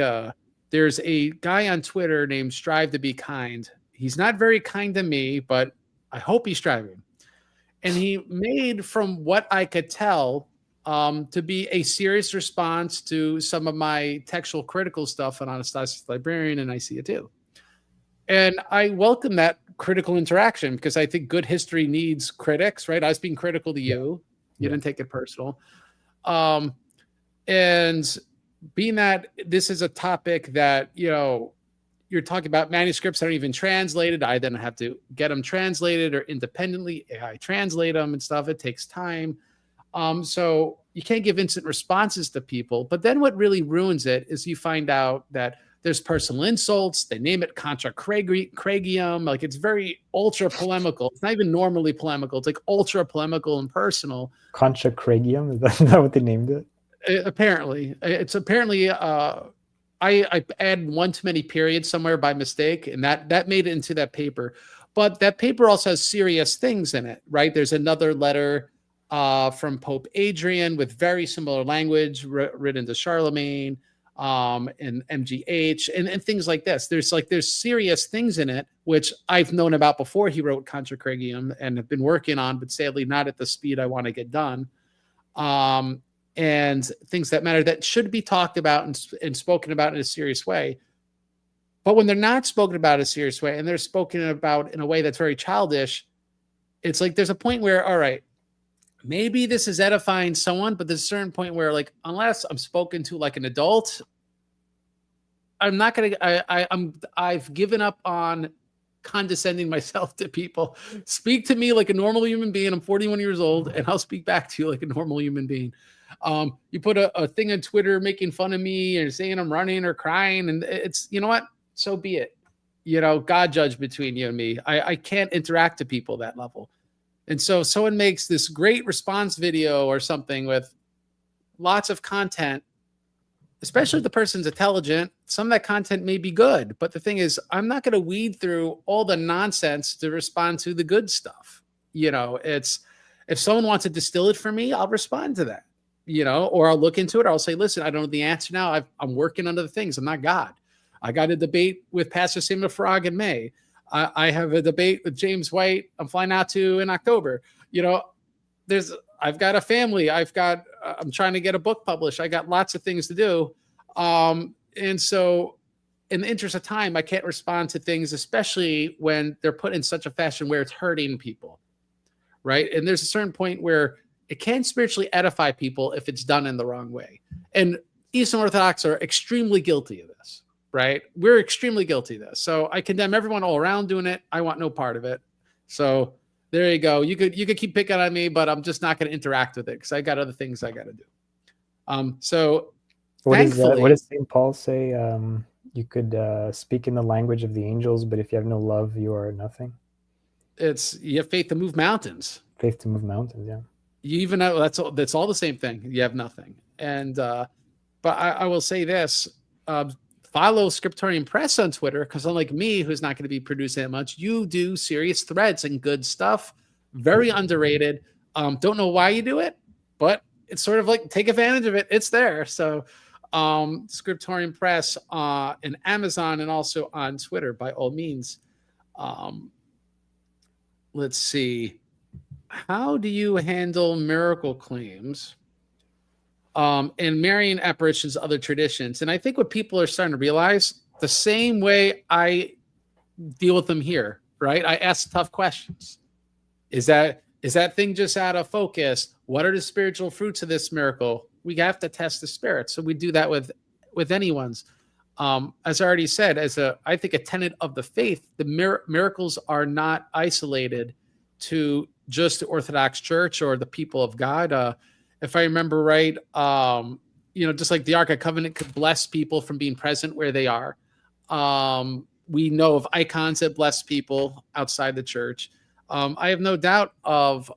there's a guy on Twitter named Strive to Be Kind. He's not very kind to me, but I hope he's striving. And he made, from what I could tell, to be a serious response to some of my textual critical stuff on Anastasis Librarian, and I see it too. And I welcome that critical interaction because I think good history needs critics, right? I was being critical to you. You didn't take it personal. And being that this is a topic that, you're talking about manuscripts that aren't even translated, I then have to get them translated or independently AI translate them and stuff. It takes time. So you can't give instant responses to people. But then what really ruins it is you find out that there's personal insults. They name it contra Craigium. Like, it's very ultra polemical. It's not even normally polemical. It's like ultra polemical and personal. Contra Craigium? Is that what they named it? Apparently. It's apparently, I added one too many periods somewhere by mistake, and that made it into that paper. But that paper also has serious things in it, right? There's another letter from Pope Adrian with very similar language written to Charlemagne. And MGH and things like this. There's serious things in it, which I've known about before he wrote Contra Craigium and have been working on, but sadly not at the speed I want to get done. and things that matter that should be talked about and spoken about in a serious way. But when they're not spoken about in a serious way and they're spoken about in a way that's very childish, it's like there's a point where, all right, maybe this is edifying someone, but there's a certain point where, like, unless I'm spoken to like an adult, I'm not going to, I've given up on condescending myself to people. Speak to me like a normal human being. I'm 41 years old and I'll speak back to you like a normal human being. You put a thing on Twitter making fun of me or saying I'm running or crying, and it's, you know what? So be it. You know, God judge between you and me. I can't interact to people that level. And so someone makes this great response video or something with lots of content, especially if the person's intelligent. Some of that content may be good, but the thing is, I'm not going to weed through all the nonsense to respond to the good stuff. You know, it's, if someone wants to distill it for me, I'll respond to that, you know, or I'll look into it. Or I'll say, listen, I don't know the answer now. I'm working on other things. I'm not God. I got a debate with Pastor Samuel Frog in May. I have a debate with James White. I'm flying out to in October. You know, I've got a family. I'm trying to get a book published. I got lots of things to do. And so in the interest of time, I can't respond to things, especially when they're put in such a fashion where it's hurting people. Right. And there's a certain point where it can spiritually edify people if it's done in the wrong way. And Eastern Orthodox are extremely guilty of this. Right. We're extremely guilty of this. So I condemn everyone all around doing it. I want no part of it. So there you go. You could keep picking on me, but I'm just not going to interact with it because I got other things I got to do. So what does St. Paul say? You could speak in the language of the angels, but if you have no love, you are nothing. You have faith to move mountains. Faith to move mountains. Yeah. You even know that's all the same thing. You have nothing. And but I will say this. Follow Sectarian Press on Twitter, because unlike me, who's not going to be producing that much, you do serious threads and good stuff. Very underrated. Don't know why you do it, but it's sort of like take advantage of it. It's there. So Sectarian Press and Amazon and also on Twitter, by all means. Let's see. How do you handle miracle claims? And Marian apparitions, other traditions. And I think what people are starting to realize, the same way I deal with them here, right? I ask tough questions. Is that thing just out of focus? What are the spiritual fruits of this miracle? We have to test the spirit. So we do that with anyone's. As I already said, I think a tenet of the faith, the miracles are not isolated to just the Orthodox Church or the people of God. If I remember right, just like the Ark of Covenant could bless people from being present where they are. We know of icons that bless people outside the church. I have no doubt of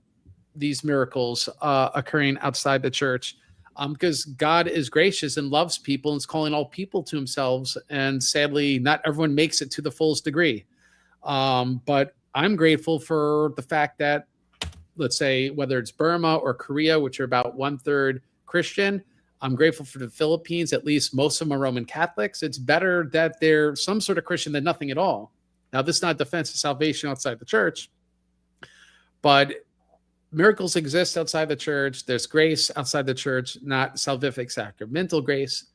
these miracles occurring outside the church because God is gracious and loves people and is calling all people to himself. And sadly, not everyone makes it to the fullest degree. But I'm grateful for the fact that, let's say, whether it's Burma or Korea, which are about 1/3 Christian. I'm grateful for the Philippines. At least most of them are Roman Catholics. It's better that they're some sort of Christian than nothing at all. Now, this is not defense of salvation outside the church, but miracles exist outside the church. There's grace outside the church, not salvific sacramental grace,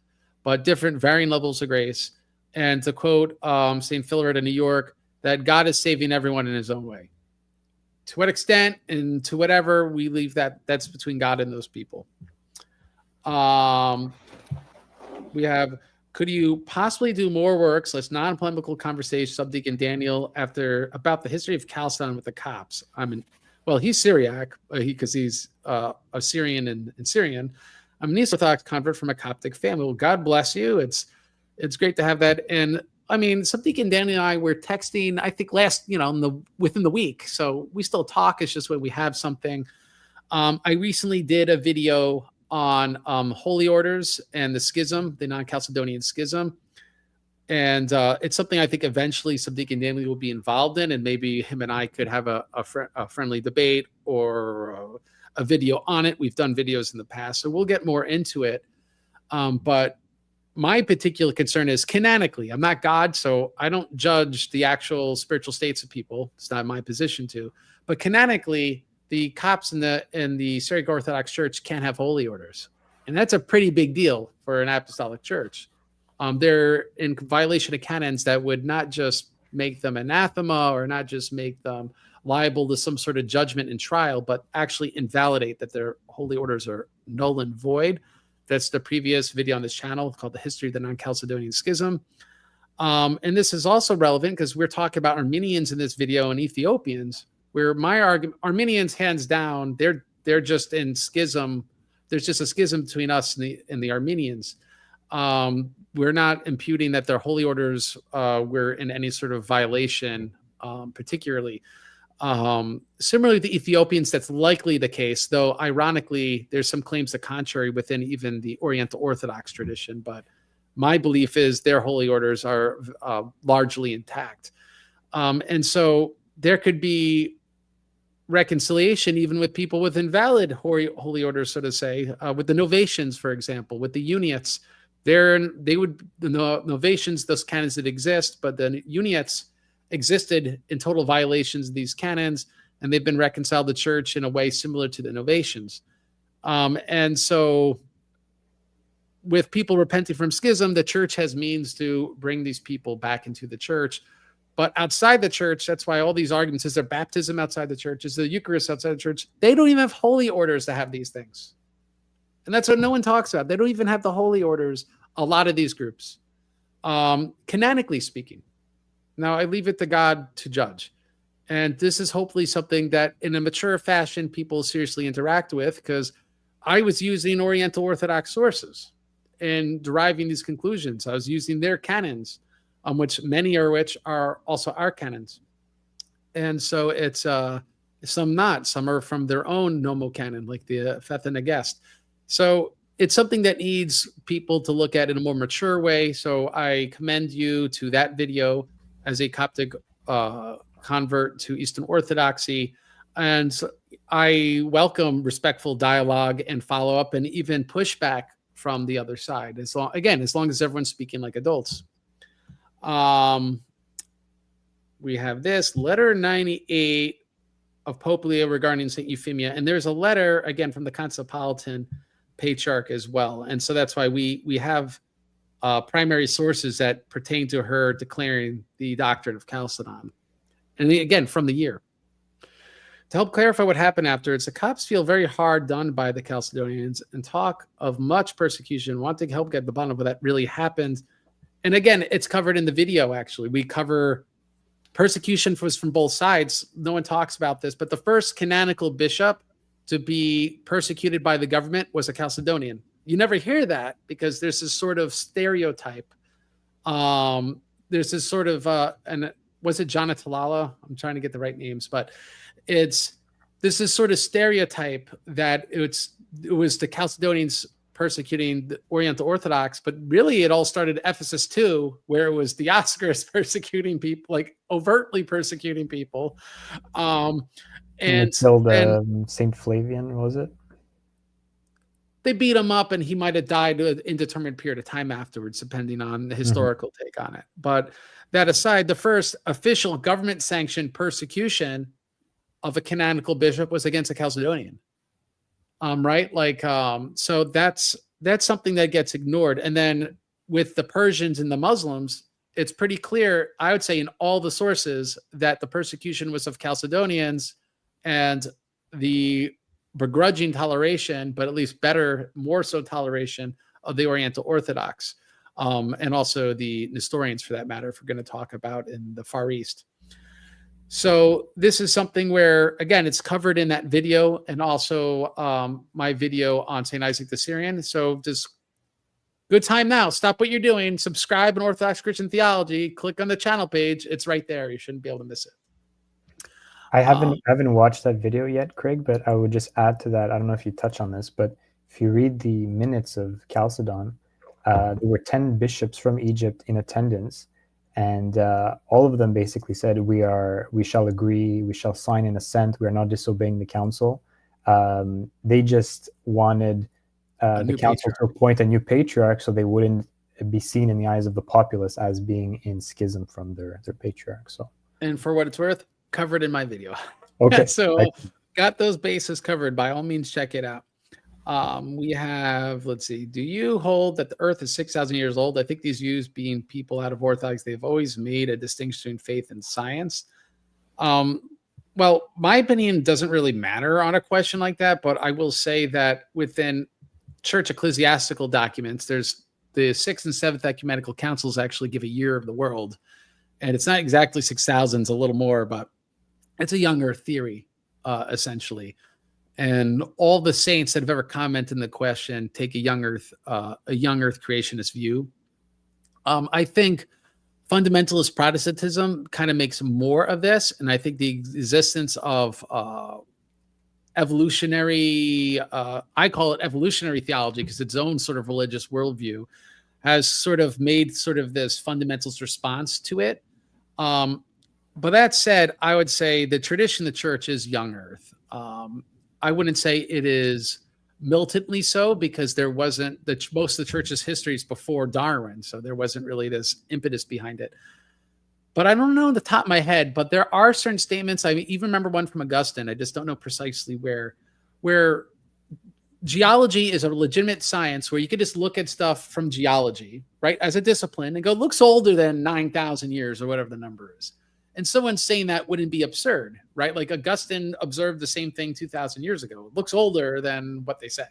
but different varying levels of grace. And to quote St. Philaret in New York, that God is saving everyone in his own way. To what extent and to whatever, we leave that's between God and those people. We have, could you possibly do more works, less non-polemical conversation, Subdeacon Daniel, about the history of Chalcedon with the Copts? He's Syriac, because he's a Syrian and Syrian. I'm an Eastern Orthodox convert from a Coptic family. Well, God bless you. It's great to have that. And Subdeacon Daniel and I were texting, I think within the week. So we still talk. It's just when we have something. I recently did a video on holy orders and the schism, the non-Chalcedonian schism. And it's something I think eventually Subdeacon Daniel will be involved in, and maybe him and I could have a friendly debate or a video on it. We've done videos in the past, so we'll get more into it. But my particular concern is canonically. I'm not God, so I don't judge the actual spiritual states of people. It's not my position to. But canonically, the Copts in the Syriac Orthodox Church can't have holy orders. And that's a pretty big deal for an apostolic church. They're in violation of canons that would not just make them anathema or not just make them liable to some sort of judgment and trial, but actually invalidate that their holy orders are null and void. That's the previous video on this channel called The History of the Non-Chalcedonian Schism. And this is also relevant because we're talking about Armenians in this video and Ethiopians, where my argument, Armenians, hands down, they're just in schism. There's just a schism between us and the Armenians. We're not imputing that their holy orders were in any sort of violation, particularly. Similarly, the Ethiopians, that's likely the case, though ironically, there's some claims to contrary within even the Oriental Orthodox tradition. But my belief is their holy orders are largely intact. And so there could be reconciliation even with people with invalid holy orders, so to say, with the Novatians, for example, with the Uniates. The Novatians, those canons that exist, but the Uniates existed in total violations of these canons, and they've been reconciled to the church in a way similar to the Novatians. And so with people repenting from schism, the church has means to bring these people back into the church. But outside the church, that's why all these arguments, is there baptism outside the church? Is the Eucharist outside the church? They don't even have holy orders to have these things. And that's what no one talks about. They don't even have the holy orders, a lot of these groups, canonically speaking. Now, I leave it to God to judge. And this is hopefully something that in a mature fashion, people seriously interact with, because I was using Oriental Orthodox sources in deriving these conclusions. I was using their canons, which many are also our canons. And so it's some not. Some are from their own nomo canon, like the Feth and Agest. So it's something that needs people to look at in a more mature way. So I commend you to that video as a Coptic convert to Eastern Orthodoxy. And I welcome respectful dialogue and follow-up and even pushback from the other side. As long as everyone's speaking like adults. We have this letter 98 of Pope Leo regarding St. Euphemia. And there's a letter, again, from the Constantinopolitan Patriarch as well. And so that's why we have primary sources that pertain to her declaring the doctrine of Chalcedon. And again, from the year. To help clarify what happened afterwards, the Copts feel very hard done by the Chalcedonians and talk of much persecution, want to help get the bottom of what that really happened. And again, it's covered in the video, actually. We cover persecution was from both sides. No one talks about this, but the first canonical bishop to be persecuted by the government was a Chalcedonian. You never hear that because there's this sort of stereotype. There's this sort of, and was it Jonatalala? I'm trying to get the right names, but this is sort of stereotype that it was the Chalcedonians persecuting the Oriental Orthodox, but really it all started at Ephesus too, where it was Dioscorus persecuting people, like overtly persecuting people. And killed Saint Flavian, was it? They beat him up, and he might have died an indeterminate period of time afterwards, depending on the historical take on it. But that aside, the first official government-sanctioned persecution of a canonical bishop was against a Chalcedonian. Right? So that's something that gets ignored. And then with the Persians and the Muslims, it's pretty clear, I would say, in all the sources that the persecution was of Chalcedonians, and the begrudging toleration, but at least more so toleration of the Oriental Orthodox, and also the Nestorians, for that matter, if we're going to talk about in the Far East. So this is something where, again, it's covered in that video and also my video on St. Isaac the Syrian. So just good time now. Stop what you're doing. Subscribe in Orthodox Christian Theology. Click on the channel page. It's right there. You shouldn't be able to miss it. I haven't watched that video yet, Craig, but I would just add to that. I don't know if you touch on this, but if you read the minutes of Chalcedon, there were 10 bishops from Egypt in attendance, and all of them basically said, we shall agree, we shall sign an assent, we are not disobeying the council. They just wanted the council to appoint a new patriarch so they wouldn't be seen in the eyes of the populace as being in schism from their patriarch. So, and for what it's worth, covered in my video. Okay. So got those bases covered. By all means, check it out. We have, let's see, do you hold that the earth is 6,000 years old? I think these views, being people out of orthodox, they've always made a distinction between faith and science. Well, my opinion doesn't really matter on a question like that, but I will say that within church ecclesiastical documents, there's the 6th and 7th ecumenical councils actually give a year of the world. And it's not exactly 6,000, it's a little more, but it's a young earth theory, essentially. And all the saints that have ever commented on the question take a young earth creationist view. I think fundamentalist Protestantism kind of makes more of this, and I think the existence of evolutionary, I call it evolutionary theology because its own sort of religious worldview has sort of made sort of this fundamentalist response to it. But that said, I would say the tradition of the church is young earth. I wouldn't say it is militantly so because there wasn't most of the church's history is before Darwin, so there wasn't really this impetus behind it. But I don't know on the top of my head, but there are certain statements. I even remember one from Augustine. I just don't know precisely where geology is a legitimate science where you could just look at stuff from geology, right, as a discipline and go, looks older than 9,000 years or whatever the number is. And someone saying that wouldn't be absurd, right? Like Augustine observed the same thing 2,000 years ago. It looks older than what they say.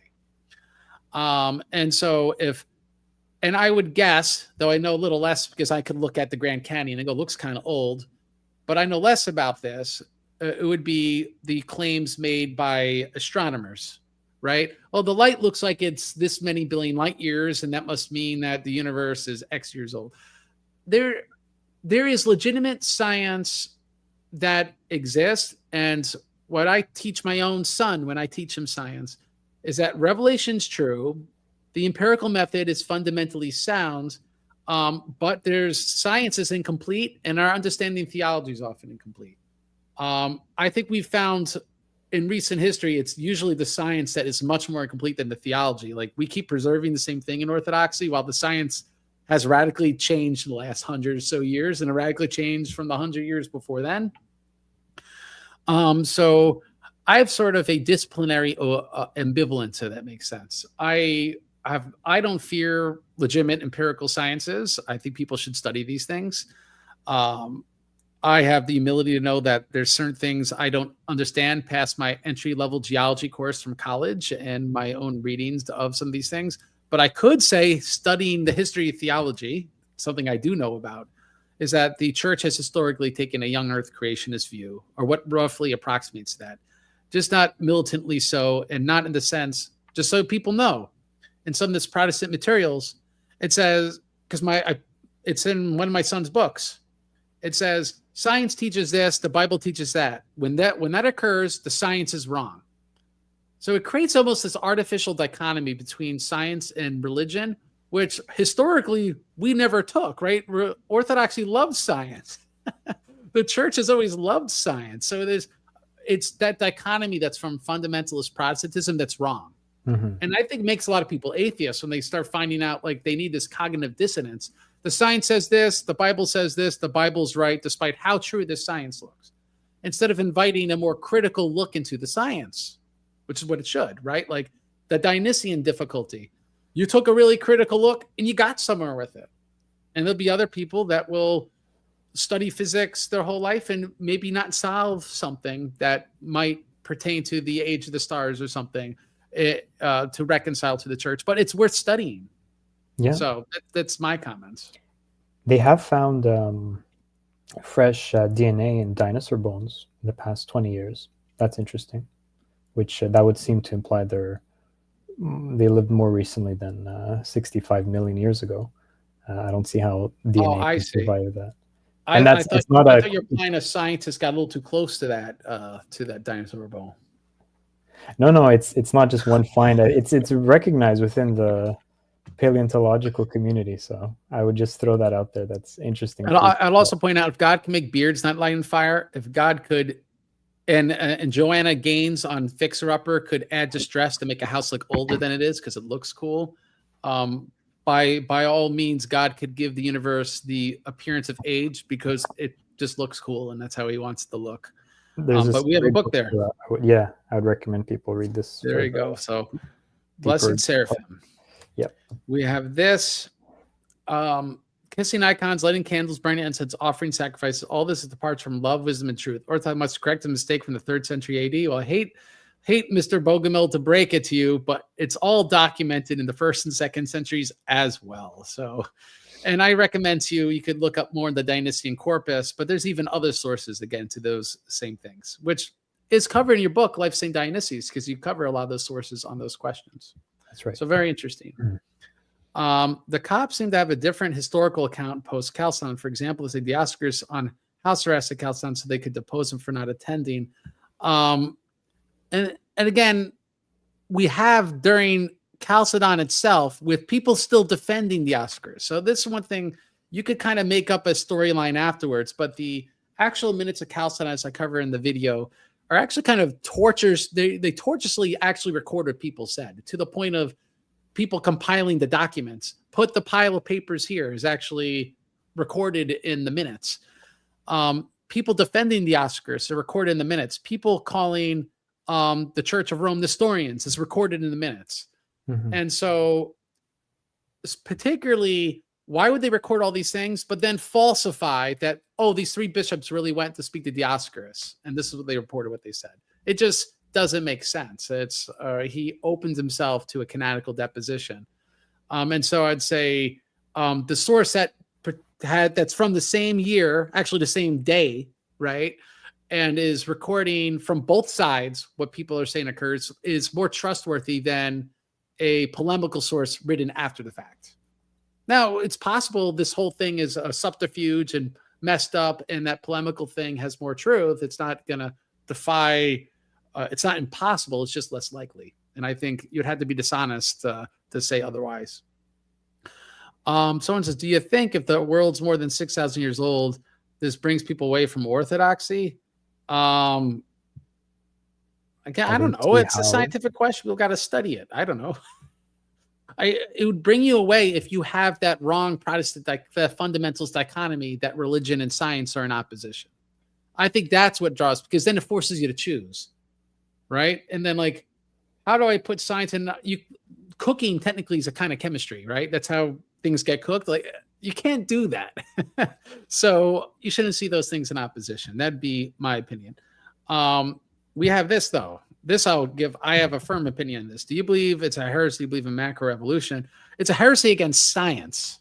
And so and I would guess, though I know a little less because I could look at the Grand Canyon and go, looks kind of old, but I know less about this. It would be the claims made by astronomers, right? Oh, the light looks like it's this many billion light years, and that must mean that the universe is X years old. There is legitimate science that exists. And what I teach my own son when I teach him science is that revelation's true. The empirical method is fundamentally sound, but science is incomplete and our understanding of theology is often incomplete. I think we've found in recent history, it's usually the science that is much more incomplete than the theology. Like we keep preserving the same thing in orthodoxy while the science has radically changed in the last 100 or so years and radically changed from the 100 years before then. So I have sort of a disciplinary ambivalence, so that makes sense. I don't fear legitimate empirical sciences. I think people should study these things. I have the humility to know that there's certain things I don't understand past my entry-level geology course from college and my own readings of some of these things. But I could say studying the history of theology, something I do know about, is that the church has historically taken a young earth creationist view, or what roughly approximates that. Just not militantly so, and not in the sense, just so people know. In some of this Protestant materials, it says, because it's in one of my son's books, it says, science teaches this, the Bible teaches that. When that occurs, the science is wrong. So it creates almost this artificial dichotomy between science and religion, which historically we never took, right? Orthodoxy loves science. The church has always loved science. So it's that dichotomy that's from fundamentalist Protestantism that's wrong. Mm-hmm. And I think makes a lot of people atheists when they start finding out like they need this cognitive dissonance. The science says this, the Bible says this, the Bible's right, despite how true this science looks. Instead of inviting a more critical look into the science, which is what it should, right? Like the Dionysian difficulty. You took a really critical look and you got somewhere with it. And there'll be other people that will study physics their whole life and maybe not solve something that might pertain to the age of the stars or something to reconcile to the church. But it's worth studying. Yeah. So that's my comments. They have found fresh DNA in dinosaur bones in the past 20 years. That's interesting. Which that would seem to imply they lived more recently than 65 million years ago. I don't see how DNA can survive that. And I thought your plan of scientists got a little too close to that dinosaur bone. No, it's not just one find. It's recognized within the paleontological community. So I would just throw that out there. That's interesting. I'll also point out, if God can make beards not light on fire, if God could. And Joanna Gaines on Fixer Upper could add distress to make a house look older than it is because it looks cool. By all means, God could give the universe the appearance of age because it just looks cool, and that's how he wants it to look. But we have a book there. Yeah, I would recommend people read this. There you go. So Blessed Seraphim. Yep. We have this. Kissing icons, lighting candles, burning incense, offering sacrifices. All this is departs from love, wisdom, and truth. Orthodox must correct a mistake from the 3rd century AD. Well, I hate Mr. Bogomil to break it to you, but it's all documented in the 1st and 2nd centuries as well. So, and I recommend to you, you could look up more in the Dynasty and Corpus, but there's even other sources again to those same things, which is covered in your book, Life St. Dionysius, because you cover a lot of those sources on those questions. That's right. So very interesting. The Copts seem to have a different historical account post Chalcedon. For example, they say Dioscorus on house arrest at Chalcedon so they could depose him for not attending. And again, we have during Chalcedon itself with people still defending Dioscorus. So this is one thing you could kind of make up a storyline afterwards, but the actual minutes of Chalcedon, as I cover in the video, are actually kind of tortures. They tortuously actually record what people said, to the point of people compiling the documents. Put the pile of papers here is actually recorded in the minutes. People defending Dioscorus are recorded in the minutes. People calling the Church of Rome Nestorians is recorded in the minutes. And so particularly, why would they record all these things, but then falsify that, oh, these 3 bishops really went to speak to Dioscorus, and this is what they reported, what they said. It just doesn't make sense. It's he opens himself to a canonical deposition. And so I'd say the source that's from the same year, actually the same day, right, and is recording from both sides what people are saying occurs, is more trustworthy than a polemical source written after the fact. Now, it's possible this whole thing is a subterfuge and messed up, and that polemical thing has more truth. It's not going to defy, it's not impossible. It's just less likely. And I think you'd have to be dishonest to say otherwise. Someone says, do you think if the world's more than 6,000 years old, this brings people away from orthodoxy? Again, I don't know. It's a scientific question. We've got to study it. I don't know. It would bring you away if you have that wrong Protestant, the fundamentalist dichotomy that religion and science are in opposition. I think that's what draws, because then it forces you to choose, right? And then, like, how do I put science in? Cooking technically is a kind of chemistry, right? That's how things get cooked. Like, you can't do that. So you shouldn't see those things in opposition. That'd be my opinion. We have this, though. This I have a firm opinion on this. Do you believe it's a heresy? Do you believe in macroevolution? It's a heresy against science.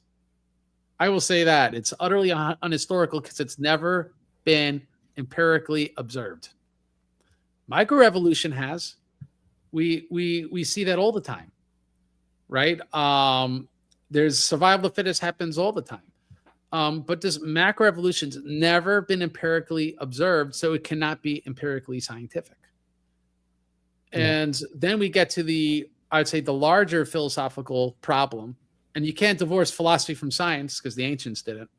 I will say that. It's utterly unhistorical because it's never been empirically observed. Microevolution has. We see that all the time, right? There's survival of the fittest happens all the time. But this macroevolution's never been empirically observed, so it cannot be empirically scientific. And then we get to I'd say the larger philosophical problem, and you can't divorce philosophy from science because the ancients didn't,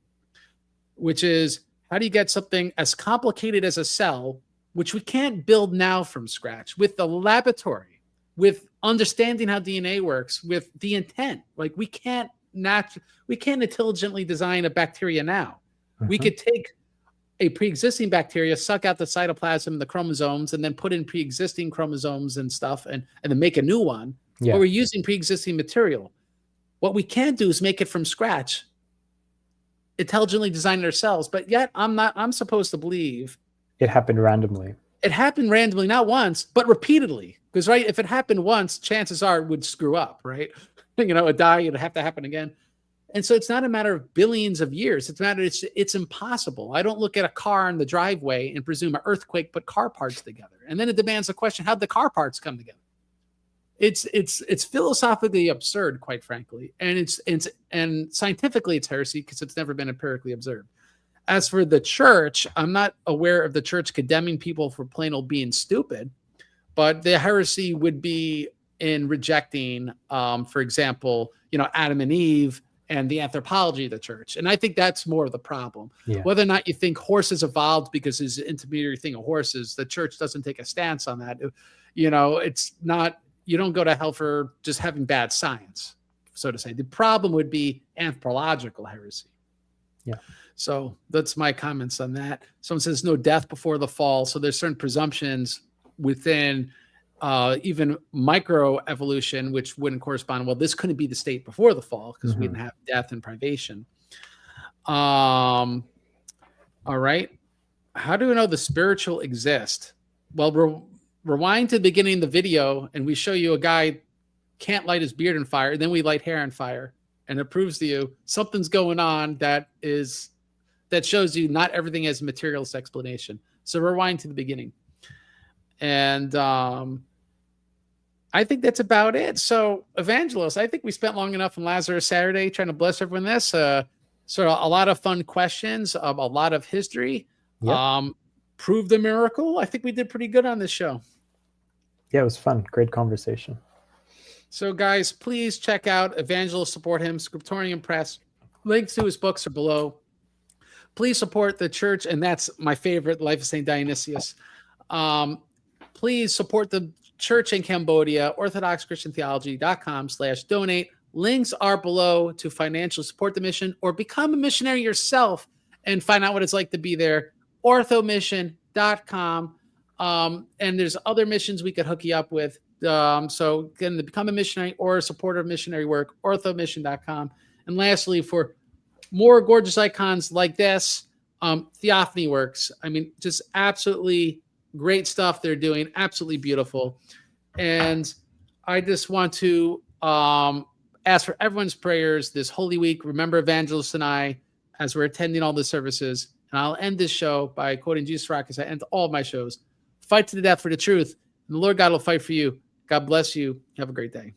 which is, how do you get something as complicated as a cell, which we can't build now from scratch, with the laboratory, with understanding how DNA works, with the intent? Like, we can't intelligently design a bacteria now. We could take a pre-existing bacteria, suck out the cytoplasm, the chromosomes, and then put in pre-existing chromosomes and stuff, and then make a new one. But we're using pre-existing material. What we can't do is make it from scratch, intelligently design it ourselves. But yet I'm supposed to believe it happened randomly. It happened randomly, not once, but repeatedly. Because, right, if it happened once, chances are it would screw up, right? A die, it'd have to happen again. And so it's not a matter of billions of years. It's impossible. I don't look at a car in the driveway and presume an earthquake put car parts together. And then it demands the question, how'd the car parts come together? It's philosophically absurd, quite frankly. And scientifically it's heresy because it's never been empirically observed. As for the church, I'm not aware of the church condemning people for plain old being stupid, but the heresy would be in rejecting, for example, Adam and Eve and the anthropology of the church. And I think that's more of the problem. Whether or not you think horses evolved because it's an intermediary thing of horses, the church doesn't take a stance on that. It's not, you don't go to hell for just having bad science, so to say. The problem would be anthropological heresy. So that's my comments on that. Someone says no death before the fall. So there's certain presumptions within even micro evolution, which wouldn't correspond. Well, this couldn't be the state before the fall because we didn't have death and privation. All right. How do we know the spiritual exist? Well, rewind to the beginning of the video and we show you a guy can't light his beard on fire. And then we light hair on fire, and it proves to you something's going on that shows you not everything has a materialist explanation. So rewind to the beginning. And I think that's about it. So Evangelos, I think we spent long enough on Lazarus Saturday trying to bless everyone this. Sort of a lot of fun questions, a lot of history. Yep. Prove the miracle. I think we did pretty good on this show. Yeah, it was fun. Great conversation. So guys, please check out Evangelos, support him, Scriptorium Press. Links to his books are below. Please support the church, and that's my favorite, Life of St. Dionysius. Please support the church in Cambodia, orthodoxchristiantheology.com/donate. Links are below to financially support the mission or become a missionary yourself and find out what it's like to be there. orthomission.com. And there's other missions we could hook you up with. So again, to become a missionary or a supporter of missionary work, orthomission.com. And lastly, for more gorgeous icons like this, Theophany Works. I mean, just absolutely great stuff they're doing. Absolutely beautiful. And I just want to ask for everyone's prayers this Holy Week. Remember Evangelos and I as we're attending all the services. And I'll end this show by quoting Jesus Rock as I end all of my shows. Fight to the death for the truth, and the Lord God will fight for you. God bless you. Have a great day.